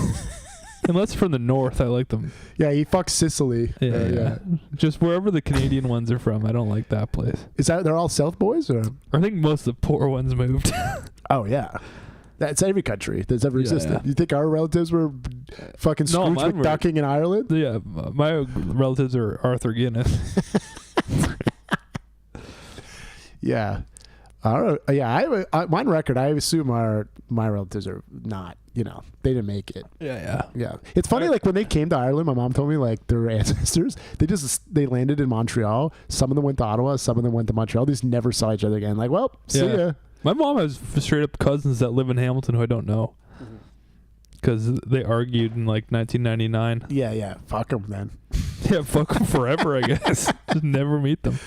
Unless from the north, I like them. Yeah, he fucks Sicily. Yeah. Just wherever the Canadian ones are from, I don't like that place. Is that they're all South boys, or I think most of the poor ones moved. Oh yeah, that's every country that's ever existed. Yeah. You think our relatives were fucking Scrooge McDucking in Ireland? Yeah, my relatives are Arthur Guinness. Yeah. My record, I assume my relatives are not, they didn't make it. Yeah. It's funny, like when they came to Ireland, my mom told me like their ancestors, they landed in Montreal. Some of them went to Ottawa, some of them went to Montreal. They just never saw each other again. Like, well, see ya. My mom has straight up cousins that live in Hamilton who I don't know. Because they argued in like 1999. Yeah. Fuck them then. Yeah, fuck them forever, I guess. Just never meet them.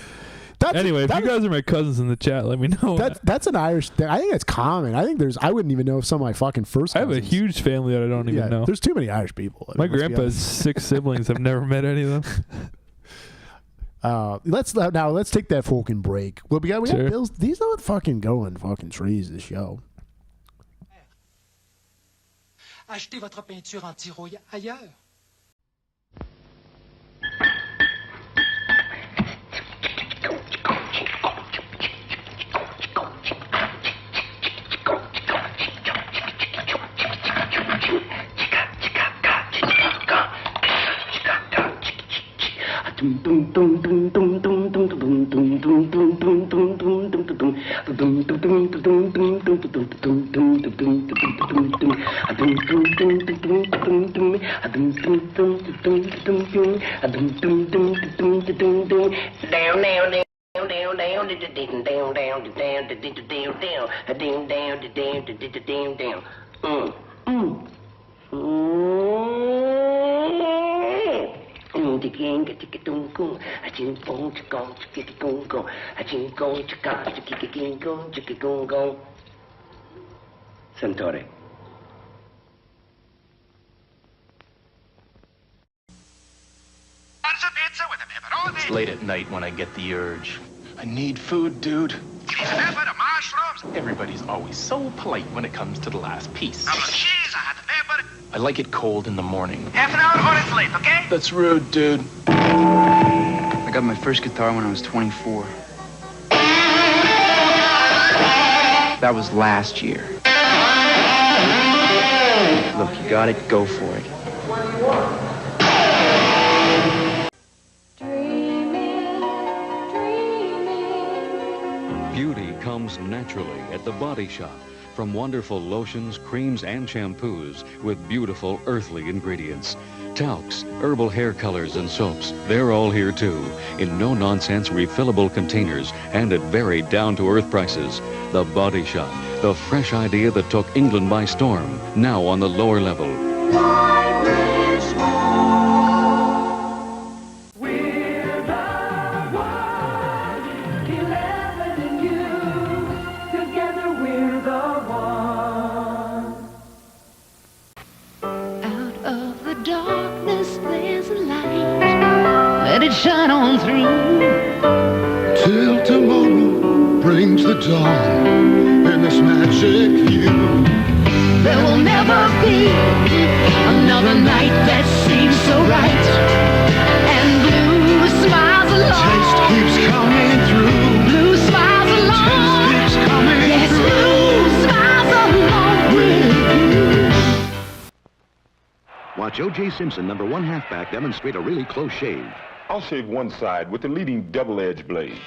Anyway, if you guys are my cousins in the chat, let me know. That's an Irish thing. I think that's common. I think I wouldn't even know some of my fucking first cousins. I have a huge family that I don't even know. There's too many Irish people. My grandpa has 6 siblings. I've never met any of them. Let's take that fucking break. Well, we got bills. These are fucking going fucking trees, this show. Achetez votre peinture anti-rouille ailleurs. Centauri. It's late at night when I get the urge. I need food, dude. Everybody's always so polite when it comes to the last piece. I like it cold in the morning. Half an hour or it's late, okay? That's rude, dude. I got my first guitar when I was 24. That was last year. Look, you got it, go for it. Beauty comes naturally at the Body Shop. From wonderful lotions, creams, and shampoos with beautiful earthly ingredients. Talcs, herbal hair colors, and soaps, they're all here too, in no-nonsense refillable containers and at very down-to-earth prices. The Body Shop, the fresh idea that took England by storm, now on the lower level. Shine on through till tomorrow brings the dawn in this magic view. There will never be another night that seems so right, and blue smiles along. Taste keeps coming through. Blue smiles along. Taste keeps coming yes, through. Blue smiles along with you. Watch O.J. Simpson, #1 halfback, demonstrate a really close shave. I'll shave one side with the leading double-edged blade.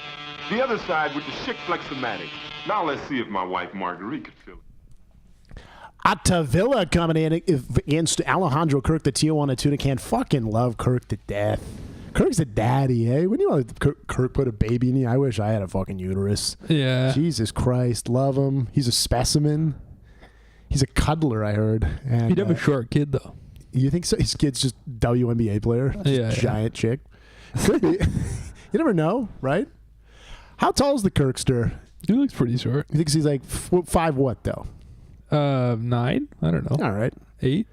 The other side with the Schick Flex-O-Matic. Now let's see if my wife Marguerite could feel it. Attavilla coming in against Alejandro Kirk, the Tijuana Tuna Can. Fucking love Kirk to death. Kirk's a daddy, eh? When you want Kirk put a baby in you, I wish I had a fucking uterus. Yeah. Jesus Christ, love him. He's a specimen. He's a cuddler, I heard. And, he'd have a short kid, though. You think so? His kid's just WNBA player? Just giant chick. Could be. You never know, right? How tall is the Kirkster? He looks pretty short. You think he's like 5 what, though? 9? I don't know. All right. 8?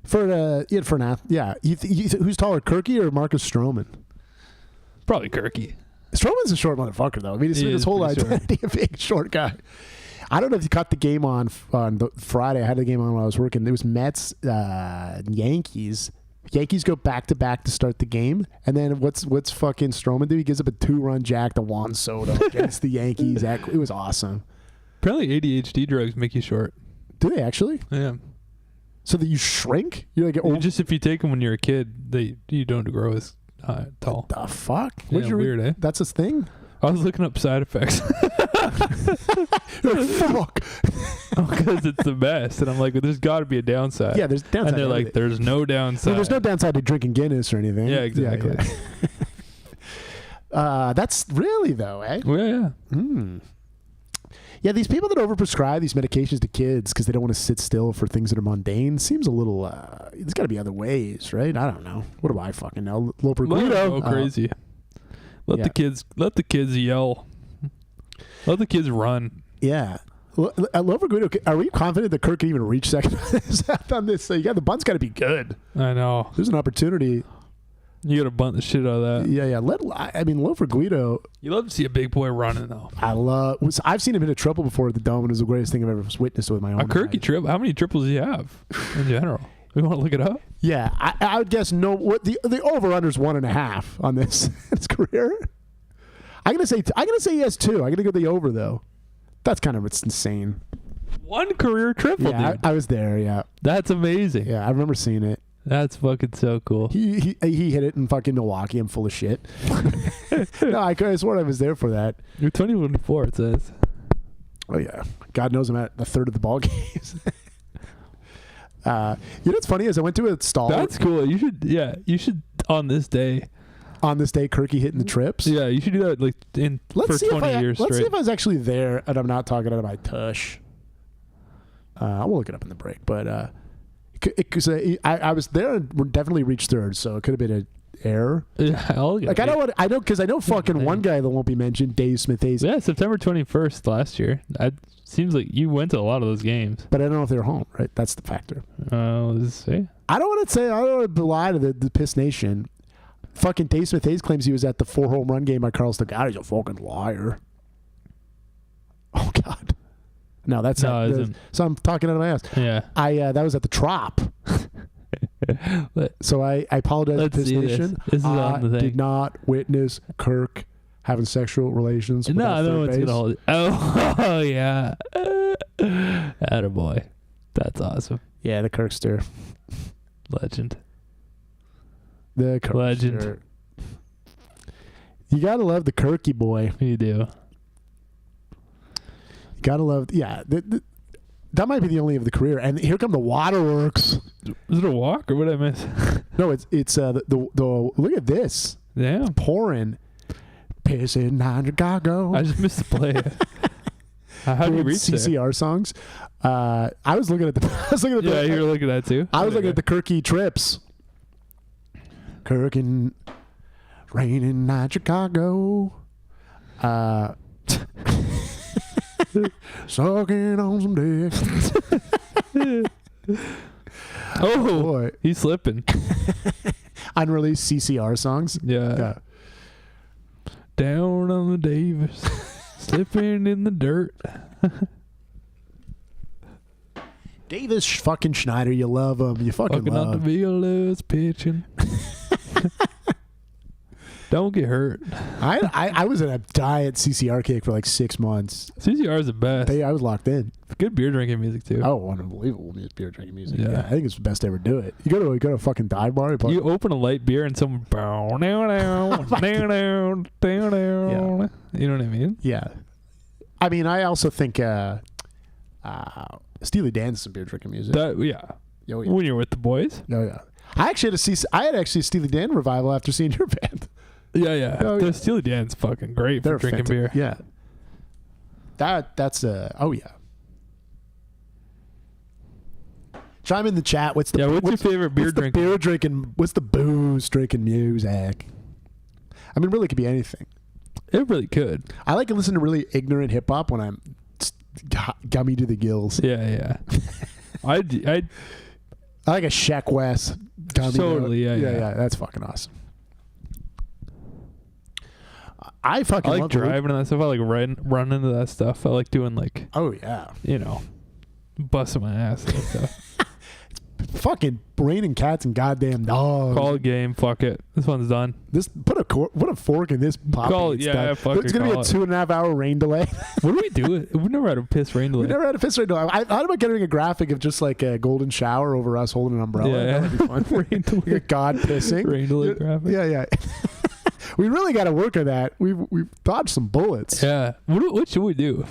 For an athlete, yeah. Who's taller, Kirky or Marcus Stroman? Probably Kirky. Stroman's a short motherfucker, though. I mean, it's his whole identity, a big short guy. I don't know if you caught the game on the Friday. I had the game on while I was working. It was Mets, Yankees. Yankees go back-to-back to start the game, and then what's fucking Stroman do? He gives up a 2-run jack to Juan Soto against the Yankees. It was awesome. Apparently ADHD drugs make you short. Do they actually? Yeah. So that you shrink? You're like just if you take them when you're a kid, you don't grow as tall. What the fuck? Yeah, weird, eh? That's his thing? I was looking up side effects. You're like, fuck. Because it's the best. And I'm like, well, there's got to be a downside. Yeah, there's downside. And they're like, there's no downside. Well, there's no downside to drinking Guinness or anything. Yeah, exactly. Yeah. That's really, though, eh? Yeah. Yeah, these people that overprescribe these medications to kids because they don't want to sit still for things that are mundane seems a little, there's got to be other ways, right? I don't know. What do I fucking know? Go crazy. Let the kids yell. Let the kids run. Yeah. Loverguido, are we confident that Kirk can even reach second on this? So the bunt's got to be good. I know. There's an opportunity. You got to bunt the shit out of that. Yeah. Loverguido. You love to see a big boy running, though. I've seen him in a triple before at the Dome, and it was the greatest thing I've ever witnessed with my own eyes. Kirky triple? How many triples do you have in general? We want to look it up? Yeah, I would guess no. What the over/under is 1.5 on this his career. I'm gonna say yes too. I'm gonna go the over though. That's it's insane. 1 career triple. Yeah, dude. I was there. Yeah, that's amazing. Yeah, I remember seeing it. That's fucking so cool. He hit it in fucking Milwaukee. I'm full of shit. No, I swear I was there for that. You're 24. It says. Oh yeah, God knows I'm at a third of the ball games. You know what's funny is I went to a stall. That's cool. You should on this day. On this day, Kirky hitting the trips. Yeah, you should do that for 20 years straight. Let's see if I was actually there and I'm not talking out of my tush. I will look it up in the break, but because I was there and definitely reached third, so it could have been air. Yeah, like I know because I know fucking one guy that won't be mentioned, Dave Smith-Hayes. Yeah, September 21st last year. Seems like you went to a lot of those games. But I don't know if they're home, right? That's the factor. Let's see. I don't want to belie to the Piss Nation. Fucking Dave Smith-Hayes claims he was at the 4 home run game by Carlston. God, he's a fucking liar. Oh God. No, that's not. So I'm talking out of my ass. Yeah. That was at the Trop. So I apologize to Piss Nation. This is on the thing. Did not witness Kirk having sexual relations with no one's gonna hold it. Oh yeah. Attaboy. That's awesome. Yeah, the Kirkster. Legend. The Kirkster. Legend. You gotta love the Kirky boy. You do. You gotta love. Yeah. That might be the only of the career. And here come the waterworks. Is it a walk or what did I miss? No, it's the look at this. Yeah. It's pouring. Pissing on Chicago. I just missed the play. How do you reach CCR there? songs? I was looking at the. Yeah, you were looking at that too. I was looking at the Kirky trips. Kirkin, raining on Chicago. Sucking on some dick. Oh, boy. He's slipping. Unreleased CCR songs. Yeah. Down on the Davis, slipping in the dirt. Davis fucking Schneider, you love him. You fucking Fucking love out the Villas pitching. Don't get hurt. I was in a diet CCR kick for like 6 months. CCR is the best. I was locked in. Good beer drinking music too. Oh, unbelievable beer drinking music. Yeah. I think it's the best to ever do it. You go to a fucking dive bar. You open a light beer and someone down. You know what I mean? Yeah. I mean, I also think Steely Dan's some beer drinking music. Yeah. Oh, yeah. When you're with the boys. Oh yeah. I had actually a Steely Dan revival after seeing your band. Yeah. Oh, The Steely Dan's fucking great for drinking beer. Yeah. That's oh yeah. Chime in the chat. What's your favorite beer drinking? What's the booze drinking music? I mean, really, it could be anything. It really could. I like to listen to really ignorant hip hop when I'm gummy to the gills. Yeah. I like a Sheck West gummy. Totally, yeah. That's fucking awesome. I like love driving and that stuff. I like run into that stuff. I like doing like, oh yeah, busting my ass and stuff. It's fucking raining cats and goddamn dogs. Call a game. Fuck it. This one's done. Put a fork in this pop. Fuck it. It's gonna be a 2.5 hour rain delay. What do we do? We've never had a piss rain delay. We never had a piss rain delay. I thought about getting a graphic of just like a golden shower over us holding an umbrella. Yeah, that would be fun. Rain delay. Like God pissing. Rain delay graphic. Yeah. We really got to work on that. We've dodged some bullets. Yeah. What should we do?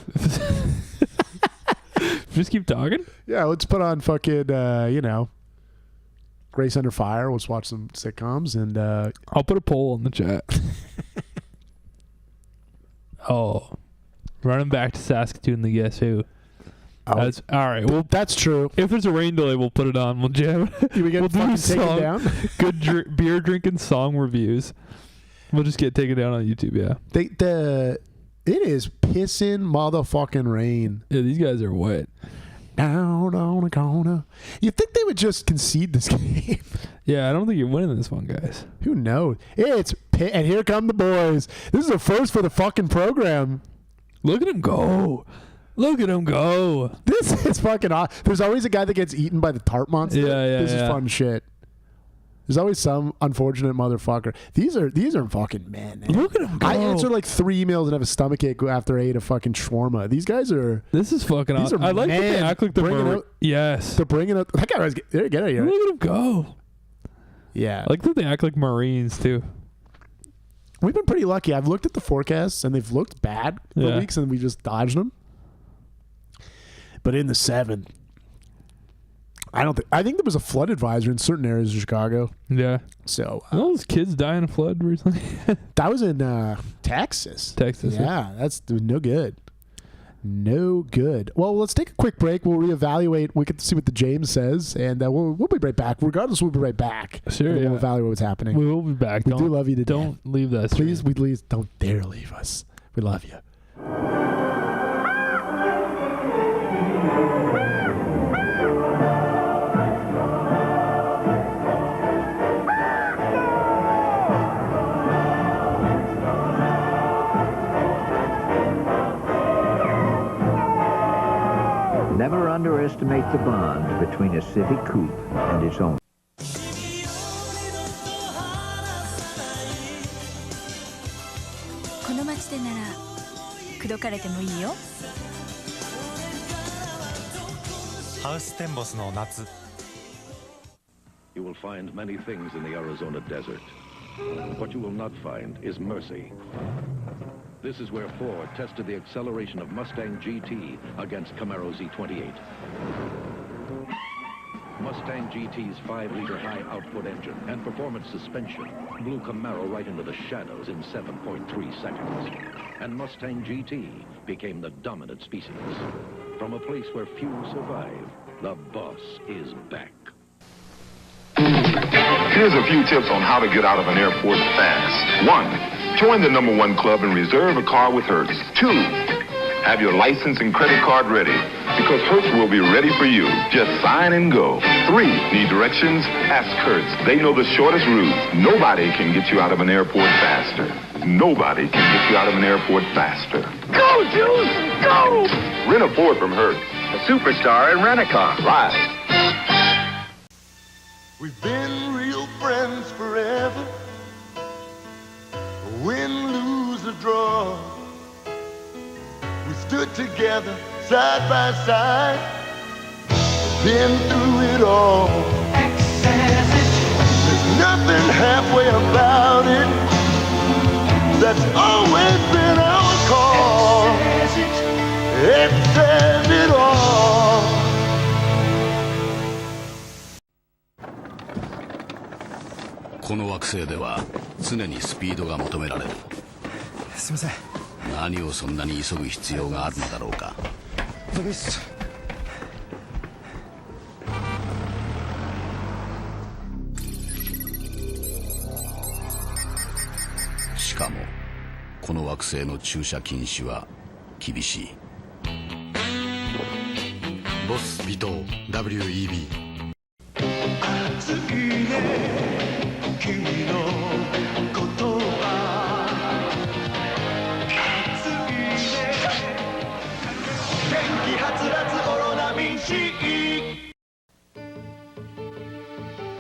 Just keep talking? Yeah, let's put on fucking, Grace Under Fire. Let's watch some sitcoms and I'll put a poll in the chat. Running back to Saskatoon, the Guess Who. That's all right. Well, that's true. If there's a rain delay, we'll put it on. We'll jam. We get fucking taken down. Good beer drinking song reviews. We'll just get taken down on YouTube. Yeah. It is pissing motherfucking rain. Yeah, these guys are wet. Down on a corner. You think they would just concede this game? Yeah, I don't think you're winning this one, guys. Who knows? And here come the boys. This is a first for the fucking program. Look at him go. Look at him go. This is fucking awesome. There's always a guy that gets eaten by the tarp monster. Yeah. This is fun shit. There's always some unfortunate motherfucker. These are fucking men. Look at him go. I answered like 3 emails and have a stomachache after I ate a fucking shawarma. These guys are. This is fucking awesome. I like that they act like they're yes. They're bringing up. That guy was. Get out of here. Look at him go. Yeah. I like that they act like Marines too. We've been pretty lucky. I've looked at the forecasts and they've looked bad for weeks and we just dodged them. But in the 7th, I think there was a flood advisory in certain areas of Chicago. Yeah. So all those kids die in a flood recently. That was in Texas. Texas. Yeah, that's no good. No good. Well, let's take a quick break. We'll reevaluate. We get to see what the James says, and we'll be right back. Regardless, we'll be right back. Sure. We'll evaluate what's happening. We will be back. We do love you to death. Don't leave us. Please, don't dare leave us. We love you. Never underestimate the bond between a Civic Coupe and its owner. この街でなら口説かれてもいいよ。ハウステンボスの夏。 You will find many things in the Arizona desert. What you will not find is mercy. This is where Ford tested the acceleration of Mustang GT against Camaro Z28. Mustang GT's 5-liter high-output engine and performance suspension blew Camaro right into the shadows in 7.3 seconds. And Mustang GT became the dominant species. From a place where few survive, the boss is back. Here's a few tips on how to get out of an airport fast. 1. Join the #1 club and reserve a car with Hertz. 2. Have your license and credit card ready, because Hertz will be ready for you. Just sign and go. 3. Need directions? Ask Hertz. They know the shortest route. Nobody can get you out of an airport faster. Nobody can get you out of an airport faster. Go, Juice! Go! Rent a Ford from Hertz. A superstar in rent-a-car. Right. We've been real friends forever. Win, lose, or draw. We stood together, side by side. Been through it all. There's nothing halfway about it. That's always been our call. It says it all. この惑星では常にスピードが求められる。すいません。何をそんなに急ぐ必要があるのだろうか。しかもこの惑星の駐車禁止は厳しい。ボス尾藤 WEB。熱いね君のことは熱いね元気はつらつオロナミン C。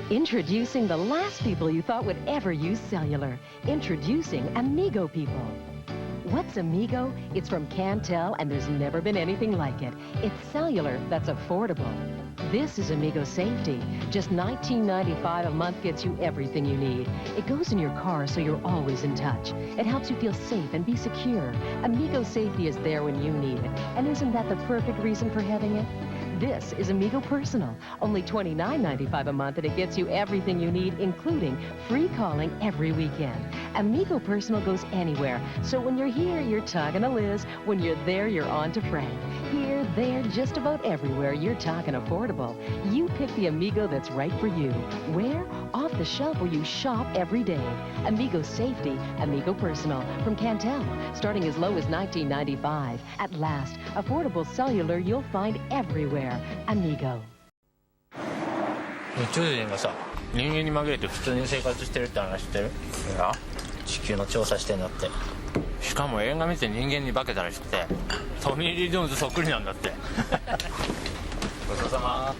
Introducing the last people you thought would ever use cellular. Introducing Amigo people. What's Amigo? It's from Cantel, and there's never been anything like it. It's cellular that's affordable. This is Amigo Safety. Just $19.95 a month gets you everything you need. It goes in your car so you're always in touch. It helps you feel safe and be secure. Amigo Safety is there when you need it. And isn't that the perfect reason for having it? This is Amigo Personal. Only $29.95 a month, and it gets you everything you need, including free calling every weekend. Amigo Personal goes anywhere. So when you're here, you're talking to Liz. When you're there, you're on to Frank. Here, there, just about everywhere, you're talking affordable. You pick the Amigo that's right for you. Where? Off the shelf where you shop every day. Amigo Safety, Amigo Personal from Cantel, starting as low as $19.95. At last, affordable cellular you'll find everywhere. Amigo. 宇宙人がさ、人間に紛れて普通に生活してるって話知ってる？いや、地球の調査してんだって。しかも映画見て人間に化けたらしくて、トミー・リー・ジョーンズそっくりなんだって。ごちそうさま。あ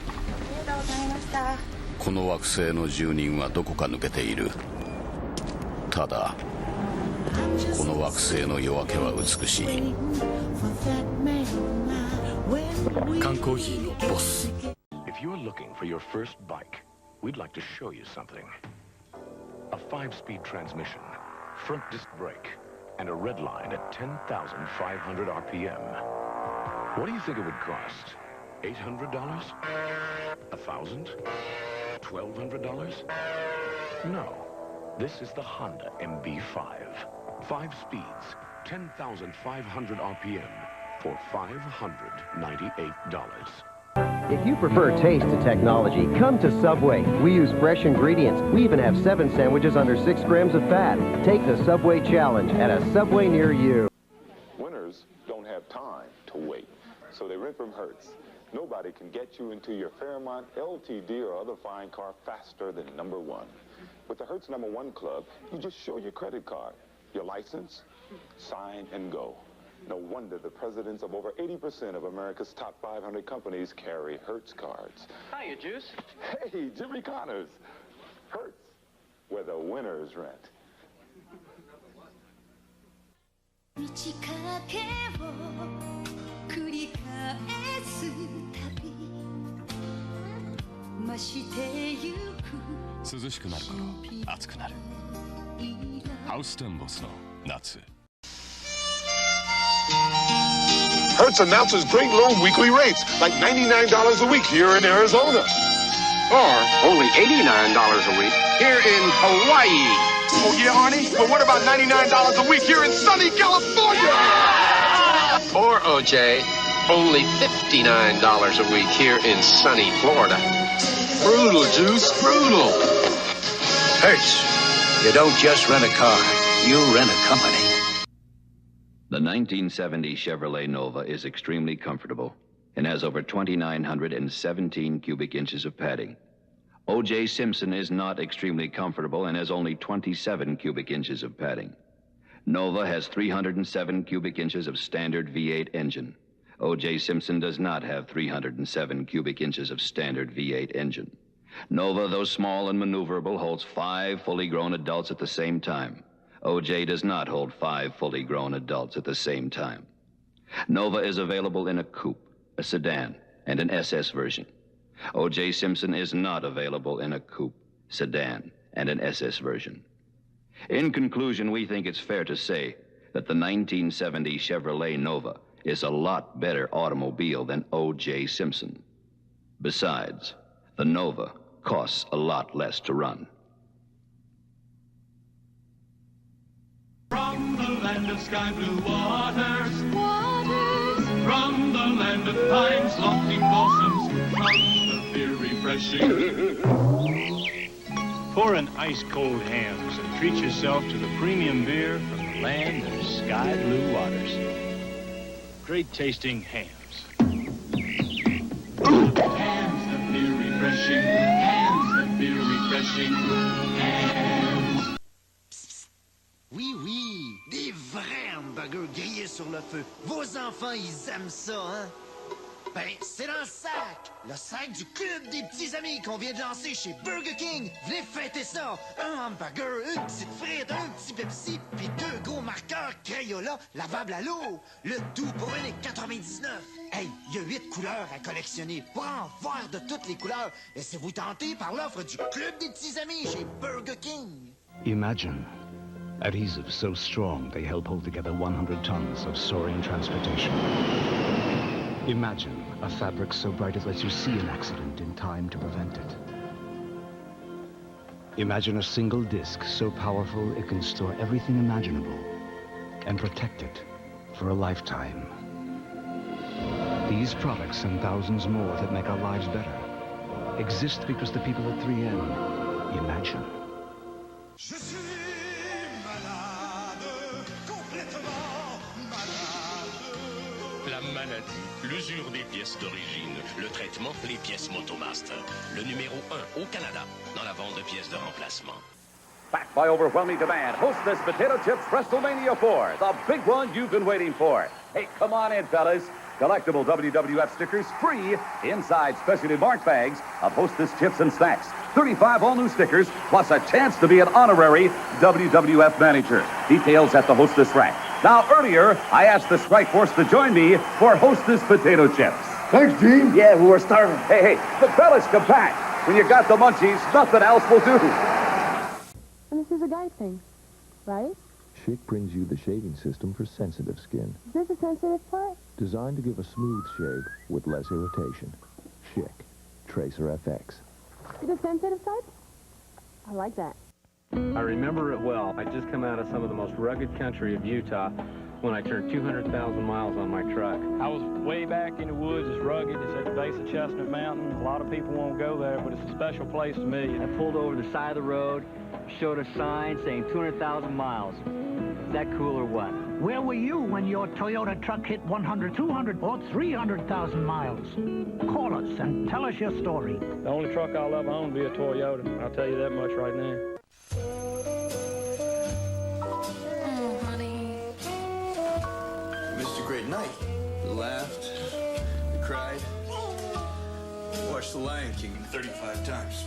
りがとうございました。この惑星の住人はどこか抜けている。ただこの惑星の夜明けは美しい。缶コーヒーのボス。 If you're looking for your first bike, we'd like to show you something. A 5-speed transmission, front disc brake, and a red line at 10,500 RPM. What do you think it would cost? $800? $1,000? $1,200? No. This is the Honda MB5. 5 speeds, 10,500 RPM, for $598. If you prefer taste to technology, come to Subway. We use fresh ingredients. We even have 7 sandwiches under 6 grams of fat. Take the Subway challenge at a Subway near you. Winners don't have time to wait, so they rent from Hertz. Nobody can get you into your Fairmont, LTD, or other fine car faster than number 1. With the Hertz number 1 club, you just show your credit card, your license, sign, and go. No wonder the presidents of over 80% of America's top 500 companies carry Hertz cards. Hiya, Juice. Hey, Jimmy Connors. Hertz, where the winners rent. Hertz announces great low weekly rates, like $99 a week here in Arizona. Or only $89 a week here in Hawaii. Oh, yeah, Arnie? But what about $99 a week here in sunny California? Or, OJ, only $59 a week here in sunny Florida. Brutal, Juice, brutal. Hertz, you don't just rent a car, you rent a company. The 1970 Chevrolet Nova is extremely comfortable and has over 2,917 cubic inches of padding. O.J. Simpson is not extremely comfortable and has only 27 cubic inches of padding. Nova has 307 cubic inches of standard V8 engine. O.J. Simpson does not have 307 cubic inches of standard V8 engine. Nova, though small and maneuverable, holds 5 fully grown adults at the same time. O.J. does not hold 5 fully grown adults at the same time. Nova is available in a coupe, a sedan, and an SS version. O.J. Simpson is not available in a coupe, sedan, and an SS version. In conclusion, we think it's fair to say that the 1970 Chevrolet Nova is a lot better automobile than O.J. Simpson. Besides, the Nova costs a lot less to run. From the land of sky blue waters, from the land of pine's lofty blossoms, from the beer refreshing. Pour an ice-cold Hams and treat yourself to the premium beer from the land of sky blue waters. Great tasting Hams. Hams, the beer refreshing. Hams, the beer refreshing. Hams. Oui, oui, des vrais hamburgers grillés sur le feu. Vos enfants, ils aiment ça, hein? Ben, c'est dans le sac du club des petits amis qu'on vient de lancer chez Burger King. Venez fêter ça. Un hamburger, une petite frite, un petit Pepsi, puis 2 gros marqueurs Crayola lavables à l'eau. Le tout pour $1,99. Hey, il y a 8 couleurs à collectionner. Pour en voir de toutes les couleurs, laissez-vous tenter par l'offre du club des petits amis chez Burger King. Imagine adhesives so strong they help hold together 100 tons of soaring transportation. Imagine a fabric so bright it lets you see an accident in time to prevent it. Imagine a single disc so powerful it can store everything imaginable and protect it for a lifetime. These products and thousands more that make our lives better exist because the people at 3M imagine. La maladie, l'usure des pièces d'origine, le traitement, les pièces Motomaster. Le numéro 1 au Canada dans la vente de pièces de remplacement. Backed by overwhelming demand, Hostess Potato Chips WrestleMania 4, the big one you've been waiting for. Hey, come on in, fellas. Collectible WWF stickers free inside specially marked bags of Hostess chips and snacks. 35 all-new stickers, plus a chance to be an honorary WWF manager. Details at the Hostess rack. Now, earlier, I asked the Strike Force to join me for Hostess Potato Chips. Thanks, Gene. Yeah, we were starving. Hey, the fellas come back. When you got the munchies, nothing else will do. And this is a guy thing, right? Schick brings you the shaving system for sensitive skin. Is this a sensitive part? Designed to give a smooth shave with less irritation. Schick. Tracer FX. The sensitive side? I like that. I remember it well. I just come out of some of the most rugged country of Utah. when I turned 200,000 miles on my truck. I was way back in the woods. It's rugged. It's at the base of Chestnut Mountain. A lot of people won't go there, but it's a special place to me. I pulled over the side of the road, showed a sign saying 200,000 miles. Is that cool or what? Where were you when your Toyota truck hit 100, 200, or 300,000 miles? Call us and tell us your story. The only truck I'll ever own will be a Toyota. I'll tell you that much right now. Oh, honey. Missed a great night. We laughed, we cried, watched The Lion King 35 times.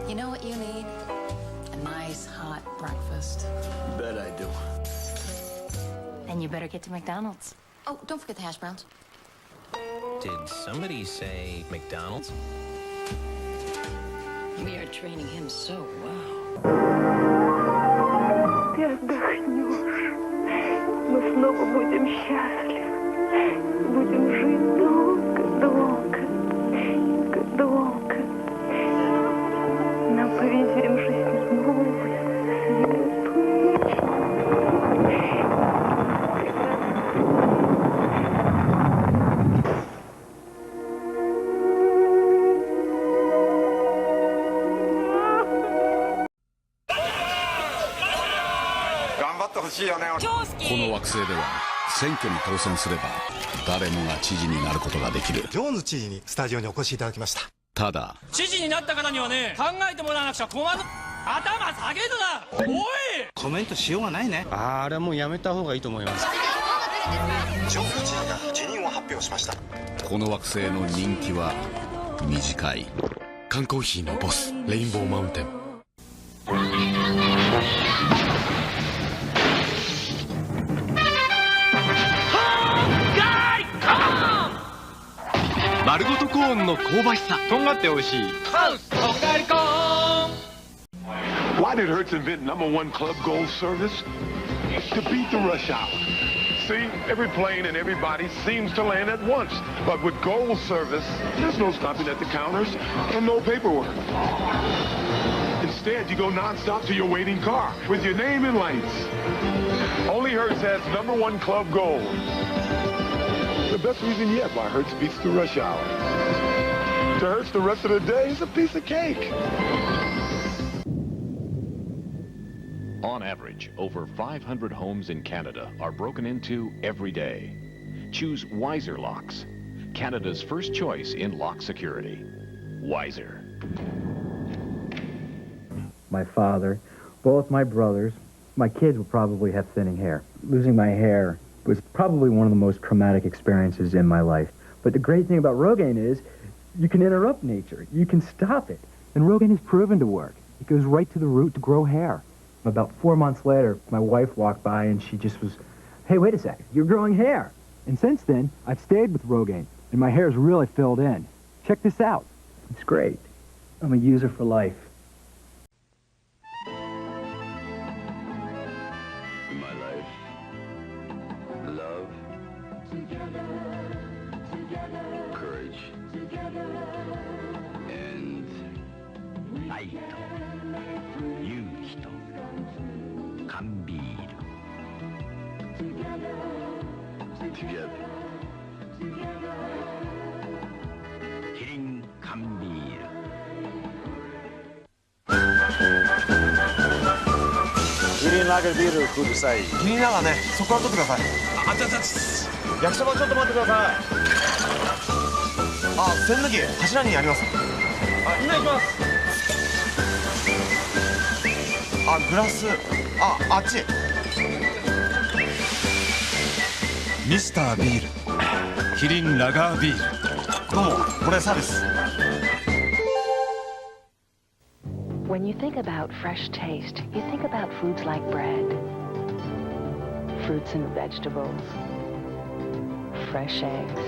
You know what you need? A nice, hot breakfast. Bet I do. Then you better get to McDonald's. Oh, don't forget the hash browns. Did somebody say McDonald's? We are training him so well. Ты отдохнешь. Мы снова будем счастливы. Будем жить долго, долго, долго. Нам повезем жизнь новую,この惑星では選挙に当選すれば誰もが知事になることができる。ジョーンズ知事にスタジオにお越しいただきました。ただ知事になった方にはね、考えてもらわなくちゃ困る。頭下げるな。おい、コメントしようがないね。あれはもうやめた方がいいと思います。ジョーンズ知事が辞任を発表しました。この惑星の人気は短い。缶コーヒーのボス、レインボーマウンテン。丸ごとコーンの香ばしさ、とんがって美味しい。ハウスとんがりコーン。 Why did Hertz invent #1 Club Gold service? To beat the rush hour. See, every plane and everybody seems to land at once. But with Gold service, there's no stopping at the counters and no paperwork. Instead, you go nonstop to your waiting car with your name in lights. Only Hertz has #1 Club Gold. The best reason yet why Hertz beats the rush hour. To Hertz, the rest of the day is a piece of cake. On average, over 500 homes in Canada are broken into every day. Choose Wiser Locks, Canada's first choice in lock security. Wiser. My father, both my brothers, my kids will probably have thinning hair. Losing my hair was probably one of the most traumatic experiences in my life. But the great thing about Rogaine is you can interrupt nature. You can stop it. And Rogaine is proven to work. It goes right to the root to grow hair. About 4 months later, my wife walked by and she just was, hey, wait a second, you're growing hair. And since then, I've stayed with Rogaine, and my hair's really filled in. Check this out. It's great. I'm a user for life. In my life, love, courage, and light. Yuki to Kanbiru. Together. Kirin Kanbiru. キリンラゲビールください。気にならね、そこから取ってください。あちゃちゃ焼きそばちょっと待ってください。あ、栓抜き柱にあります。あ、今行きます。あ、グラス、あっち。ミスタービール、キリンラガービール。どうも、これサービス。 When you think about fresh taste, you think about foods like bread, fruits and vegetables, fresh eggs.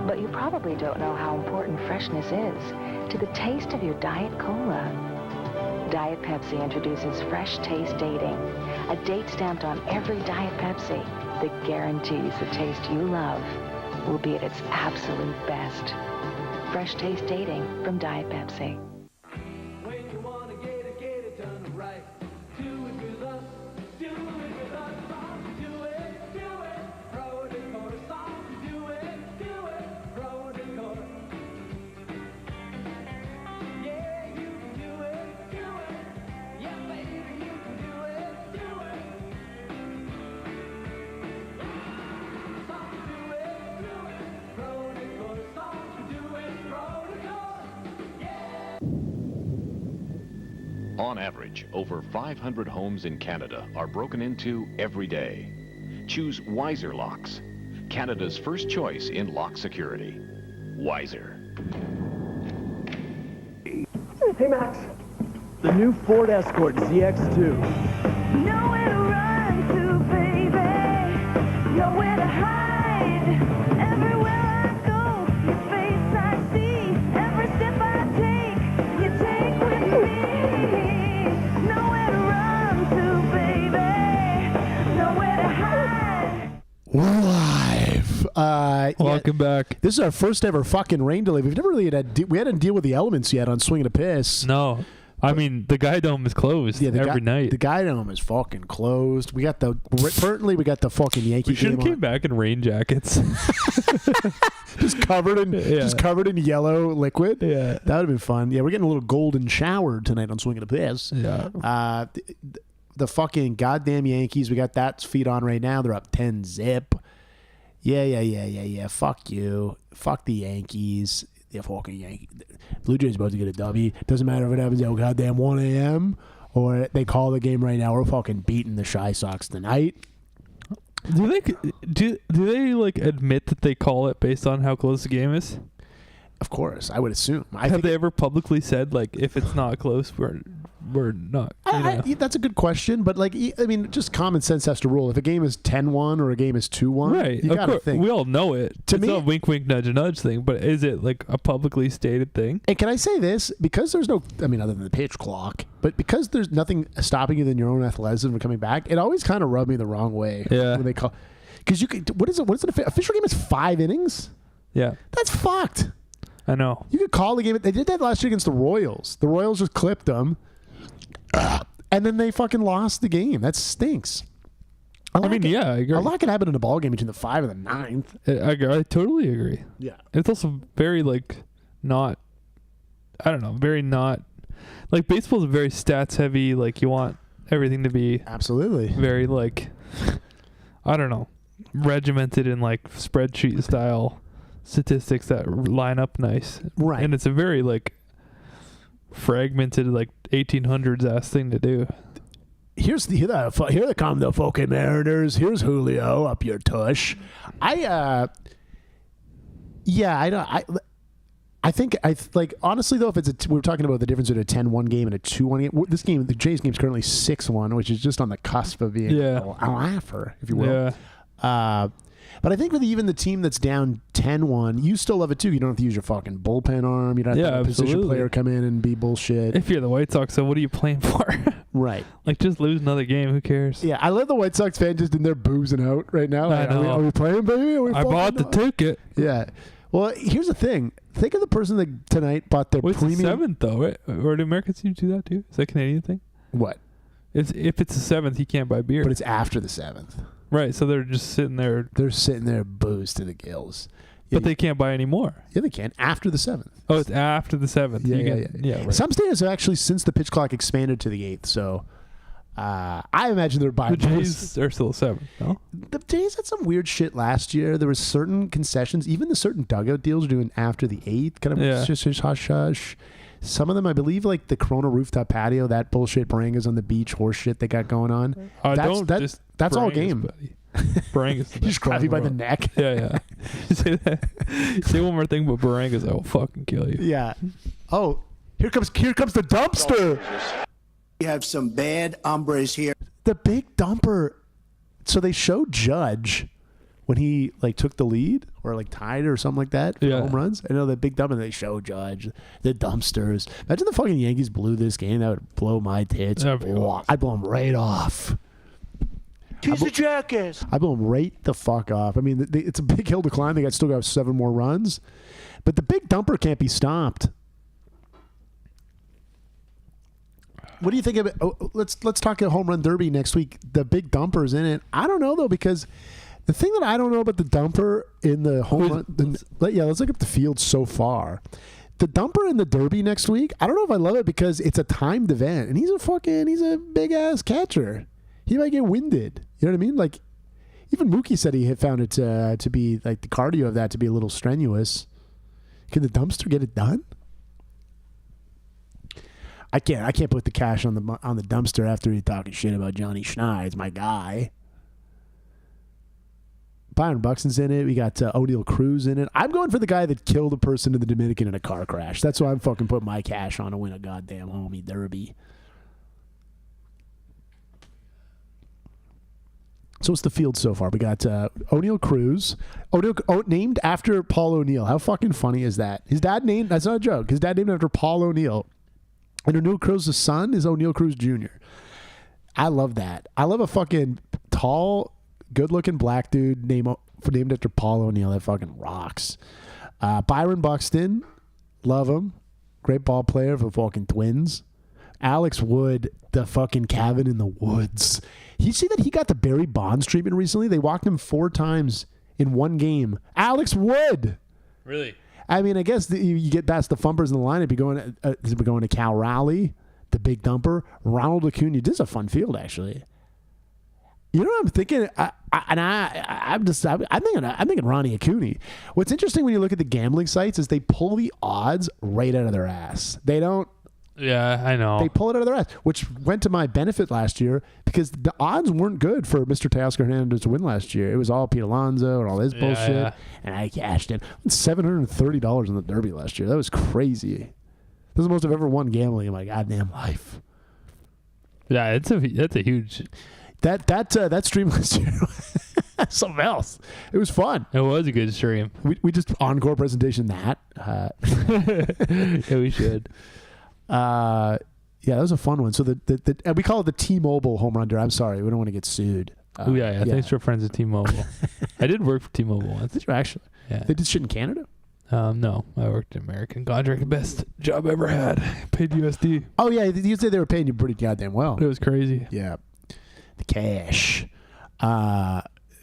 But you probably don't know how important freshness is to the taste of your Diet Cola. Diet Pepsi introduces fresh taste dating, a date stamped on every Diet Pepsi that guarantees the taste you love will be at its absolute best. Fresh taste dating from Diet Pepsi. On average, over 500 homes in Canada are broken into every day. Choose Wiser Locks, Canada's first choice in lock security. Wiser. Hey, Max. The new Ford Escort ZX2. Nowhere to run to, baby. Nowhere to hide. Everywhere I go, your face I see. Every step I take, you take with me. Nowhere to run to, baby. Nowhere to hide. We're live. Welcome back. This is our first ever fucking rain delay. We've never really we hadn't deal with the elements yet on Swinging a Piss. No. I mean, the Guy Dome is closed every night. The Guy Dome is fucking closed. We got currently we got the fucking Yankee We should have game came back in rain jackets. just covered in yellow liquid. Yeah. That would have been fun. Yeah, we're getting a little golden shower tonight on Swinging a Piss. Yeah. The fucking goddamn Yankees, we got that feed on right now. They're up 10-zip. Yeah. Fuck you. Fuck the Yankees. The fucking Yankees. Blue Jays about to get a W. Doesn't matter if it happens at goddamn 1 a.m. or they call the game right now. We're fucking beating the Shy Sox tonight. Do they like admit that they call it based on how close the game is? Of course, I would assume. Have they ever publicly said like if it's not close, we're not? That's a good question, but like I mean, just common sense has to rule. If a game is 10-1 or a game is 2-1, right? You gotta think. We all know it. It's not a wink, wink, nudge, nudge thing, but is it like a publicly stated thing? And can I say this? Because there's no, I mean, other than the pitch clock, but because there's nothing stopping you than your own athleticism from coming back, it always kind of rubbed me the wrong way. Yeah. When they call, because you could, what is it? What's an official game? Is 5 innings? Yeah. That's fucked. I know. You could call the game. They did that last year against the Royals. The Royals just clipped them, and then they fucking lost the game. That stinks. I agree. A lot can happen in a ball game between the 5 and the 9th. I totally agree. Yeah. It's also very like not. I don't know. Very not. Like baseball's very stats heavy. Like you want everything to be absolutely very like. I don't know. Regimented in like spreadsheet style statistics that line up nice, right? And it's a very like fragmented like 1800s ass thing to do. Here they come, the fucking Mariners. Here's Julio up your tush. I think honestly though, if it's we were talking about the difference between a 10-1 game and a 2-1 game. This game, the Jays game, is currently 6-1, which is just on the cusp of being a laugher, if you will. Yeah. But I think with even the team that's down 10-1, you still love it too. You don't have to use your fucking bullpen arm. You don't have to have a position player come in and be bullshit. If you're the White Sox, so what are you playing for? Right. Like just lose another game. Who cares? Yeah, I love the White Sox fan just in there boozing out right now. I know. Are we playing, baby? I bought the ticket. Yeah. Well, here's the thing. Think of the person that tonight bought their premium. It's the 7th though, right? Or do American teams do that too? Is that a Canadian thing? What? If it's the 7th, you can't buy beer. But it's after the 7th. Right, so they're just sitting there. They're sitting there boozed to the gills. But they can't buy any more. Yeah, they can. After the 7th. Oh, it's after the 7th. Yeah. Right. Some stadiums have actually, since the pitch clock, expanded to the 8th. So I imagine they're buying. The Jays are still 7th, no? The Jays had some weird shit last year. There were certain concessions, even the certain dugout deals are doing after the 8th. Kind of hush. Some of them, I believe, like the Corona rooftop patio, that bullshit Barangas on the beach horse shit they got going on. That's all game. Barangas. You just grab you by the neck. Yeah. Say that. Say one more thing about Barangas, I will fucking kill you. Yeah. Oh, here comes the dumpster. We have some bad hombres here. The big dumper. So they showed Judge when he like took the lead or like tied or something like that for home runs. I know the big dumper. They show Judge the dumpsters. Imagine the fucking Yankees blew this game. That would blow my tits. I'd blow them right off. He's a jackass. I blow them right the fuck off. I mean, it's a big hill to climb. They still got 7 more runs, but the big dumper can't be stopped. What do you think of it? Oh, let's talk a home run derby next week. The big dumper's in it. I don't know though, because the thing that I don't know about the dumper in the home run. Let's look up the field so far. The dumper in the derby next week. I don't know if I love it because it's a timed event, and he's a big ass catcher. He might get winded. You know what I mean? Like even Mookie said he had found it to be like the cardio of that to be a little strenuous. Can the dumpster get it done? I can't put the cash on the dumpster after he talking shit about Johnny Schneid's my guy. Byron Buxton's in it. We got O'Neal Cruz in it. I'm going for the guy that killed a person in the Dominican in a car crash. That's why I'm fucking putting my cash on to win a goddamn homie derby. So what's the field so far? We got O'Neal Cruz. Named after Paul O'Neill. How fucking funny is that? His dad named, that's not a joke, his dad named after Paul O'Neill. And O'Neal Cruz's son is O'Neal Cruz Jr. I love that. I love a fucking tall, good-looking black dude named after Paul O'Neill. That fucking rocks. Byron Buxton, love him. Great ball player for the fucking Twins. Alex Wood, the fucking cabin in the woods. You see that he got the Barry Bonds treatment recently? They walked him 4 times in one game. Alex Wood. Really? I mean, I guess you get past the fumpers in the lineup. You're going to Cal Raleigh, the big dumper, Ronald Acuna. This is a fun field, actually. You know what I'm thinking? I'm thinking Ronnie Acuna. What's interesting when you look at the gambling sites is they pull the odds right out of their ass. They don't. Yeah, I know. They pull it out of their ass, which went to my benefit last year because the odds weren't good for Mr. Teoscar Hernandez to win last year. It was all Pete Alonso and all this bullshit, and I cashed in. $730 in the Derby last year. That was crazy. This is the most I've ever won gambling in my goddamn life. Yeah, that's a huge. That stream last year, something else. It was fun. It was a good stream. We just encore presentation that. Yeah, we should. Yeah, that was a fun one. So and we call it the T-Mobile home run derby. I'm sorry, we don't want to get sued. Yeah. Thanks for friends at T-Mobile. I did work for T-Mobile once. Did you actually? Yeah. They did shit in Canada? No, I worked in American contract. Best job I ever had. Paid USD. Oh yeah, you said they were paying you pretty goddamn well. It was crazy. Yeah, the cash.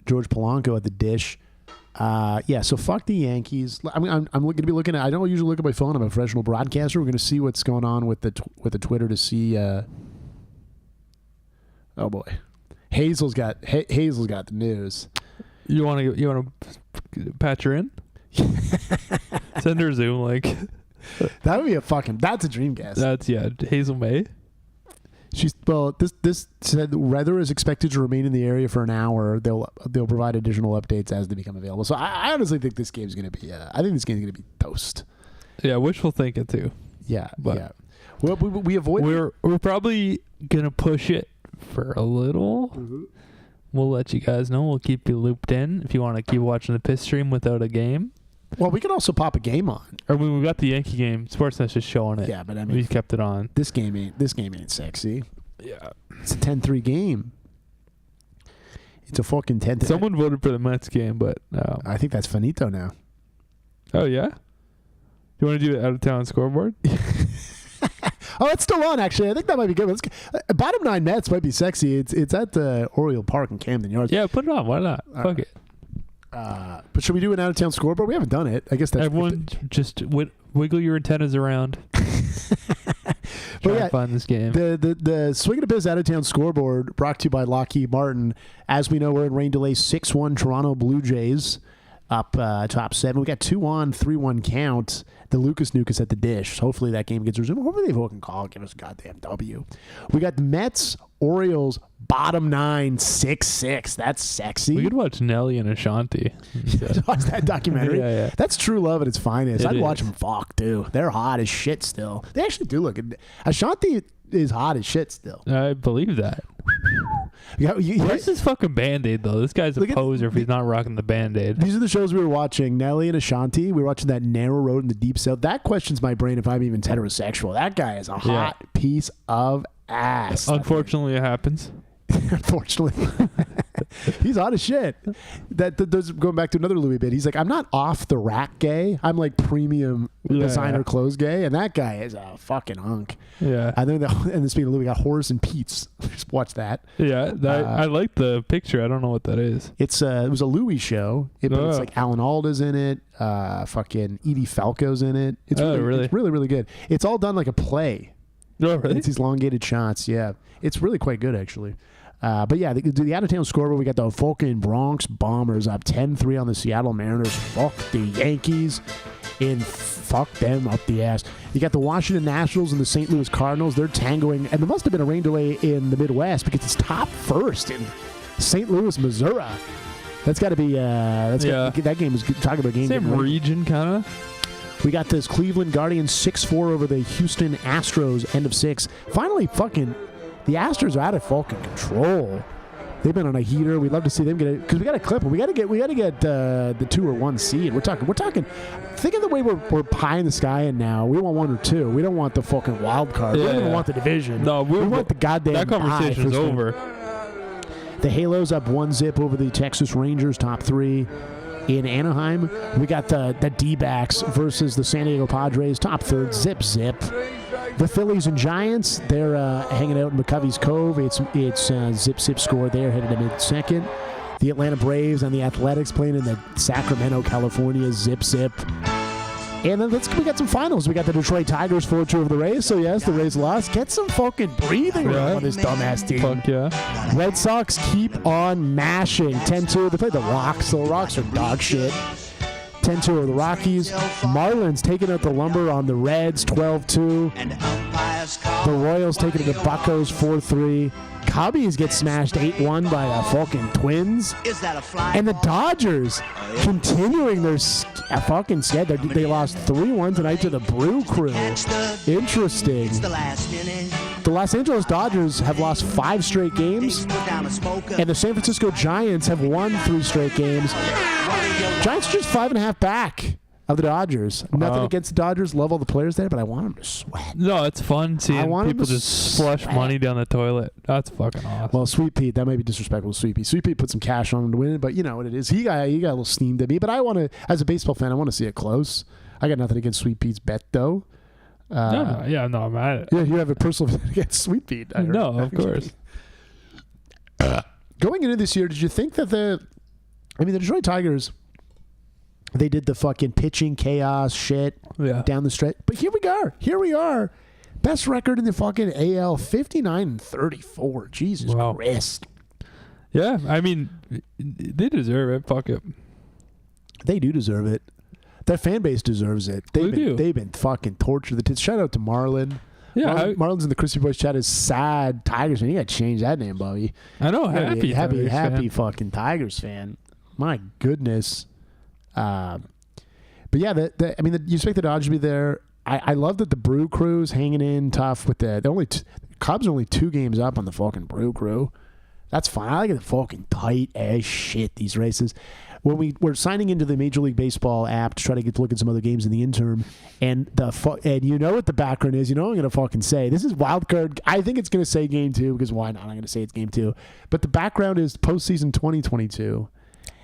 George Polanco at the dish. Yeah, so fuck the Yankees. I mean, I'm going to be looking at. I don't usually look at my phone. I'm a professional broadcaster. We're going to see what's going on with the Twitter to see. Oh boy, Hazel's got the news. You want to patch her in? Send her a Zoom link. That would be that's a dream guest. That's Hazel May. This said the weather is expected to remain in the area for an hour. They'll provide additional updates as they become available. So I honestly think this game's going to be. I think this game's going to be toast. Yeah, wishful thinking too. Yeah, but yeah. Well, we avoid. We're probably gonna push it for a little. Mm-hmm. We'll let you guys know. We'll keep you looped in if you want to keep watching the piss stream without a game. Well, we could also pop a game on. I mean, we got the Yankee game. Sportsnet's just showing it. Yeah, but I mean, we kept it on. This game ain't sexy. Yeah, it's a 10-3 game. It's a fucking 10-3. Someone voted for the Mets game, but I think that's finito now. Oh yeah. You want to do it out of town scoreboard? Oh, it's still on. Actually, I think that might be good. Bottom 9 Mets might be sexy. It's at the Oriole Park in Camden Yards. Yeah, put it on. Why not? Fuck it. But should we do an out of town scoreboard? We haven't done it. I guess that's everyone just wiggle your antennas around. Try to find this game. The Swing and a Biz out of town scoreboard brought to you by Lockheed Martin. As we know, we're in rain delay. 6-1 Toronto Blue Jays up top 7. We got 2-1, 3-1 count. The Lucas Nukas at the dish. Hopefully that game gets resumed. Hopefully they fucking call. Give us a goddamn W. We got the Mets, Orioles, bottom 9, 6-6. That's sexy. We could watch Nelly and Ashanti. Watch that documentary. Yeah. That's true love at its finest. I'd watch them fuck too. They're hot as shit still. They actually do look. Ashanti is hot as shit still. I believe that. Where's this fucking Band-Aid though? This guy's a poser if he's not rocking the Band-Aid. These are the shows we were watching. Nelly and Ashanti. We were watching that Narrow Road in the Deep South. That questions my brain if I'm even heterosexual. That guy is a hot piece of ass. Unfortunately, it happens. Unfortunately. He's hot as shit. That's going back to another Louis bit. He's like, I'm not off the rack gay. I'm like premium designer clothes gay. And that guy is a fucking hunk. Yeah. And then speaking of Louis, we got Horace and Pete's. Just watch that. Yeah. I like the picture. I don't know what that is. It was a Louis show. It's like Alan Alda's in it. Fucking Edie Falco's in it. It's really, really good. It's all done like a play. Oh, really? It's these elongated shots. Yeah. It's really quite good, actually. But yeah, the out-of-town scoreboard, we got the fucking Bronx Bombers up 10-3 on the Seattle Mariners. Fuck the Yankees in fuck them up the ass. You got the Washington Nationals and the St. Louis Cardinals. They're tangoing, and there must have been a rain delay in the Midwest because it's top first in St. Louis, Missouri. That's got to be. That game is talking about game. Same region, kind of. We got this Cleveland Guardians 6-4 over the Houston Astros. End of 6. Finally, fucking the Astros are out of fucking control. They've been on a heater. We'd love to see them get it because we got to clip them. We got to get the 2 or 1 seed. We're talking. Think of the way we're pie in the sky in now. We want 1 or 2. We don't want the fucking wild card. We don't even want the division. No, we want the goddamn. That conversation's over. The Halos up 1-0 over the Texas Rangers, top 3 in Anaheim. We got the D-backs versus the San Diego Padres, top 3rd, zip. The Phillies and Giants, they're hanging out in McCovey's Cove. It's zip score there, headed to mid-second. The Atlanta Braves and the Athletics playing in the Sacramento, California, zip. And then we got some finals. We got the Detroit Tigers 4-2 over the Rays. So, yes, the Rays lost. Get some fucking breathing room on this dumbass team. Fuck yeah. Red Sox keep on mashing. 10-2. They played the Rocks. So the Rocks are dog shit. 10-2 over the Rockies. Marlins taking out the Lumber on the Reds, 12-2. The Royals taking it to Buccos, 4-3. Cubbies get smashed 8-1 by the fucking Twins. And the Dodgers continuing their fucking schedule. They lost 3-1 tonight to the Brew Crew. Interesting. The Los Angeles Dodgers have lost 5 straight games. And the San Francisco Giants have won 3 straight games. Giants are just 5.5 back of the Dodgers. Nothing against the Dodgers. Love all the players there, but I want them to sweat. No, it's fun seeing people just flush money down the toilet. That's fucking awesome. Well, Sweet Pete, that might be disrespectful to Sweet Pete. Sweet Pete put some cash on him to win it, but you know what it is. He got a little steamed at me, but I want to, as a baseball fan, I want to see it close. I got nothing against Sweet Pete's bet, though. I'm at it. Yeah, you have a personal against Sweet Pete. No, of course. Going into this year, did you think that the Detroit Tigers, they did the fucking pitching chaos shit down the stretch? But here we are. Best record in the fucking AL, 59-34. Jesus Christ. Yeah, I mean, they deserve it. Fuck it. They do deserve it. Their fan base deserves it. They've been fucking tortured. Shout out to Marlon. Yeah, Marlon's in the Chrissy Boys chat is sad Tigers fan. You got to change that name, Bobby. I know. Happy fucking Tigers fan. My goodness. But yeah, you expect the Dodgers to be there. I love that the Brew Crew's hanging in tough with the Cubs are only 2 games up on the fucking Brew Crew. That's fine. I like it fucking tight as shit, these races. When we're signing into the Major League Baseball app to try to get to look at some other games in the interim, and you know what the background is. You know what I'm going to fucking say. This is wild card. I think it's going to say game 2 because why not? I'm going to say it's game 2. But the background is postseason 2022.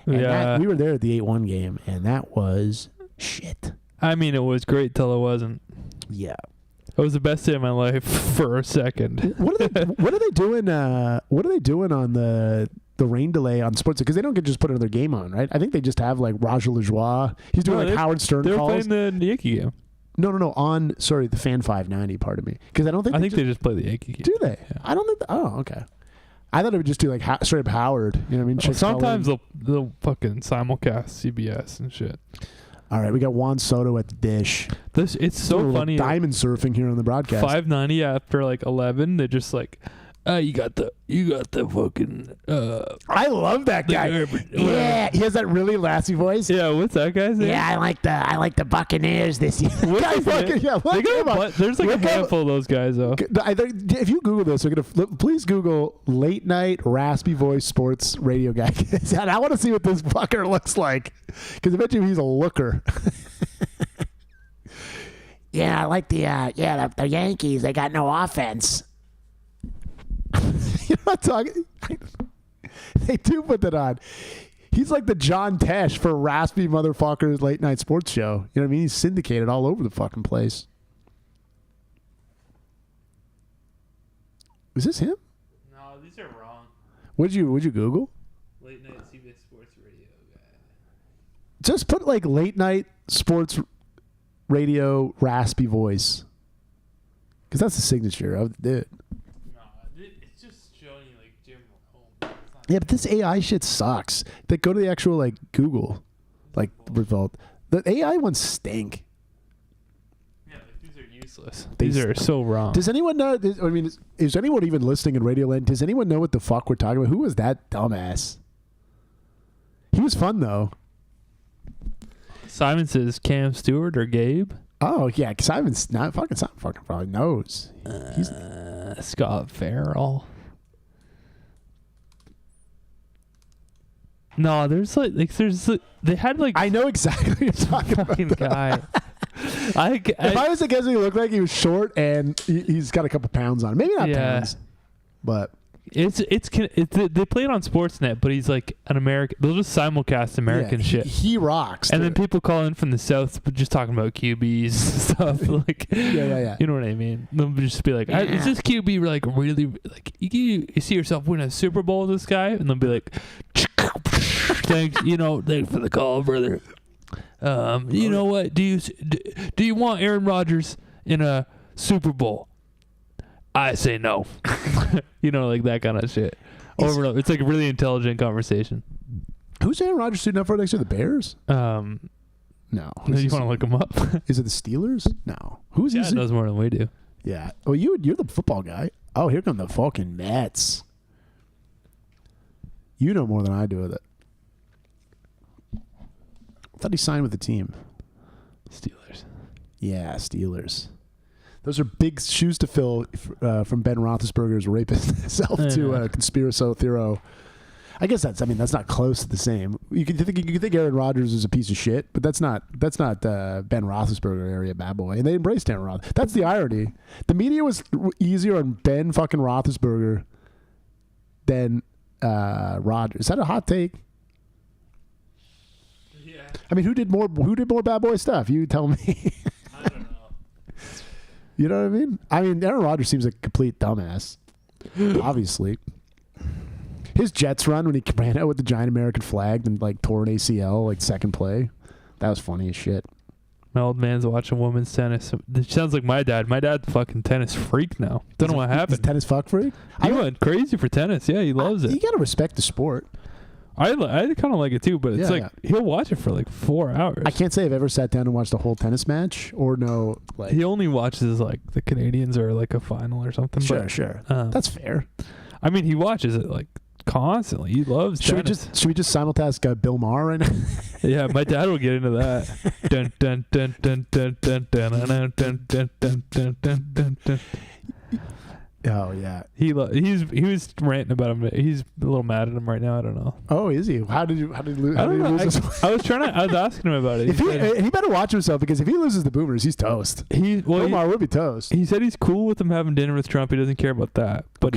And we were there at the 8-1 game, and that was shit. I mean, it was great till it wasn't. Yeah. It was the best day of my life for a second. What are they doing? What are they doing on the rain delay on sports? Because they don't just put another game on, right? I think they just have like Roger Lajoie. He's doing Howard Stern calls. They were playing the Yankee game. No. On the Fan 590. Pardon me. Because I don't think. I think they just play the Yankee game. Do they? Yeah. I don't think. Okay. I thought it would just do like straight up Howard. You know what I mean? Well, sometimes they'll fucking simulcast CBS and shit. All right, we got Juan Soto at the dish. It's so funny. Diamond surfing here on the broadcast. 590 after like 11. They're just like, you got the fucking. I love that guy. Yeah, he has that really lasty voice. Yeah, what's that guy's name? Yeah, I like the Buccaneers this year. There's like a handful of those guys though. If you Google this, please Google late night raspy voice sports radio guy. And I want to see what this fucker looks like because I bet you he's a looker. Yeah, I like the Yankees. They got no offense. You're not talking. They do put that on. He's like the John Tesh for raspy motherfuckers late night sports show. You know what I mean? He's syndicated all over the fucking place. Is this him? No, these are wrong. What'd you Google? Late night CBS sports radio guy. Just put like late night sports radio raspy voice. Because that's the signature of the dude. Yeah, but this AI shit sucks. They go to the actual like Google, like result. The AI ones stink. Baseless. These are so wrong. Does anyone know? I mean, is anyone even listening in Radioland? Does anyone know what the fuck we're talking about? Who was that dumbass? He was fun though. Simon says Cam Stewart or Gabe. Oh yeah, Simon's not fucking. Simon fucking probably knows. He's Scott Farrell. No, there's they had like I know exactly what you're talking fucking about. guy. If I was to guess, he looked like he was short and he's got a couple pounds on him. Maybe not pounds, but they play it on Sportsnet, but he's like an American. They'll just simulcast American shit. He rocks. And then people call in from the South, but just talking about QBs and stuff. Like, yeah. You know what I mean? They'll just be like, "Is this QB like really like you see yourself win a Super Bowl with this guy?" And they'll be like, "Thanks, thanks for the call, brother." You know what? Do you want Aaron Rodgers in a Super Bowl? I say no. Like that kind of shit. Over and over. It's like a really intelligent conversation. Who's Aaron Rodgers suiting up for next year? The Bears? No. You want to look him up? Is it the Steelers? No. Who's he? Knows more than we do. Yeah. Oh, you're the football guy. Oh, here come the fucking Mets. You know more than I do with it. I thought he signed with the team. Steelers. Yeah, Steelers. Those are big shoes to fill from Ben Roethlisberger's rapist self to conspiracy theory. I guess that's not close to the same. You could think Aaron Rodgers is a piece of shit, but that's not Ben Roethlisberger area bad boy. And they embraced Aaron Rodgers. That's the irony. The media was easier on Ben fucking Roethlisberger than Rodgers. Is that a hot take? Yeah. I mean, who did more bad boy stuff? You tell me. I don't know. You know what I mean? I mean, Aaron Rodgers seems like a complete dumbass. Obviously. His Jets run when he ran out with the giant American flag and like tore an ACL like second play. That was funny as shit. My old man's watching women's tennis. It sounds like my dad. My dad's a fucking tennis freak now. Don't know what happened. He's a tennis fuck freak? He went crazy for tennis. Yeah, he loves it. You gotta respect the sport. I kind of like it too, but it's he'll watch it for like 4 hours. I can't say I've ever sat down and watched a whole tennis match or no. Like he only watches like the Canadians or like a final or something. Sure. That's fair. I mean, he watches it like constantly. He loves tennis. Should we just simultask Bill Maher right now? Yeah, my dad will get into that. Dun dun dun dun dun dun dun dun dun dun dun dun dun. Oh yeah, he was ranting about him. He's a little mad at him right now. I don't know. Oh, is he? How did he lose? I was asking him about it. He better watch himself because if he loses the Boomers, he's toast. Bill Maher would be toast. He said he's cool with him having dinner with Trump. He doesn't care about that. But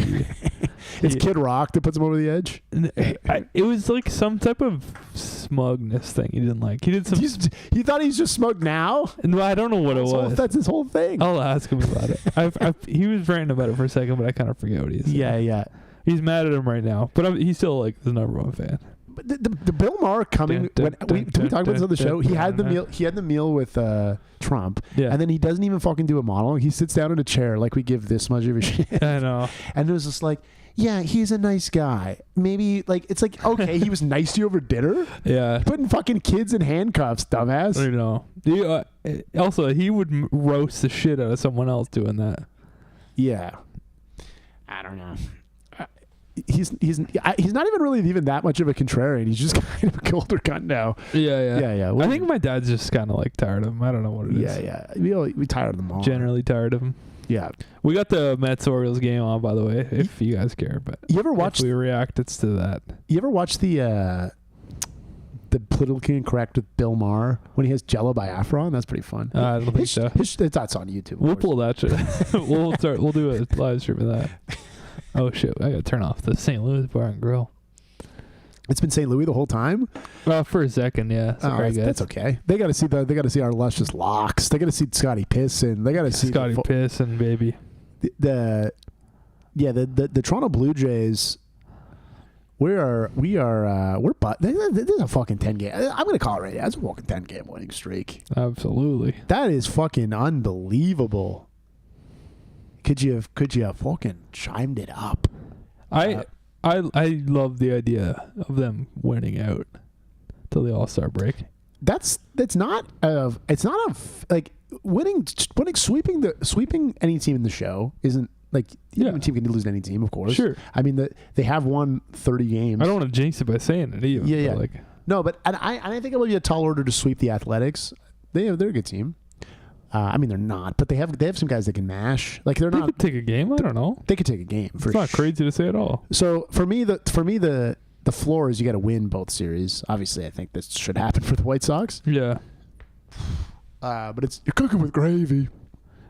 it's Kid Rock that puts him over the edge. It was like some type of smugness thing he didn't like. He did some. He thought he's just smug now. No, I don't know what it was. That's his whole thing. I'll ask him about it. He was ranting about it for a second, but I kind of forget what he said. Yeah. He's mad at him right now, but he's still like the number one fan. But the Bill Maher coming did we talk about this on the show? He had the meal. He had the meal with Trump, and then he doesn't even fucking do a monologue. He sits down in a chair like we give this much of a shit. I know. And it was just like, yeah, he's a nice guy. Maybe like it's like okay, he was nice to you over dinner. Yeah, putting fucking kids in handcuffs, dumbass. I know. Also, he would roast the shit out of someone else doing that. Yeah, I don't know. He's not even really that much of a contrarian. He's just kind of a colder cunt now. Yeah. I think my dad's just kind of like tired of him. I don't know what it is. Yeah. We tired of them all. Generally tired of him. Yeah. We got the Mets Orioles game on, by the way, if you guys care. But you ever watch? We reacted to that. You ever watch the politically incorrect with Bill Maher when he has Jello by Afron? That's pretty fun. I don't think so. That's on YouTube. We'll pull that shit. We'll do a live stream of that. Oh shit! I gotta turn off the St. Louis Bar and Grill. It's been St. Louis the whole time. Well, for a second, yeah. That's okay. They gotta see They gotta see our luscious locks. They gotta see Scottie Pissin. They gotta see Scottie Pissin, baby. The Toronto Blue Jays. We're this is a fucking 10 game. I'm gonna call it right now. That's a fucking 10 game winning streak. Absolutely. That is fucking unbelievable. Could you have fucking chimed it up? I love the idea of them winning out till the All-Star break. It's not sweeping any team in the show isn't like any team can lose to any team, of course. Sure. I mean they have won 30 games. I don't want to jinx it by saying it either. Yeah. Like, no, but I think it will be a tall order to sweep the Athletics. They're a good team. I mean, they're not, but they have some guys that can mash. Like they could take a game. I don't know. They could take a game. It's not crazy to say at all. So for me, the floor is you got to win both series. Obviously, I think this should happen for the White Sox. Yeah. But you're cooking with gravy.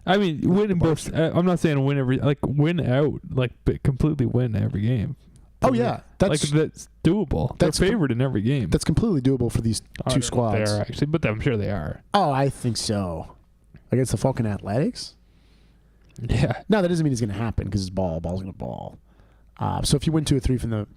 I mean, win in both. I'm not saying win out, completely win every game. Oh yeah, that's doable. They're favored in every game. That's completely doable for these two squads. They are actually, but I'm sure they are. Oh, I think so. Against the Falcon Athletics? Yeah. No, that doesn't mean it's going to happen because it's ball's going to ball. So if you win 2 or 3 from the...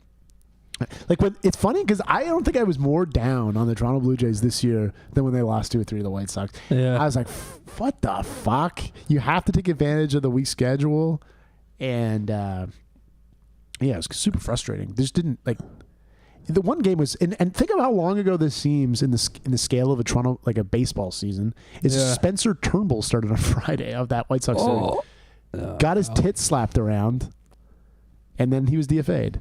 it's funny because I don't think I was more down on the Toronto Blue Jays this year than when they lost 2 or 3 to the White Sox. Yeah. I was like, what the fuck? You have to take advantage of the weak schedule. And, it was super frustrating. They just didn't, the one game was, and think of how long ago this seems in the scale of a Toronto, a baseball season, is Spencer Turnbull started on Friday of that White Sox series. Got his tits slapped around, and then he was DFA'd.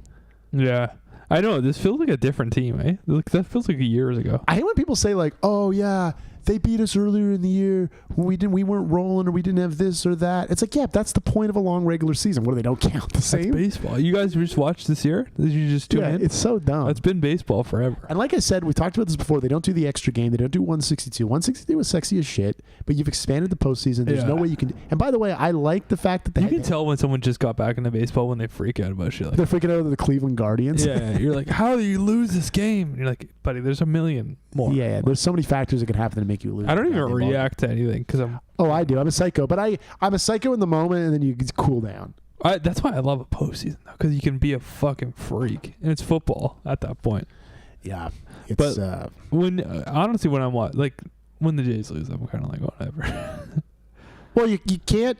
Yeah. I know. This feels like a different team, eh? That feels like years ago. I hate when people say, oh, yeah, they beat us earlier in the year when we weren't rolling or we didn't have this or that. It's like, yeah, that's the point of a long regular season. What, they don't count the same? That's baseball. You guys just watched this year? Did you just tune in? It's so dumb. It's been baseball forever. And like I said, we talked about this before. They don't do the extra game. They don't do 162. 162 was sexy as shit, but you've expanded the postseason. There's no way you can. And by the way, I like the fact that you can tell when someone just got back into baseball when they freak out about shit. They're freaking out of the Cleveland Guardians. Yeah, you're like, how do you lose this game? And you're like, buddy, there's a million more. Yeah, there's so many factors that can happen to make you lose. I don't even react to anything because I'm. Oh, I do. I'm a psycho, but I'm a psycho in the moment, and then you cool down. That's why I love a postseason though, because you can be a fucking freak, and it's football at that point. Yeah, but when honestly, when I'm when the Jays lose, I'm kind of like whatever. Well, you can't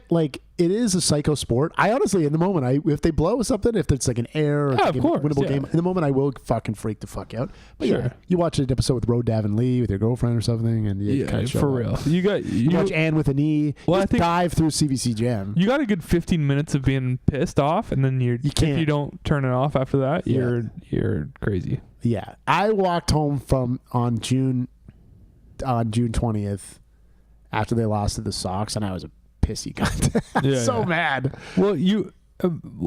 it is a psycho sport. I honestly, in the moment, if they blow something, if it's like an error or of course, winnable game, in the moment I will fucking freak the fuck out. But sure. Yeah, you watch an episode with Daven Lee with your girlfriend or something, and you kind of for real. You watch Ann with an E. Well, I think dive through CBC Jam. You got a good 15 minutes of being pissed off, and then if you don't turn it off after that, you're crazy. Yeah, I walked home on June 20th after they lost to the Sox, and I was a pissy cunt. Mad. Well,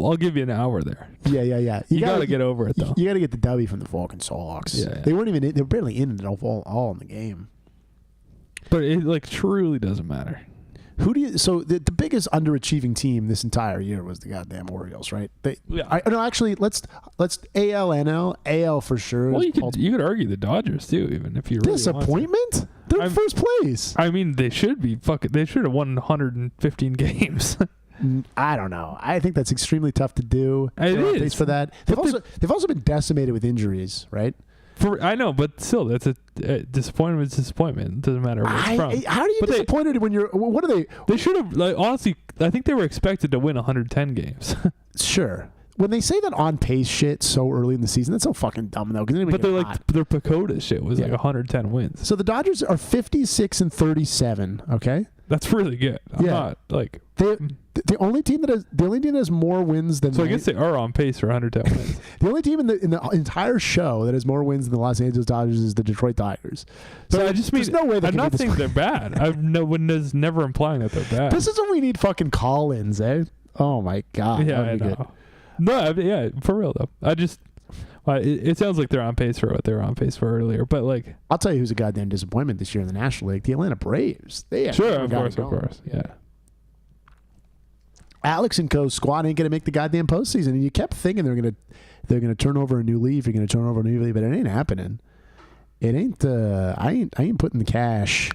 I'll give you an hour there. Yeah. You gotta get over it though. You gotta get the W from the Falcon Sox. Yeah. They weren't even. They were barely in it all in the game. But it truly doesn't matter. Who do you? So the biggest underachieving team this entire year was the goddamn Orioles, right? Actually, let's AL, NL, AL for sure. Well, you could argue the Dodgers too, even if you really disappointment. They're in first place. I mean, they should be They should have won 115 games. I don't know. I think that's extremely tough to do. It is for that. They've also been decimated with injuries, right? I know, but still, that's a disappointment. It's disappointment. It doesn't matter where it's from. How are you disappointed when you're? What are they? They should have. Honestly, I think they were expected to win 110 games. Sure. When they say that on pace shit so early in the season, that's so fucking dumb though. But they're their Pagoda shit was 110 wins. So the Dodgers are 56-37. Okay, that's really good. I'm not the only team that has more wins than. So I guess they are on pace for 110 wins. The only team in the entire show that has more wins than the Los Angeles Dodgers is the Detroit Tigers. So I just mean, no way I'm not saying they're bad. Is never implying that they're bad. This is when we need fucking call-ins, eh? Oh my god. Yeah, I know. Good. No, for real though. It sounds like they're on pace for what they were on pace for earlier, but I'll tell you who's a goddamn disappointment this year in the National League: the Atlanta Braves. Of course, yeah. Alex and Co.'s squad ain't gonna make the goddamn postseason, and you kept thinking they're gonna turn over a new leaf. You're gonna turn over a new leaf, but it ain't happening. It ain't. I ain't putting the cash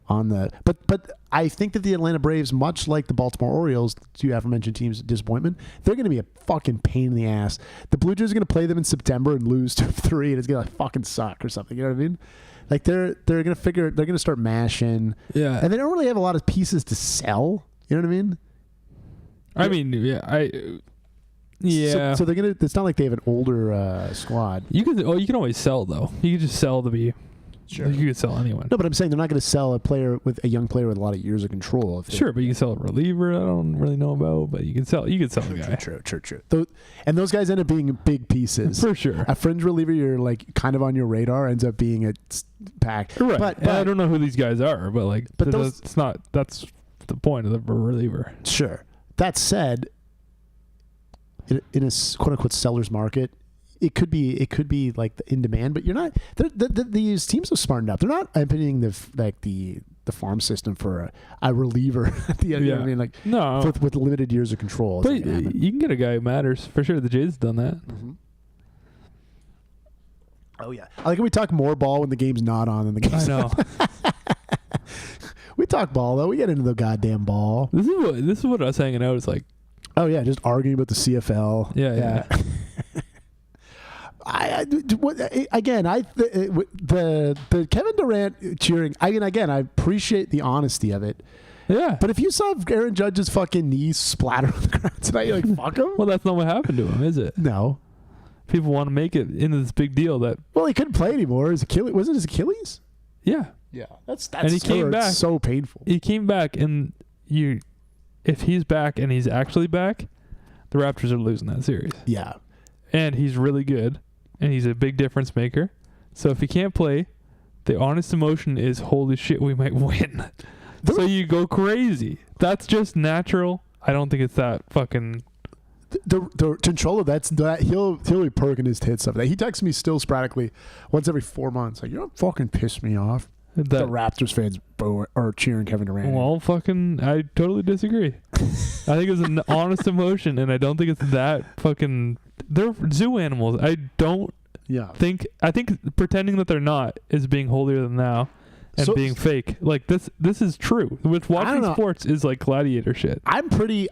on the. But I think that the Atlanta Braves, much like the Baltimore Orioles, two aforementioned teams' disappointment, they're going to be a fucking pain in the ass. The Blue Jays are going to play them in September and lose 2-3, and it's going to fucking suck or something. You know what I mean? They're going to start mashing. Yeah. And they don't really have a lot of pieces to sell. You know what I mean? So they're gonna. It's not like they have an older squad. You can always sell though. You can just sell to be. Sure. Like, you could sell anyone. No, but I'm saying they're not going to sell a young player with a lot of years of control. Sure, but you can sell a reliever. I don't really know about, but you can sell a guy. True. And those guys end up being big pieces For sure. A fringe reliever, you're like kind of on your radar, ends up being a pack. Right. But I don't know who these guys are, but like, But that's the point of the reliever. Sure. That said, in a quote unquote seller's market, it could be like in demand, but you're not. These teams are smart enough. They're not opening the farm system for a reliever at the end. You know what I mean? Like no, with limited years of control. But you can get a guy who matters for sure. The Jays have done that. Mm-hmm. Oh yeah, I like when we talk more ball when the game's not on than the game's I know. on. We talk ball though. We get into the goddamn ball. This is what us hanging out is like. Oh yeah, just arguing about the CFL. Yeah. The Kevin Durant cheering. I mean, again, I appreciate the honesty of it. Yeah. But if you saw Aaron Judge's fucking knees splatter on the ground tonight, you're like, fuck him. Well, that's not what happened to him, is it? No. People want to make it into this big deal that. Well, he couldn't play anymore. His Achilles, was it his Achilles? Yeah. Yeah. That's and he came back. So painful. He came back, and if he's back and he's actually back, the Raptors are losing that series. Yeah. And he's really good, and he's a big difference maker. So if he can't play, the honest emotion is, holy shit, we might win. So you go crazy. That's just natural. I don't think it's that fucking. The controller, that he'll be perking his tits up. He texts me still sporadically once every 4 months. Like, you don't fucking piss me off. The Raptors fans are cheering Kevin Durant. Well, I totally disagree. I think it's an honest emotion, and I don't think it's that fucking. They're zoo animals. I don't. Yeah. I think pretending that they're not is being holier than thou. And being fake. Like this is true. With watching sports is like gladiator shit. I'm pretty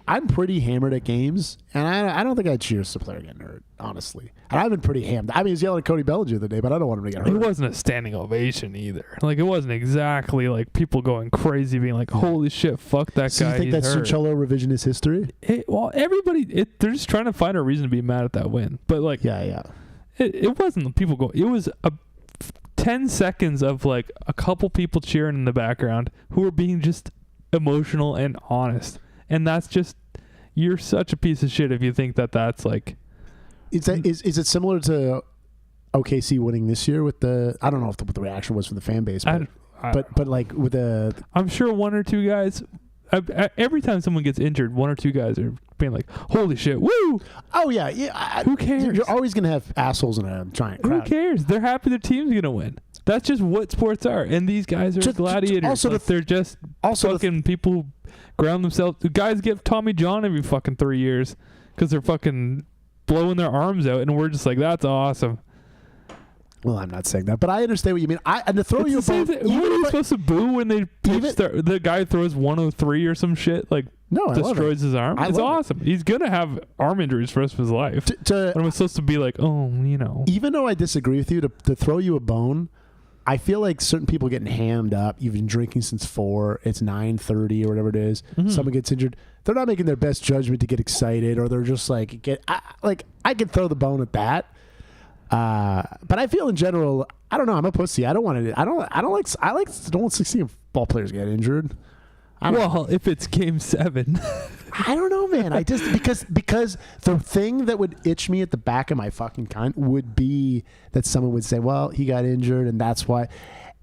hammered at games, and I don't think I'd cheers the player getting hurt, honestly. And I've been pretty hammed. I mean, he was yelling at Cody Bellinger the other day, but I don't want him to get hurt. It wasn't a standing ovation either. Like, it wasn't exactly like people going crazy being like, holy shit, fuck that so guy. You think that's Cincello revisionist history? They're just trying to find a reason to be mad at that win. But like, yeah. It wasn't people going. It was 10 seconds of like a couple people cheering in the background who were being just emotional and honest. And that's just, you're such a piece of shit if you think that that's like. Is it similar to OKC winning this year with the, I don't know what the reaction was from the fan base, but like with the. I'm sure one or two guys, every time someone gets injured, one or two guys are being like, holy shit, woo! Oh, yeah. Who cares? You're always going to have assholes in a giant crowd. Who cares? They're happy their team's going to win. That's just what sports are. And these guys are gladiators. They're just fucking people who ground themselves. Guys get Tommy John every fucking 3 years because they're fucking blowing their arms out, and we're just like, that's awesome. Well, I'm not saying that, but I understand what you mean. And to throw you a bone, what are you supposed to boo when they the guy throws 103 or some shit? Like, destroys his arm. It's awesome. He's gonna have arm injuries for the rest of his life. And I'm supposed to be like, oh, Even though I disagree with you, to throw you a bone, I feel like certain people getting hammed up. You've been drinking since 4. It's 9:30 or whatever it is. Mm-hmm. Someone gets injured. They're not making their best judgment to get excited, or they're just like I could throw the bone at that. But I feel in general, I don't know. I'm a pussy. I don't want to. I don't like seeing ball players get injured. If it's Game 7, I don't know, man. I just because the thing that would itch me at the back of my fucking cunt would be that someone would say, "Well, he got injured, and that's why."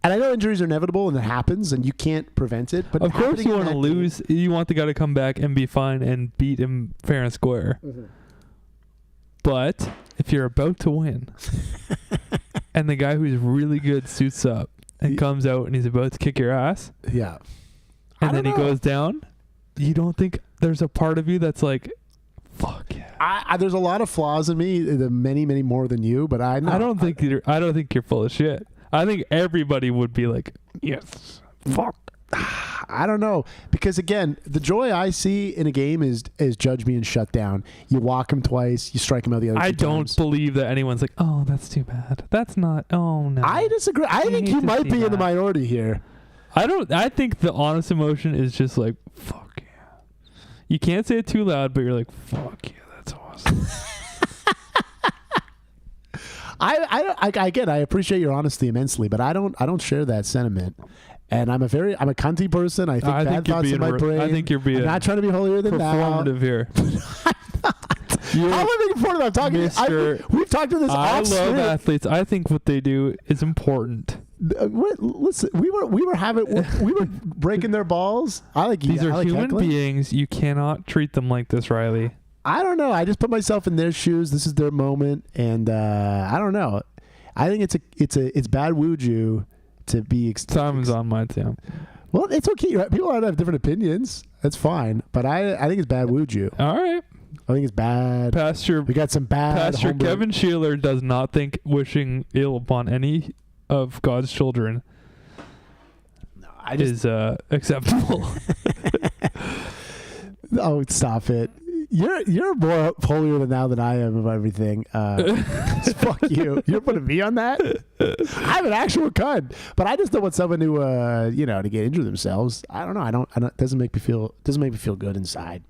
And I know injuries are inevitable, and it happens, and you can't prevent it. But of course, you want to lose. You want the guy to come back and be fine and beat him fair and square. Mm-hmm. But if you're about to win, and the guy who's really good suits up and comes out and he's about to kick your ass, yeah, and then he goes down, you don't think there's a part of you that's like, fuck yeah. There's a lot of flaws in me, many more than you, but I don't think you're full of shit. I think everybody would be like, yes, fuck. I don't know, because again, the joy I see in a game is Judge being shut down. You walk him twice, you strike him out the other. I don't believe that anyone's like, oh, that's too bad. That's not. Oh no. I disagree. I think you might be in the minority here. I think the honest emotion is just like, fuck yeah. You can't say it too loud, but you're like, fuck yeah, that's awesome. I appreciate your honesty immensely, but I don't share that sentiment. And I'm a cunty person. I think bad thoughts in my brain. I think you're being. I'm not trying to be holier than thou. Performative here. How am I being performative? I'm talking. We've talked to this. I love athletes. I think what they do is important. Listen, we were breaking their balls. These are human beings. You cannot treat them like this, Riley. I don't know. I just put myself in their shoes. This is their moment, and I don't know. I think it's bad wuju to be. Simon's on my team. Well, it's okay. People have different opinions. That's fine. But I think it's bad wuju. All right. I think it's bad. We got some bad. Pastor Kevin Sheeler does not think wishing ill upon any of God's children is acceptable. Oh, stop it. You're more holier than thou than I am of everything. Fuck you. You're putting me on that? I'm an actual cunt. But I just don't want someone to to get injured themselves. I don't know. I don't it doesn't make me feel good inside.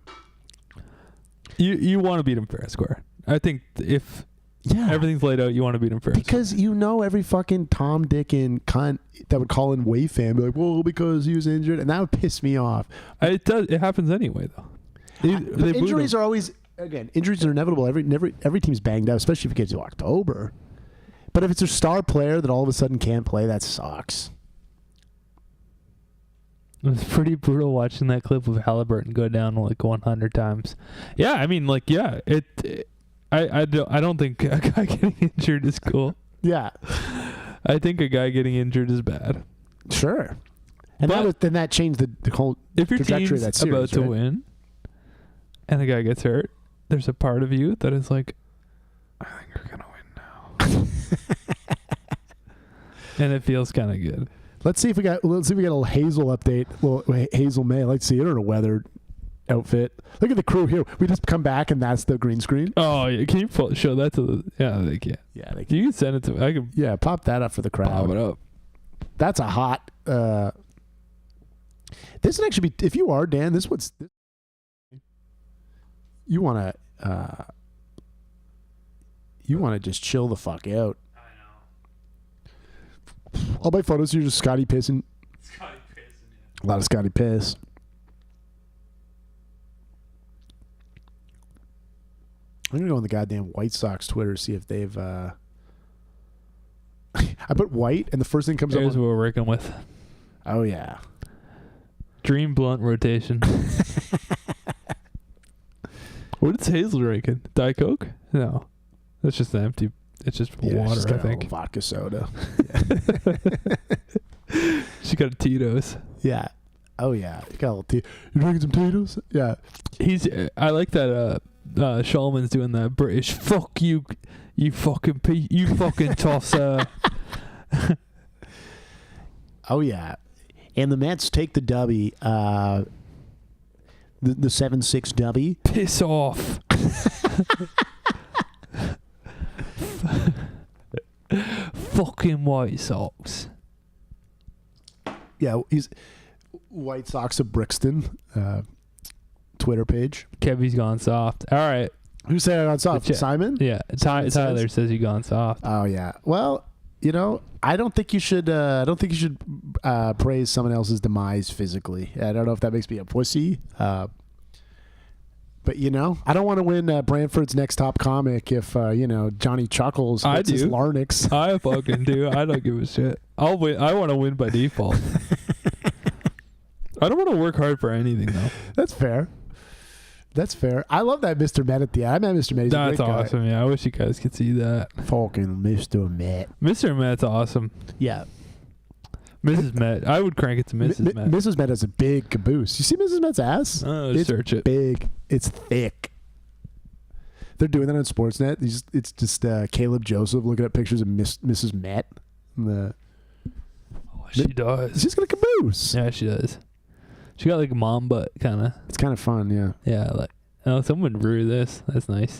You want to beat him fair and square. I think if everything's laid out, you want to beat him fair. Because every fucking Tom, Dick, and cunt that would call in Wave fan be like, well, because he was injured, and that would piss me off. It does. It happens anyway, though. Injuries are always injuries are inevitable. Every team's banged up, especially if it gets to October. But if it's a star player that all of a sudden can't play, that sucks. It was pretty brutal watching that clip of Halliburton go down like 100 times. Yeah, I mean, I don't think a guy getting injured is cool. Yeah, I think a guy getting injured is bad. Sure, and then that changed the whole trajectory of that series. About to win, and a guy gets hurt, there's a part of you that is like, I think we're gonna win now, and it feels kind of good. Let's see if we got a little Hazel update. Well, Hazel May. I'd like to see it in a weather outfit. Look at the crew here. We just come back and that's the green screen. Oh, yeah. Can you show that to the? Yeah, they can. Yeah, they can. You can send it to me. I can. Yeah, pop that up for the crowd. Pop it up. That's a hot. This would actually be. If you are Dan, this what's. You want to. You want to just chill the fuck out. All my photos are just Scottie Pissin. Scottie Pissin, yeah. A lot of Scottie Piss. I'm gonna go on the goddamn White Sox Twitter, see if they've. I put white, and the first thing comes up. Here's what we're working with. Oh yeah. Dream blunt rotation. What is Hazel drinking? Diet Coke? No, that's just an empty. It's just water, I think. Vodka soda. She got a Tito's. Yeah. Oh yeah. You got a little You drinking some Tito's? Yeah. I like that. Shulman's doing that British. Fuck you, you fucking tosser. Oh yeah. And the Mets take the W. The 7-6 W. Piss off. Fucking White Sox. Yeah, he's White Sox of Brixton Twitter page. Kevy's gone soft. All right. Who said I gone soft? Simon? Yeah. Tyler says you gone soft. Oh yeah. Well, I don't think you should. Praise someone else's demise physically. I don't know if that makes me a pussy. But I don't want to win Brantford's next top comic if Johnny Chuckles gets his larynx. I fucking do. I don't give a shit. I'll win. I want to win by default. I don't want to work hard for anything though. That's fair. I love that Mr. Met at the end. I met Mr. Met. He's That's a great awesome. guy. Yeah, I wish you guys could see that. Fucking Mr. Met. Mr. Met's awesome. Yeah. Mrs. Met. I would crank it to Mrs. Met. Mrs. Met has a big caboose. You see Mrs. Met's ass? It's search it. Big. It's thick. They're doing that on Sportsnet. It's just Caleb Joseph looking at pictures of Mrs. Met. She does. She's got a caboose. Yeah, she does. She got like a mom butt, kind of. It's kind of fun, yeah. Yeah, someone drew this. That's nice.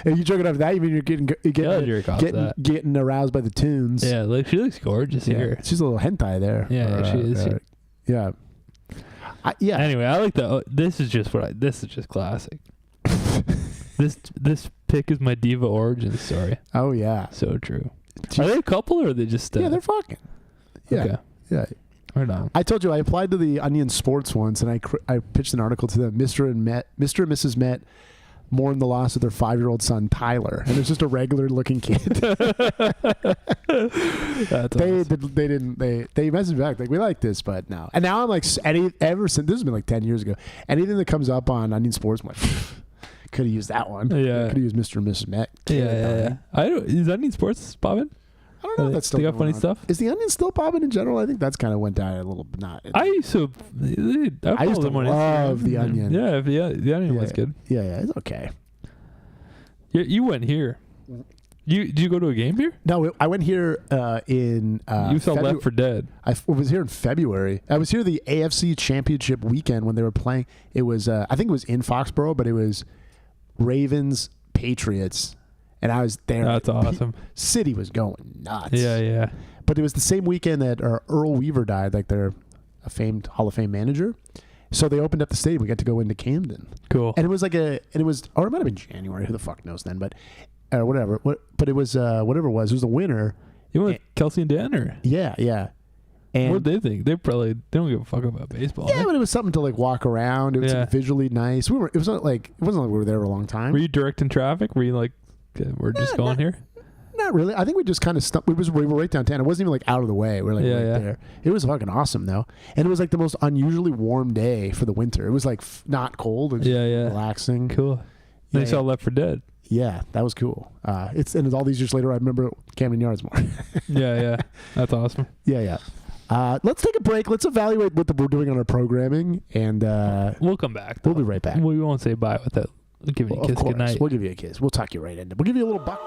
If you jerk it off that, you mean you're getting aroused by the tunes. Yeah, she looks gorgeous here. She's a little hentai there. Yeah, she is. Yeah. Anyway, I like the. This is just classic. this pick is my diva origin story. Oh yeah, so true. Are they a couple or are they just? Yeah, they're fucking. Yeah, Okay. yeah. Right on. I told you I applied to the Onion Sports once, and I pitched an article to them. Mr. and Mrs. Met mourn the loss of their 5-year-old son Tyler, and it's just a regular looking kid. That's they awesome. they messaged back like, we like this, but no. And now I'm like, ever since this has been like 10 years ago, anything that comes up on Onion Sports, I'm like, could have used that one. Yeah. Could have used Mr. and Mrs. Met. Yeah. Is Onion Sports popping? I don't know if that's still they got going funny on. stuff. Is the Onion still popping in general? I think that's kind of went down a little bit. I used to. I used to love the Onion. Yeah, the Onion was good. Yeah, it's okay. Yeah, you went here. Did you go to a game here? No, I went here in. You saw Left 4 Dead. I was here in February. I was here the AFC Championship weekend when they were playing. It was I think it was in Foxborough, but it was Ravens Patriots, and I was there. That's awesome. City was going nuts. Yeah. But it was the same weekend that Earl Weaver died, like a famed Hall of Fame manager. So they opened up the stadium. We got to go into Camden. Cool. And it was or it might have been January. Who the fuck knows then? But whatever. But it was whatever it was. It was the winner. You went with Kelsey and Dan, or? Yeah. And what did they think? They don't give a fuck about baseball. Yeah, but it was something to like walk around. It was visually nice. It wasn't like we were there a long time. Were you directing traffic? Were you like, we're just going here? Not really. I think we just kind of stuck. We were right downtown. It wasn't even like out of the way. We were like right there. It was fucking awesome though, and it was like the most unusually warm day for the winter. It was like not cold. It was relaxing. Cool. They saw Left 4 Dead. Yeah, that was cool. And all these years later, I remember Camden Yards more. Yeah, that's awesome. Yeah. Let's take a break. Let's evaluate what we're doing on our programming, and we'll come back. We'll be right back. We won't say bye without giving you a kiss goodnight. We'll give you a kiss. We'll tuck you right in. We'll give you a little buck.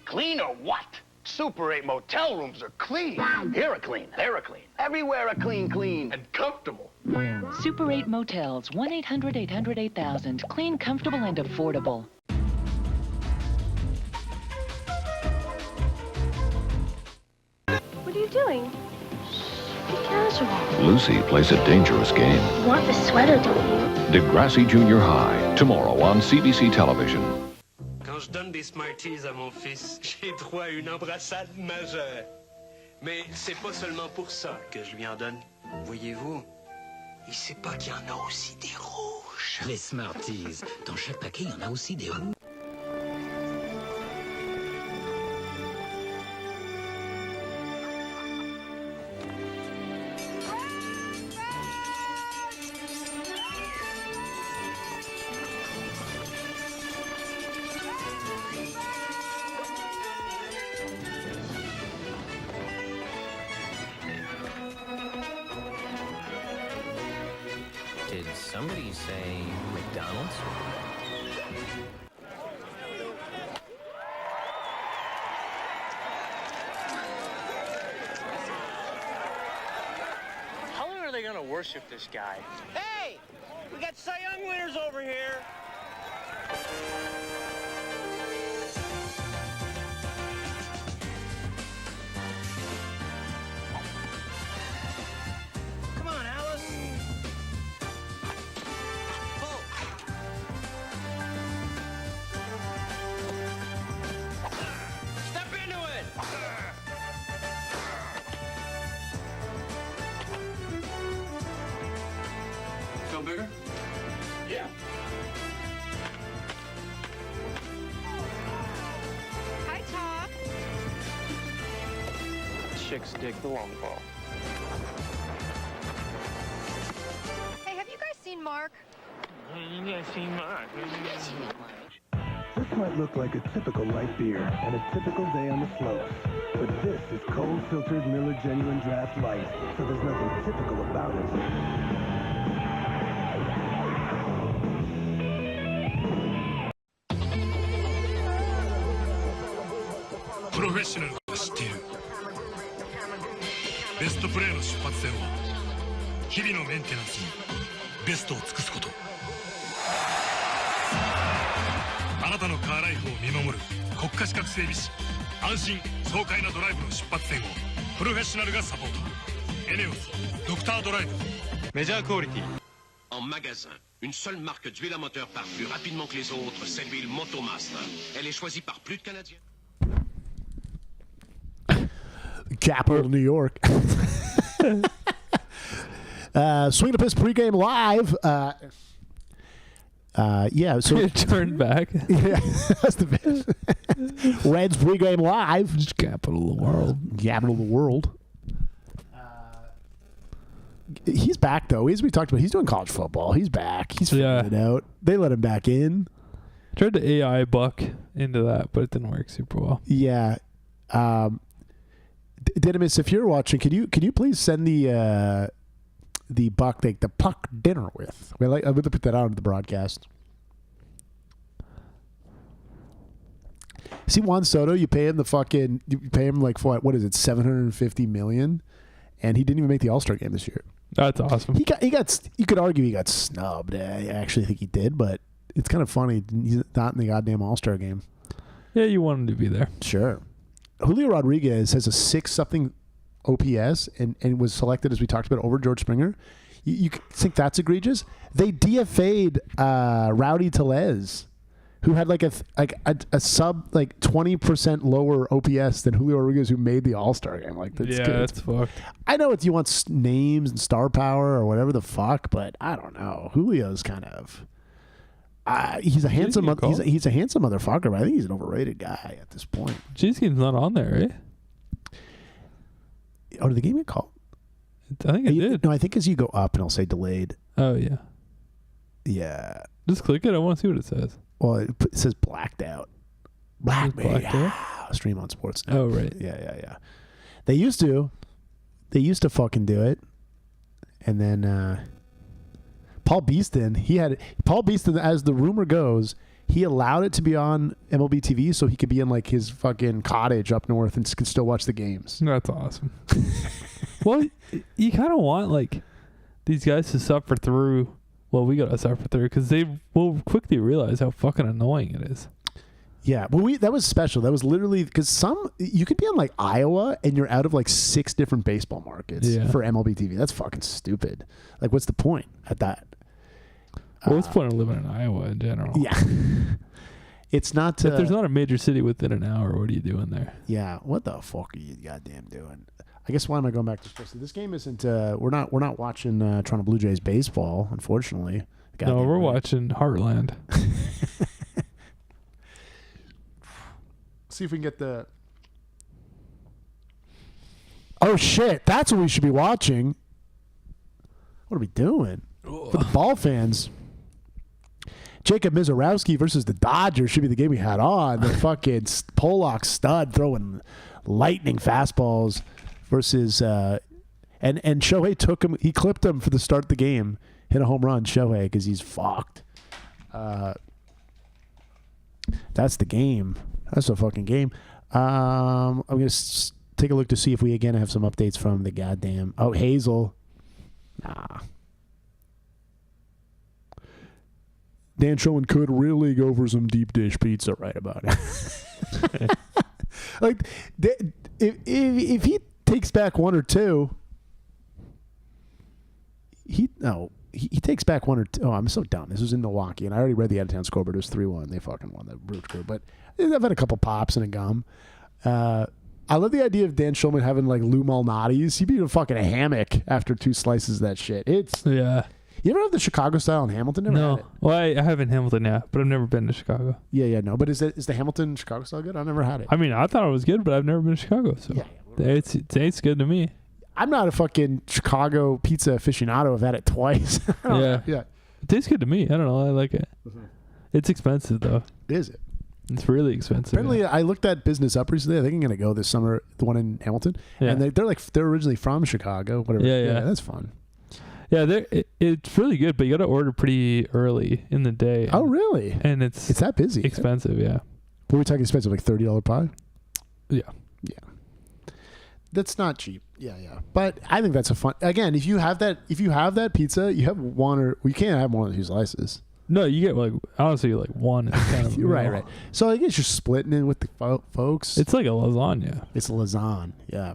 Clean or what? Super 8 motel rooms are clean. Here are clean, there are clean. Everywhere are clean, and comfortable. Super 8 Motels, 1-800-800-8000. Clean, comfortable, and affordable. What are you doing? Be casual. Lucy plays a dangerous game. You want the sweater, don't you? Degrassi Junior High, tomorrow on CBC Television. Quand je donne des Smarties à mon fils, j'ai droit à une embrassade majeure. Mais c'est pas seulement pour ça que je lui en donne. Voyez-vous, il sait pas qu'il y en a aussi des rouges. Les Smarties. Dans chaque paquet, il y en a aussi des rouges. Did somebody say McDonald's? How long are they gonna worship this guy? Hey, we got Cy Young winners over here. Come on, Alice. Step into it. Feel bigger? Yeah. Hi, Tom. Chicks dig the long ball. Hey, have you guys seen Mark? You guys seen Mark? This might look like a typical light beer and a typical day on the slopes, but this is cold-filtered Miller Genuine Draft Light, so there's nothing typical about it.プロフェッショナルが知っている。ベストプレーの出発点は日々のメンテナンスにベストを尽くすこと。あなたのカーライフを見守る国家資格整備士安心爽快なドライブの出発点をプロフェッショナルがサポートエネオスドクタードライブメジャークオリティ En magasin, une seule marque d'huile à moteur part plus rapidement que les autres, c'est l'huile Motomaster. Elle est choisie par plus de Canadiens. Capital of New York. Swing the Piss pregame live. Yeah, so it turned back. Yeah, that's the best. Reds pregame live. Just capital of the world. Capital of the world. He's back though. As we talked about, he's doing college football. He's back. He's figuring it out. They let him back in. Tried to AI buck into that, but it didn't work super well. Yeah. Didymus, if you're watching, can you please send the buck the puck dinner with? I'm going to put that out on the broadcast. See Juan Soto, you pay him like what is it, $750 million, and he didn't even make the All-Star game this year. That's awesome. He got. You could argue he got snubbed. I actually think he did, but it's kind of funny. He's not in the goddamn All-Star game. Yeah, you want him to be there. Sure. Julio Rodriguez has a 6-something OPS and was selected, as we talked about, over George Springer. You think that's egregious? They DFA'd Rowdy Tellez, who had like a sub 20% lower OPS than Julio Rodriguez, who made the All-Star game. Like that's fucked. I know you want names and star power or whatever the fuck, but I don't know. Julio's kind of he's a handsome he's a handsome motherfucker, but I think he's an overrated guy at this point. Cheesegame's not on there, right? Oh, did the game get called? I think it did. No, I think as you go up, and it'll say delayed. Oh yeah. Yeah. Just click it. I want to see what it says. Well, it says blacked out. Blacked out. Stream on Sports now. Oh right. Yeah. They used to fucking do it, and then Paul Beeston, as the rumor goes, he allowed it to be on MLB TV so he could be in like his fucking cottage up north and could still watch the games. That's awesome. Well, you kind of want like these guys to suffer through. Well, we gotta suffer through because they will quickly realize how fucking annoying it is. Yeah, well, that was special. That was literally because you could be on like Iowa and you're out of like 6 different baseball markets for MLB TV. That's fucking stupid. Like, what's the point at that? Well, what's the point of living in Iowa in general? Yeah, it's not. If there's not a major city within an hour, what are you doing there? Yeah, what the fuck are you goddamn doing? I guess why am I going back to sports? This game isn't. We're not watching Toronto Blue Jays baseball, unfortunately. No, we're watching Heartland. See if we can get the. Oh shit! That's what we should be watching. What are we doing? For the ball fans, Jacob Mizorowski versus the Dodgers should be the game we had on. The fucking Pollock stud throwing lightning fastballs versus and Shohei took him. He clipped him for the start of the game. Hit a home run, Shohei, because he's fucked. That's the game. That's a fucking game. I'm gonna take a look to see if we again have some updates from the goddamn. Oh, Hazel. Nah. Dan Schoen could really go for some deep dish pizza right about it. Like, if he takes back 1 or 2, he takes back 1 or 2. Oh, I'm so dumb. This was in Milwaukee, and I already read the out-of-town scoreboard. It was 3-1. They fucking won the Brute Crew. But I've had a couple pops and a gum. I love the idea of Dan Schulman having like Lou Malnati's. He'd be in a fucking hammock after 2 slices of that shit. Yeah. You ever have the Chicago style in Hamilton? Never had it. Well, I have in Hamilton, yeah, but I've never been to Chicago. Yeah, no. But is the Hamilton Chicago style good? I never had it. I mean, I thought it was good, but I've never been to Chicago, so it tastes good to me. I'm not a fucking Chicago pizza aficionado. I've had it twice. Yeah. Yeah. It tastes good to me. I don't know. I like it. Mm-hmm. It's expensive, though. Is it? It's really expensive. Apparently, I looked at Business Up recently. I think I'm going to go this summer, the one in Hamilton. Yeah. And they're originally from Chicago. Whatever. Yeah. That's fun. Yeah, it's really good, but you got to order pretty early in the day. Oh, really? And it's that busy. Expensive, yeah. What are we talking expensive? Like $30 pie? Yeah. That's not cheap. Yeah. But I think that's a fun. Again, if you have that pizza, you have one or you can't have more than 2 slices. No, you get like honestly like one. Is kind of right. So I guess you're splitting it with the folks. It's like a lasagna. It's a lasagna. Yeah.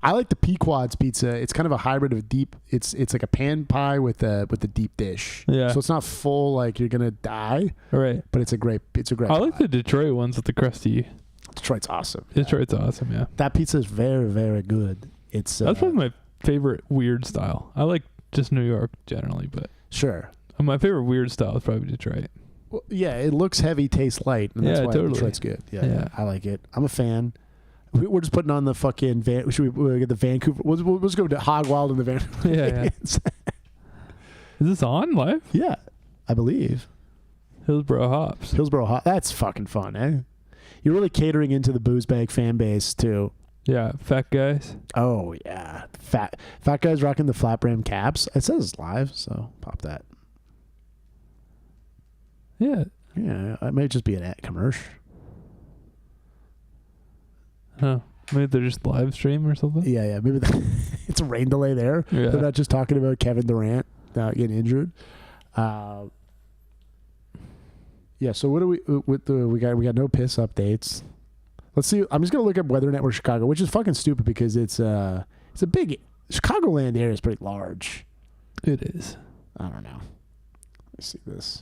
I like the Pequod's pizza. It's kind of a hybrid of deep. It's like a pan pie with a deep dish. Yeah. So it's not full like you're gonna die. Right. But it's a great. I like the Detroit ones with the crusty. Detroit's awesome. Detroit's awesome. Yeah. That pizza is very, very good. It's that's probably my favorite weird style. I like just New York generally, but sure. My favorite weird style is probably Detroit. Well, yeah, it looks heavy, tastes light, and that's why totally. Detroit's good. Yeah, I like it. I'm a fan. We're just putting on the fucking Should we get the Vancouver? Let's go to Hog Wild in the Vancouver. Yeah. Is this on live? Yeah, I believe. Hillsborough Hops. That's fucking fun, eh? You're really catering into the booze bag fan base too. Yeah, fat guys. Oh yeah, fat guys rocking the flat brim caps. It says it's live, so pop that. Yeah, it may just be an ad commercial. Huh. Maybe they're just live stream or something. Yeah. Maybe it's a rain delay there. Yeah. They're not just talking about Kevin Durant getting injured. Yeah. So what do we got? We got no piss updates. Let's see. I'm just gonna look up Weather Network Chicago, which is fucking stupid because it's a big Chicagoland area is pretty large. It is. I don't know. Let's see this.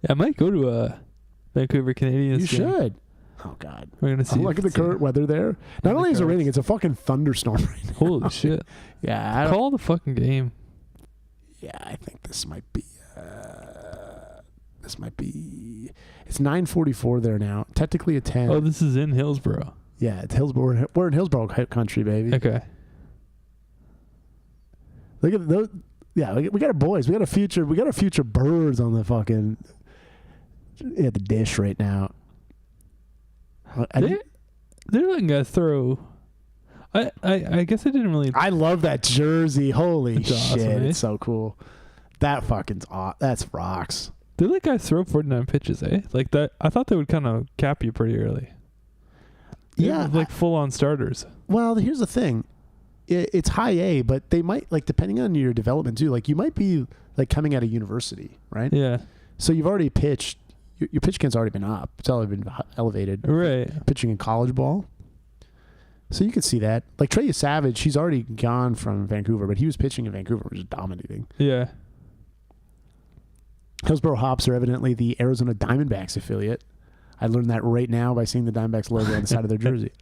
Yeah, I might go to a Vancouver Canadiens. You game. should. Oh God. We're gonna see. Look at the current weather there. Not only is it raining, it's a fucking thunderstorm right now. Holy shit. Yeah. Call the fucking game. Yeah, I think this might be. It's 9:44 there now. Technically a 10. Oh, this is in Hillsborough. Yeah, it's Hillsborough. We're in Hillsborough country, baby. Okay. Look at those. Yeah, we got our boys. We got our future birds on the fucking the dish right now. They're letting us throw. I guess I didn't really. I love that jersey. Holy It's shit! awesome, eh? It's so cool. That fucking's that's rocks. They let guys throw 49 pitches, eh? Like that. I thought they would kind of cap you pretty early. Yeah, like full on starters. Well, here's the thing. It's high A, but they might, like, depending on your development too, like you might be like coming out of university, right? Yeah. So you've already pitched. Your pitch count's already been up. It's already been elevated. Right. Pitching in college ball. So you could see that. Like Trey Savage, he's already gone from Vancouver, but he was pitching in Vancouver, which is dominating. Yeah. Hillsborough Hops are evidently the Arizona Diamondbacks affiliate. I learned that right now by seeing the Diamondbacks logo on the side of their jersey.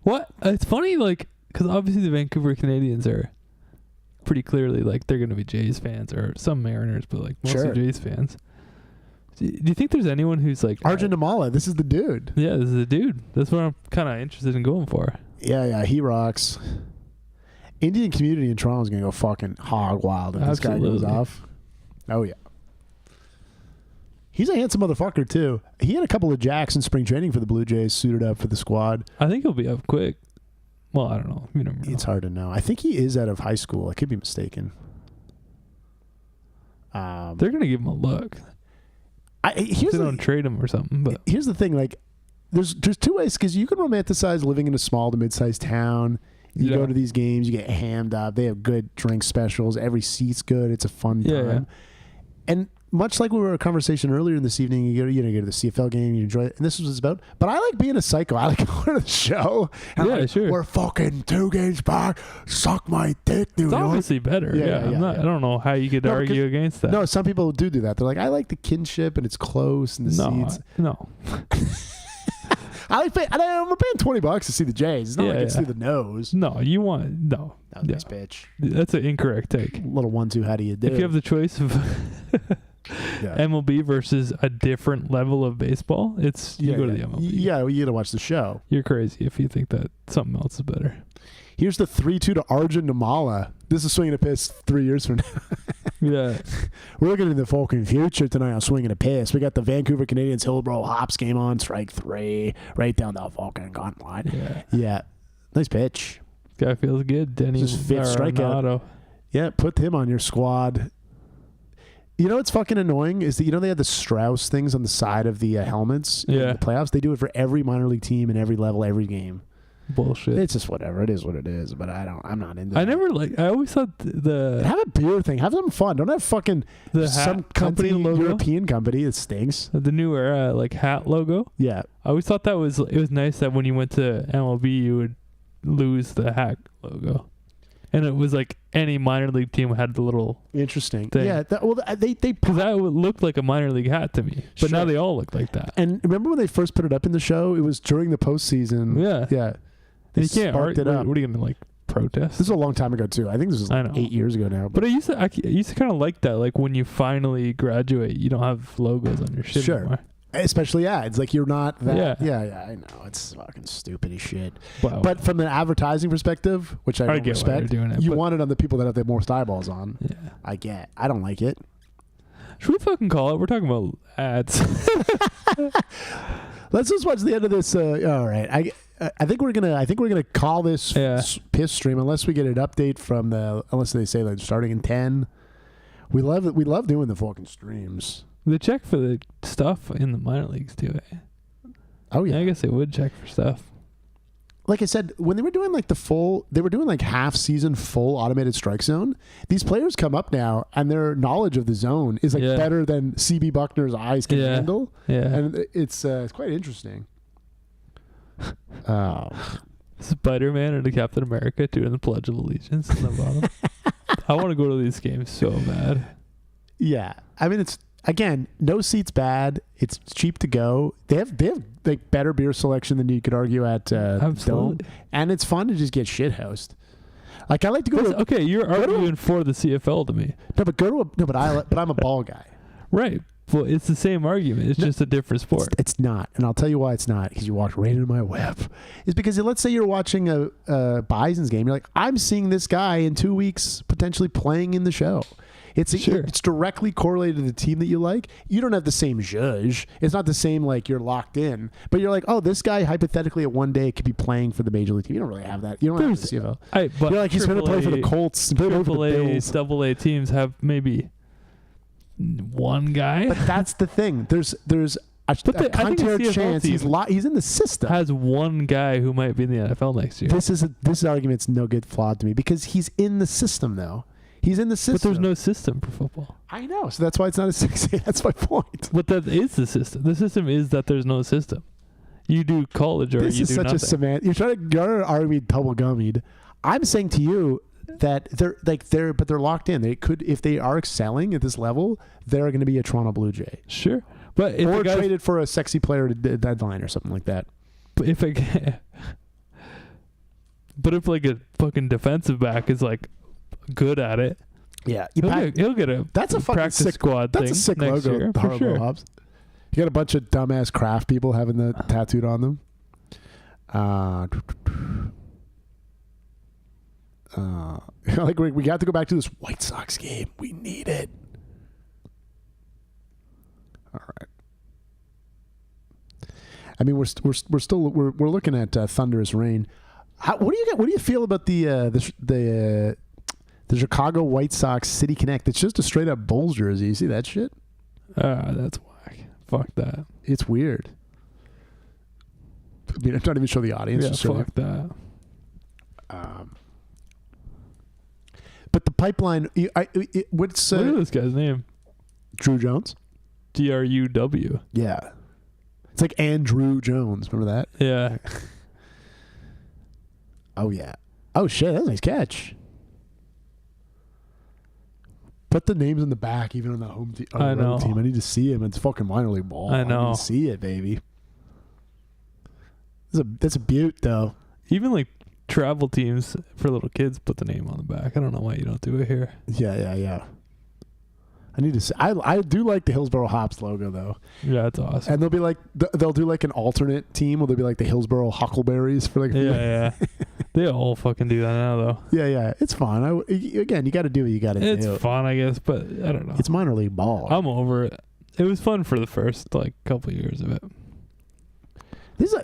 What? It's funny, like, because obviously the Vancouver Canadians are pretty clearly, like, they're going to be Jays fans or some Mariners, but, like, mostly Jays fans. Do you think there's anyone who's, like... Arjun Namala, this is the dude. Yeah, this is the dude. That's what I'm kind of interested in going for. Yeah, he rocks. Indian community in Toronto is going to go fucking hog wild if this guy goes off. Oh, yeah. He's a handsome motherfucker, too. He had a couple of jacks in spring training for the Blue Jays, suited up for the squad. I think he'll be up quick. Well, I don't know. You never know. It's hard to know. I think he is out of high school. I could be mistaken. They're going to give him a look. They don't trade him or something. But here's the thing. Like, there's two ways, because you can romanticize living in a small to mid-sized town. You go to these games, you get hammed up. They have good drink specials. Every seat's good. It's a fun time. Yeah. And much like we were in a conversation earlier this evening, you go to the CFL game, you enjoy it, and this was about. But I like being a psycho. I like going to the show. And yeah, sure. We're fucking 2 games back. Suck my dick, New It's York. obviously better. Yeah. I don't know how you could argue against that. No, some people do that. They're like, I like the kinship and it's close and the seats. No. I'm paying $20 to see the Jays. It's not like it's through the nose. No, you want no. That was nice, bitch. That's an incorrect take. Little 1-2, how do you do? If you have the choice of MLB versus a different level of baseball, it's you go to the MLB. Yeah, you got to watch the show. You're crazy if you think that something else is better. Here's the 3-2 to Arjun Namala. This is Swinging a Piss 3 years from now. Yeah. We're looking in the fucking future tonight on Swinging a Piss. We got the Vancouver Canadians Hillsborough Hops game on, strike 3, right down the fucking gauntlet. Yeah. Nice pitch. Guy feels good. Denny Just fifth strikeout. Yeah, put him on your squad. You know what's fucking annoying is that, they had the Strauss things on the side of the helmets in the playoffs. They do it for every minor league team in every level, every game. bullshit. It's just whatever. It is what it is. But I'm not into. I never I always thought have a beer thing. Have some fun. Don't have fucking some company logo? European company that stinks. The new era hat logo. Yeah. I always thought it was nice that when you went to MLB you would lose the hat logo. And it was like any minor league team had the little interesting thing. Yeah, they because that looked like a minor league hat to me, but now they all look like that. And remember when they first put it up in the show? It was during the postseason. Yeah. They you can't sparked it up. What are you gonna protest? This is a long time ago too. I think this was 8 years ago now. But I used to kind of like that. Like when you finally graduate, you don't have logos on your shit anymore. Especially it's like you're not that. Yeah. Yeah, I know. It's fucking stupid as shit. Wow. But from an advertising perspective, which I don't get why respect, they're doing it, you want it on the people that have the most eyeballs on. Yeah. I don't like it. Should we fucking call it? We're talking about ads. Let's just watch the end of this. All right. I think we're gonna call this piss stream unless we get an update from unless they say they're starting in 10. We love doing the fucking streams. They check for the stuff in the minor leagues too. Oh yeah, I guess they would check for stuff. Like I said, when they were doing they were doing like half season full automated strike zone. These players come up now, and their knowledge of the zone is better than CB Buckner's eyes can handle. Yeah, and it's quite interesting. Spider-Man and the Captain America doing the Pledge of Allegiance in the bottom. I want to go to these games so bad. Yeah, I mean it's. Again, no seats bad. It's cheap to go. They have like better beer selection than you could argue at Dome, and it's fun to just get shithoused. Like I like to go. Okay, you're arguing for the CFL to me. No, but I'm a ball guy. Right. Well, it's the same argument. It's just a different sport. It's not, and I'll tell you why it's not. Because you walked right into my web. It's because let's say you're watching a Bison's game. You're like, I'm seeing this guy in 2 weeks potentially playing in the show. It's directly correlated to the team that you like. You don't have the same zhuzh. It's not the same like you're locked in. But you're like, oh, this guy hypothetically at one day could be playing for the major league team. You don't really have that. You don't have the CFL. But you're like, he's going to play for the Colts. AAA, AA teams have maybe one guy. But that's the thing. There's a contrary chance he's in the system. Has one guy who might be in the NFL next year. This argument's no good flawed to me because he's in the system though. He's in the system. But there's no system for football. I know. So that's why it's not a 6A. That's my point. But that is the system. The system is that there's no system. You do college or you do nothing. This is such a You're trying to argue double gummied. I'm saying to you that they're locked in. They could, if they are excelling at this level, they're going to be a Toronto Blue Jay. Sure. But if or traded for a sexy player to deadline or something like that. But if like a fucking defensive back is like good at it, he'll get a practice sick squad. That's a sick next logo. Year, for sure. Hobbs. You got a bunch of dumbass craft people having the tattooed on them. Like we got to go back to this White Sox game. We need it. All right. I mean, we're still looking at thunderous rain. What do you feel about the Chicago White Sox City Connect? It's just a straight up Bulls jersey. You see that shit? That's whack. Fuck that. It's weird. I mean, I'm not even sure the audience. Yeah, just fuck that. But the pipeline. What's look at this guy's name? Drew Jones. DRUW. Yeah. It's like Andrew Jones. Remember that? Yeah. Oh yeah. Oh shit, that's a nice catch. Put the names in the back, even on the home team. I know. Team. I need to see him. It's fucking minor league ball. I know. I need to see it, baby. That's a beaut, though. Even like travel teams for little kids put the name on the back. I don't know why you don't do it here. Yeah. I need to see. I do like the Hillsboro Hops logo though. Yeah, it's awesome. And they'll be like they'll do like an alternate team. Where they'll be like the Hillsboro Huckleberries for like. Yeah. They all fucking do that now though. Yeah. It's fun. Again, you got to do what you got to do. It's fun, I guess, but I don't know. It's minor league ball. I'm over it. It was fun for the first like couple years of it.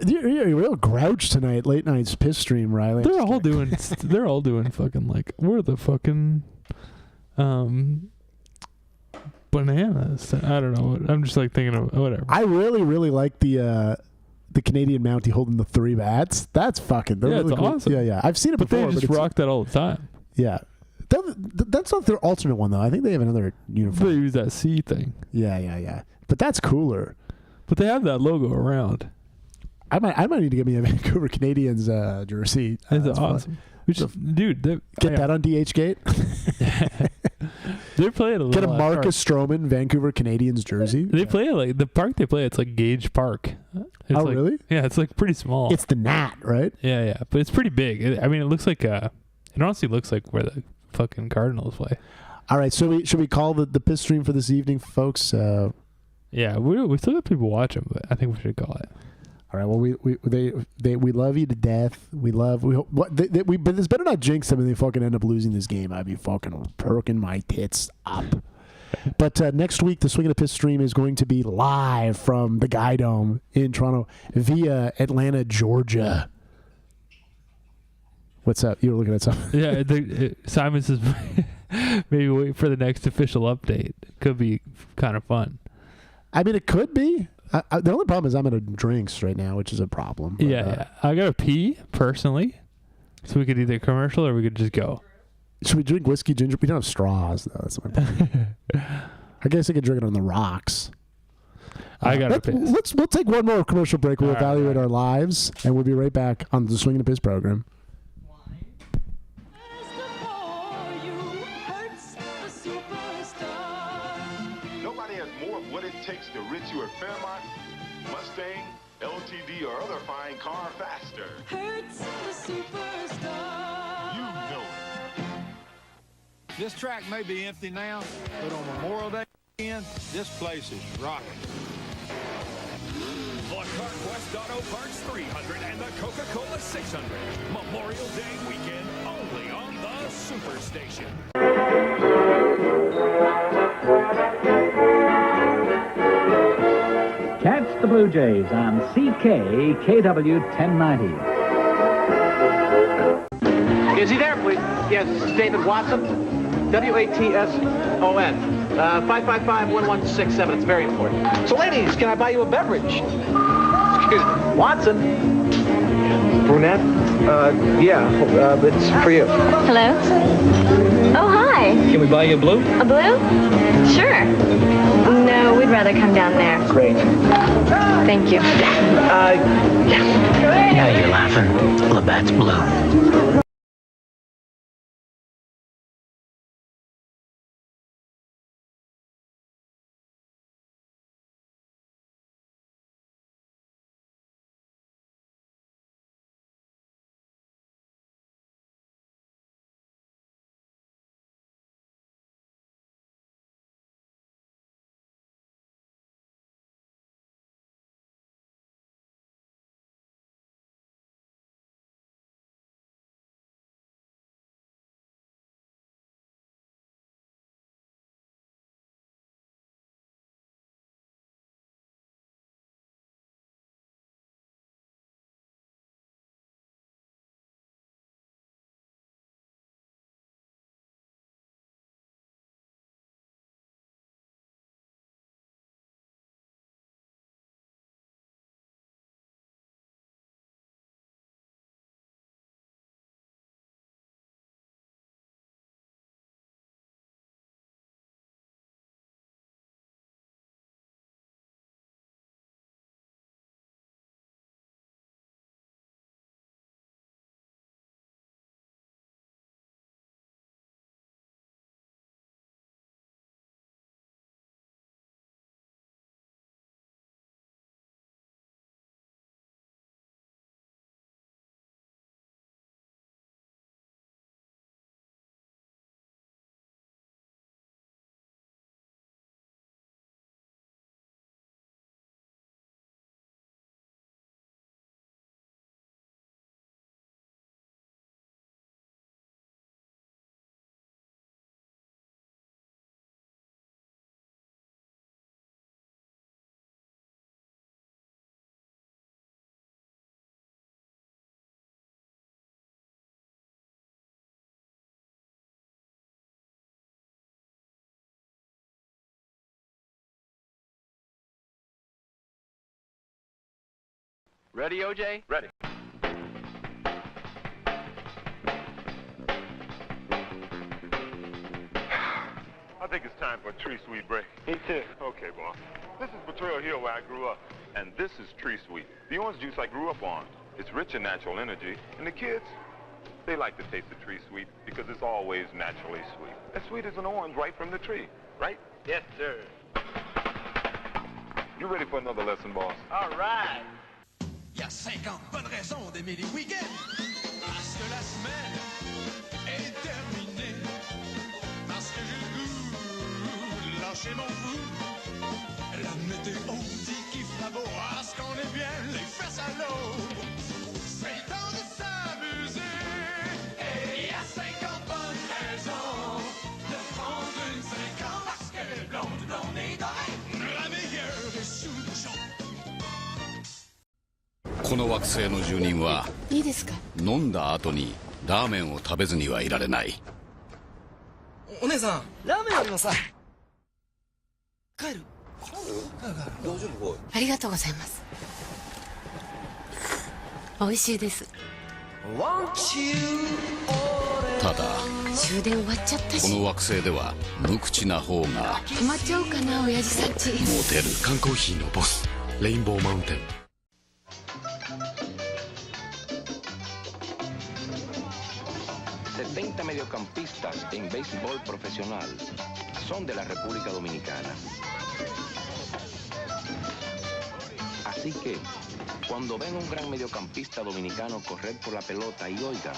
You're a real grouch tonight. Late night's piss stream, Riley. They're all doing fucking like we're the fucking bananas. I don't know. I'm just like thinking of whatever. I really like the the Canadian Mountie holding the 3 bats. That's fucking. They're really it's cool. awesome. Yeah. I've seen it But before. they just rock that all the time. Yeah. That's not their alternate one though. I think they have another uniform. They use that C thing. Yeah. But that's cooler. But they have that logo around. I might need to get me a Vancouver Canadians jersey. That's awesome. Dude, get that on DHgate. They're playing a lot. Get a Marcus Stroman Vancouver Canadians jersey. They play like the park they play. It's like Gage Park. It's like, really? Yeah, it's like pretty small. It's the Nat, right? Yeah, but it's pretty big. It looks like it honestly looks like where the fucking Cardinals play. All right, so should we call the piss stream for this evening, folks? Yeah, we still got people watching, but I think we should call it. All right. Well, we love you to death. But this better not jinx them and they fucking end up losing this game. I'd be fucking perking my tits up. But next week, the Swing and a Piss stream is going to be live from the Guy Dome in Toronto via Atlanta, Georgia. What's up? You were looking at something. Yeah, Simon says maybe wait for the next official update. Could be kind of fun. I mean, it could be. The only problem is I'm out of drinks right now, which is a problem. But, yeah. I gotta pee personally, so we could either commercial or we could just go. Should we drink whiskey ginger? We don't have straws though. That's my problem. I guess I could drink it on the rocks. I gotta piss. We'll take one more commercial break. We'll evaluate our lives, and we'll be right back on the Swing and a Piss program. Nobody has more of what it takes to rid you of Fairmont, Mustang, LTD, or other fine car faster. Hertz, the superstar. You know it. This track may be empty now, but on Memorial Day weekend, this place is rocking. The CarQuest Auto Parts 300 and the Coca-Cola 600. Memorial Day weekend only on the Superstation. Catch the Blue Jays on KW 1090. Is he there, please? Yes, this is David Watson. W-A-T-S-O-N. 555-1167. It's very important. So, ladies, can I buy you a beverage? Excuse me. Watson. Brunette? Yeah, it's for you. Hello? Oh, hi. Can we buy you a blue? A blue? Sure. No, we'd rather come down there. Great. Thank you. Now you're laughing. Labatt's blue. Ready, OJ? Ready. I think it's time for a tree sweep break. Me too. Okay, boss. This is Betrayal Hill where I grew up, and this is Tree Sweet, the orange juice I grew up on. It's rich in natural energy, and the kids, they like to taste the Tree Sweet because it's always naturally sweet. As sweet as an orange right from the tree, right? Yes, sir. You ready for another lesson, boss? All right. Il y a 50 bonnes raisons d'aimer les week-ends. Parce que la semaine est terminée. Parce que j'ai le goût de lâcher mon fou. La météo dit qu'il fera beau. Parce qu'on est bien les fesses à l'eau. C'est le temps de s'amuser. Et il y a 50 bonnes raisons de prendre une 50 parce qu'elle est blonde dans les oreilles. La meilleure est sous le bouchon. この惑星の住人はいいですか？飲んだ後にラーメンを食べずにはいられない。お姉さん、ラーメンよりもさ、帰る。大丈夫？ありがとうございます。美味しいです。ただ終電終わっちゃったし。この惑星では無口な方が泊まっちゃおうかな、親父さんち。モテる。缶コーヒーのボス、レインボーマウンテン。70 mediocampistas en béisbol profesional son de la República Dominicana. Así que, cuando ven un gran mediocampista dominicano correr por la pelota y oigan...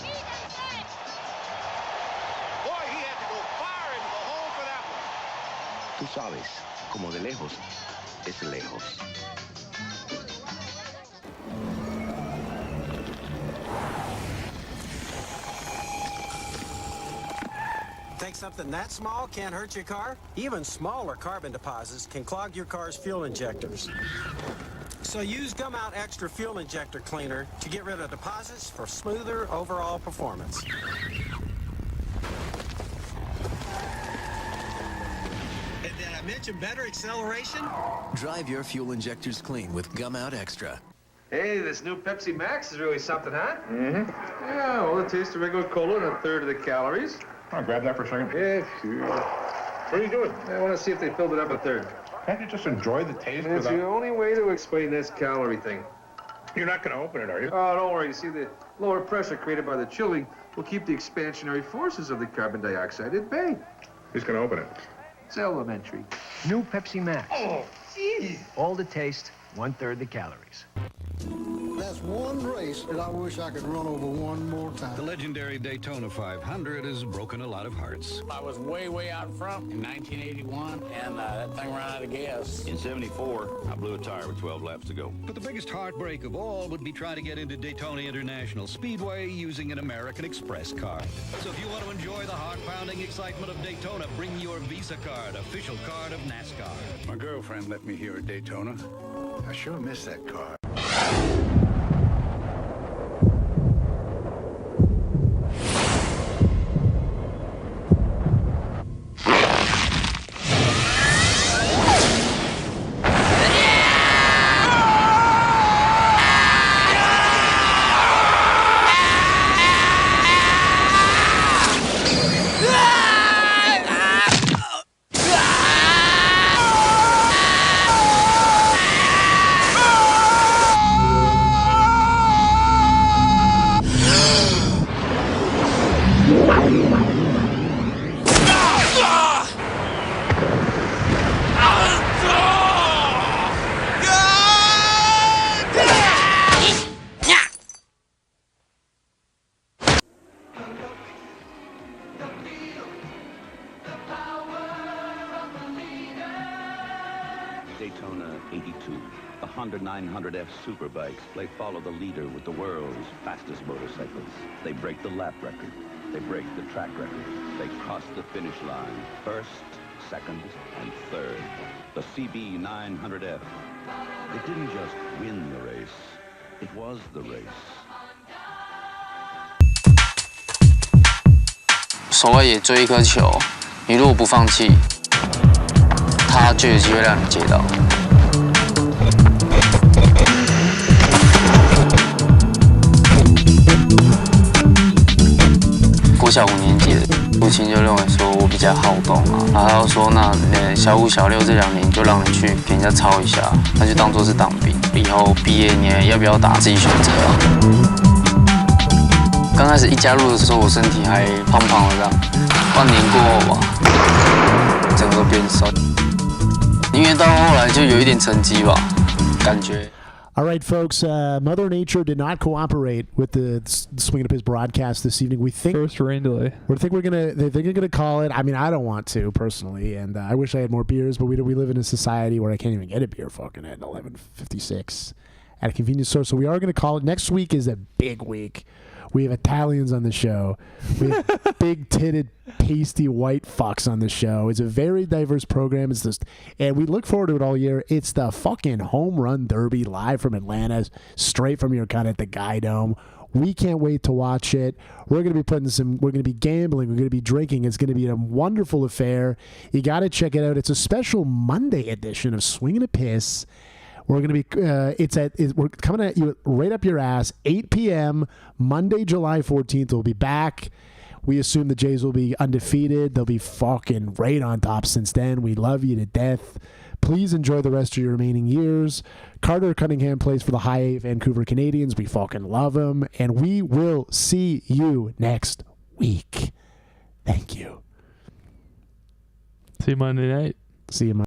Tú sabes, como de lejos es lejos. Think something that small can't hurt your car? Even smaller carbon deposits can clog your car's fuel injectors. So use Gum Out Extra Fuel Injector Cleaner to get rid of deposits for smoother overall performance. And did I mention better acceleration? Drive your fuel injectors clean with Gum Out Extra. Hey, this new Pepsi Max is really something, huh? Mm-hmm. Yeah, well, it tastes of regular cola and a third of the calories. I'll grab that for a second. Yeah, sure. What are you doing? I want to see if they filled it up a third. Can't you just enjoy the taste It's without... the only way to explain this calorie thing. You're not going to open it, are you? Oh, don't worry. You see, the lower pressure created by the chilling will keep the expansionary forces of the carbon dioxide at bay. Who's going to open it? It's elementary. New Pepsi Max. Oh, jeez. All the taste, 1/3 the calories. That's one race that I wish I could run over one more time. The legendary Daytona 500 has broken a lot of hearts. I was way out front in 1981, and that thing ran out of gas. In 74, I blew a tire with 12 laps to go. But the biggest heartbreak of all would be trying to get into Daytona International Speedway using an American Express card. So if you want to enjoy the heart-pounding excitement of Daytona, bring your Visa card, official card of NASCAR. My girlfriend let me here at Daytona. I sure miss that car. Daytona 82. The Honda 900F Superbikes play follow the leader with the world's fastest motorcycles. They break the lap record. They break the track record. They cross the finish line. First, second, and third. The CB 900F. It didn't just win the race. It was the race. 所谓也追一颗球，你如果不放弃，他就有机会让你接到。国小5年级的，父亲就认为说我比较好动啊，然后他就说那小5、小6这2年就让你去给人家操一下，那就当做是当兵，以后毕业你要不要打自己选择啊。刚开始一加入的时候，我身体还胖胖的这样，半年过后吧，整个变瘦，因为到后来就有一点成绩吧，感觉。All right, folks. Mother Nature did not cooperate with the Swing and a Piss broadcast this evening. We think first rain delay. They think they're gonna call it. I mean, I don't want to personally, and I wish I had more beers, but we live in a society where I can't even get a beer fucking at 11:56 at a convenience store. So we are gonna call it. Next week is a big week. We have Italians on the show. We have big-titted, pasty white fucks on the show. It's a very diverse program. It's just, and we look forward to it all year. It's the fucking home run derby live from Atlanta, straight from your cut at the Guy Dome. We can't wait to watch it. We're going to be we're going to be gambling. We're going to be drinking. It's going to be a wonderful affair. You got to check it out. It's a special Monday edition of Swing and a Piss. We're going to be, we're coming at you right up your ass, 8 p.m., Monday, July 14th. We'll be back. We assume the Jays will be undefeated. They'll be fucking right on top since then. We love you to death. Please enjoy the rest of your remaining years. Carter Cunningham plays for the High A Vancouver Canadians. We fucking love him. And we will see you next week. Thank you. See you Monday night. See you Monday.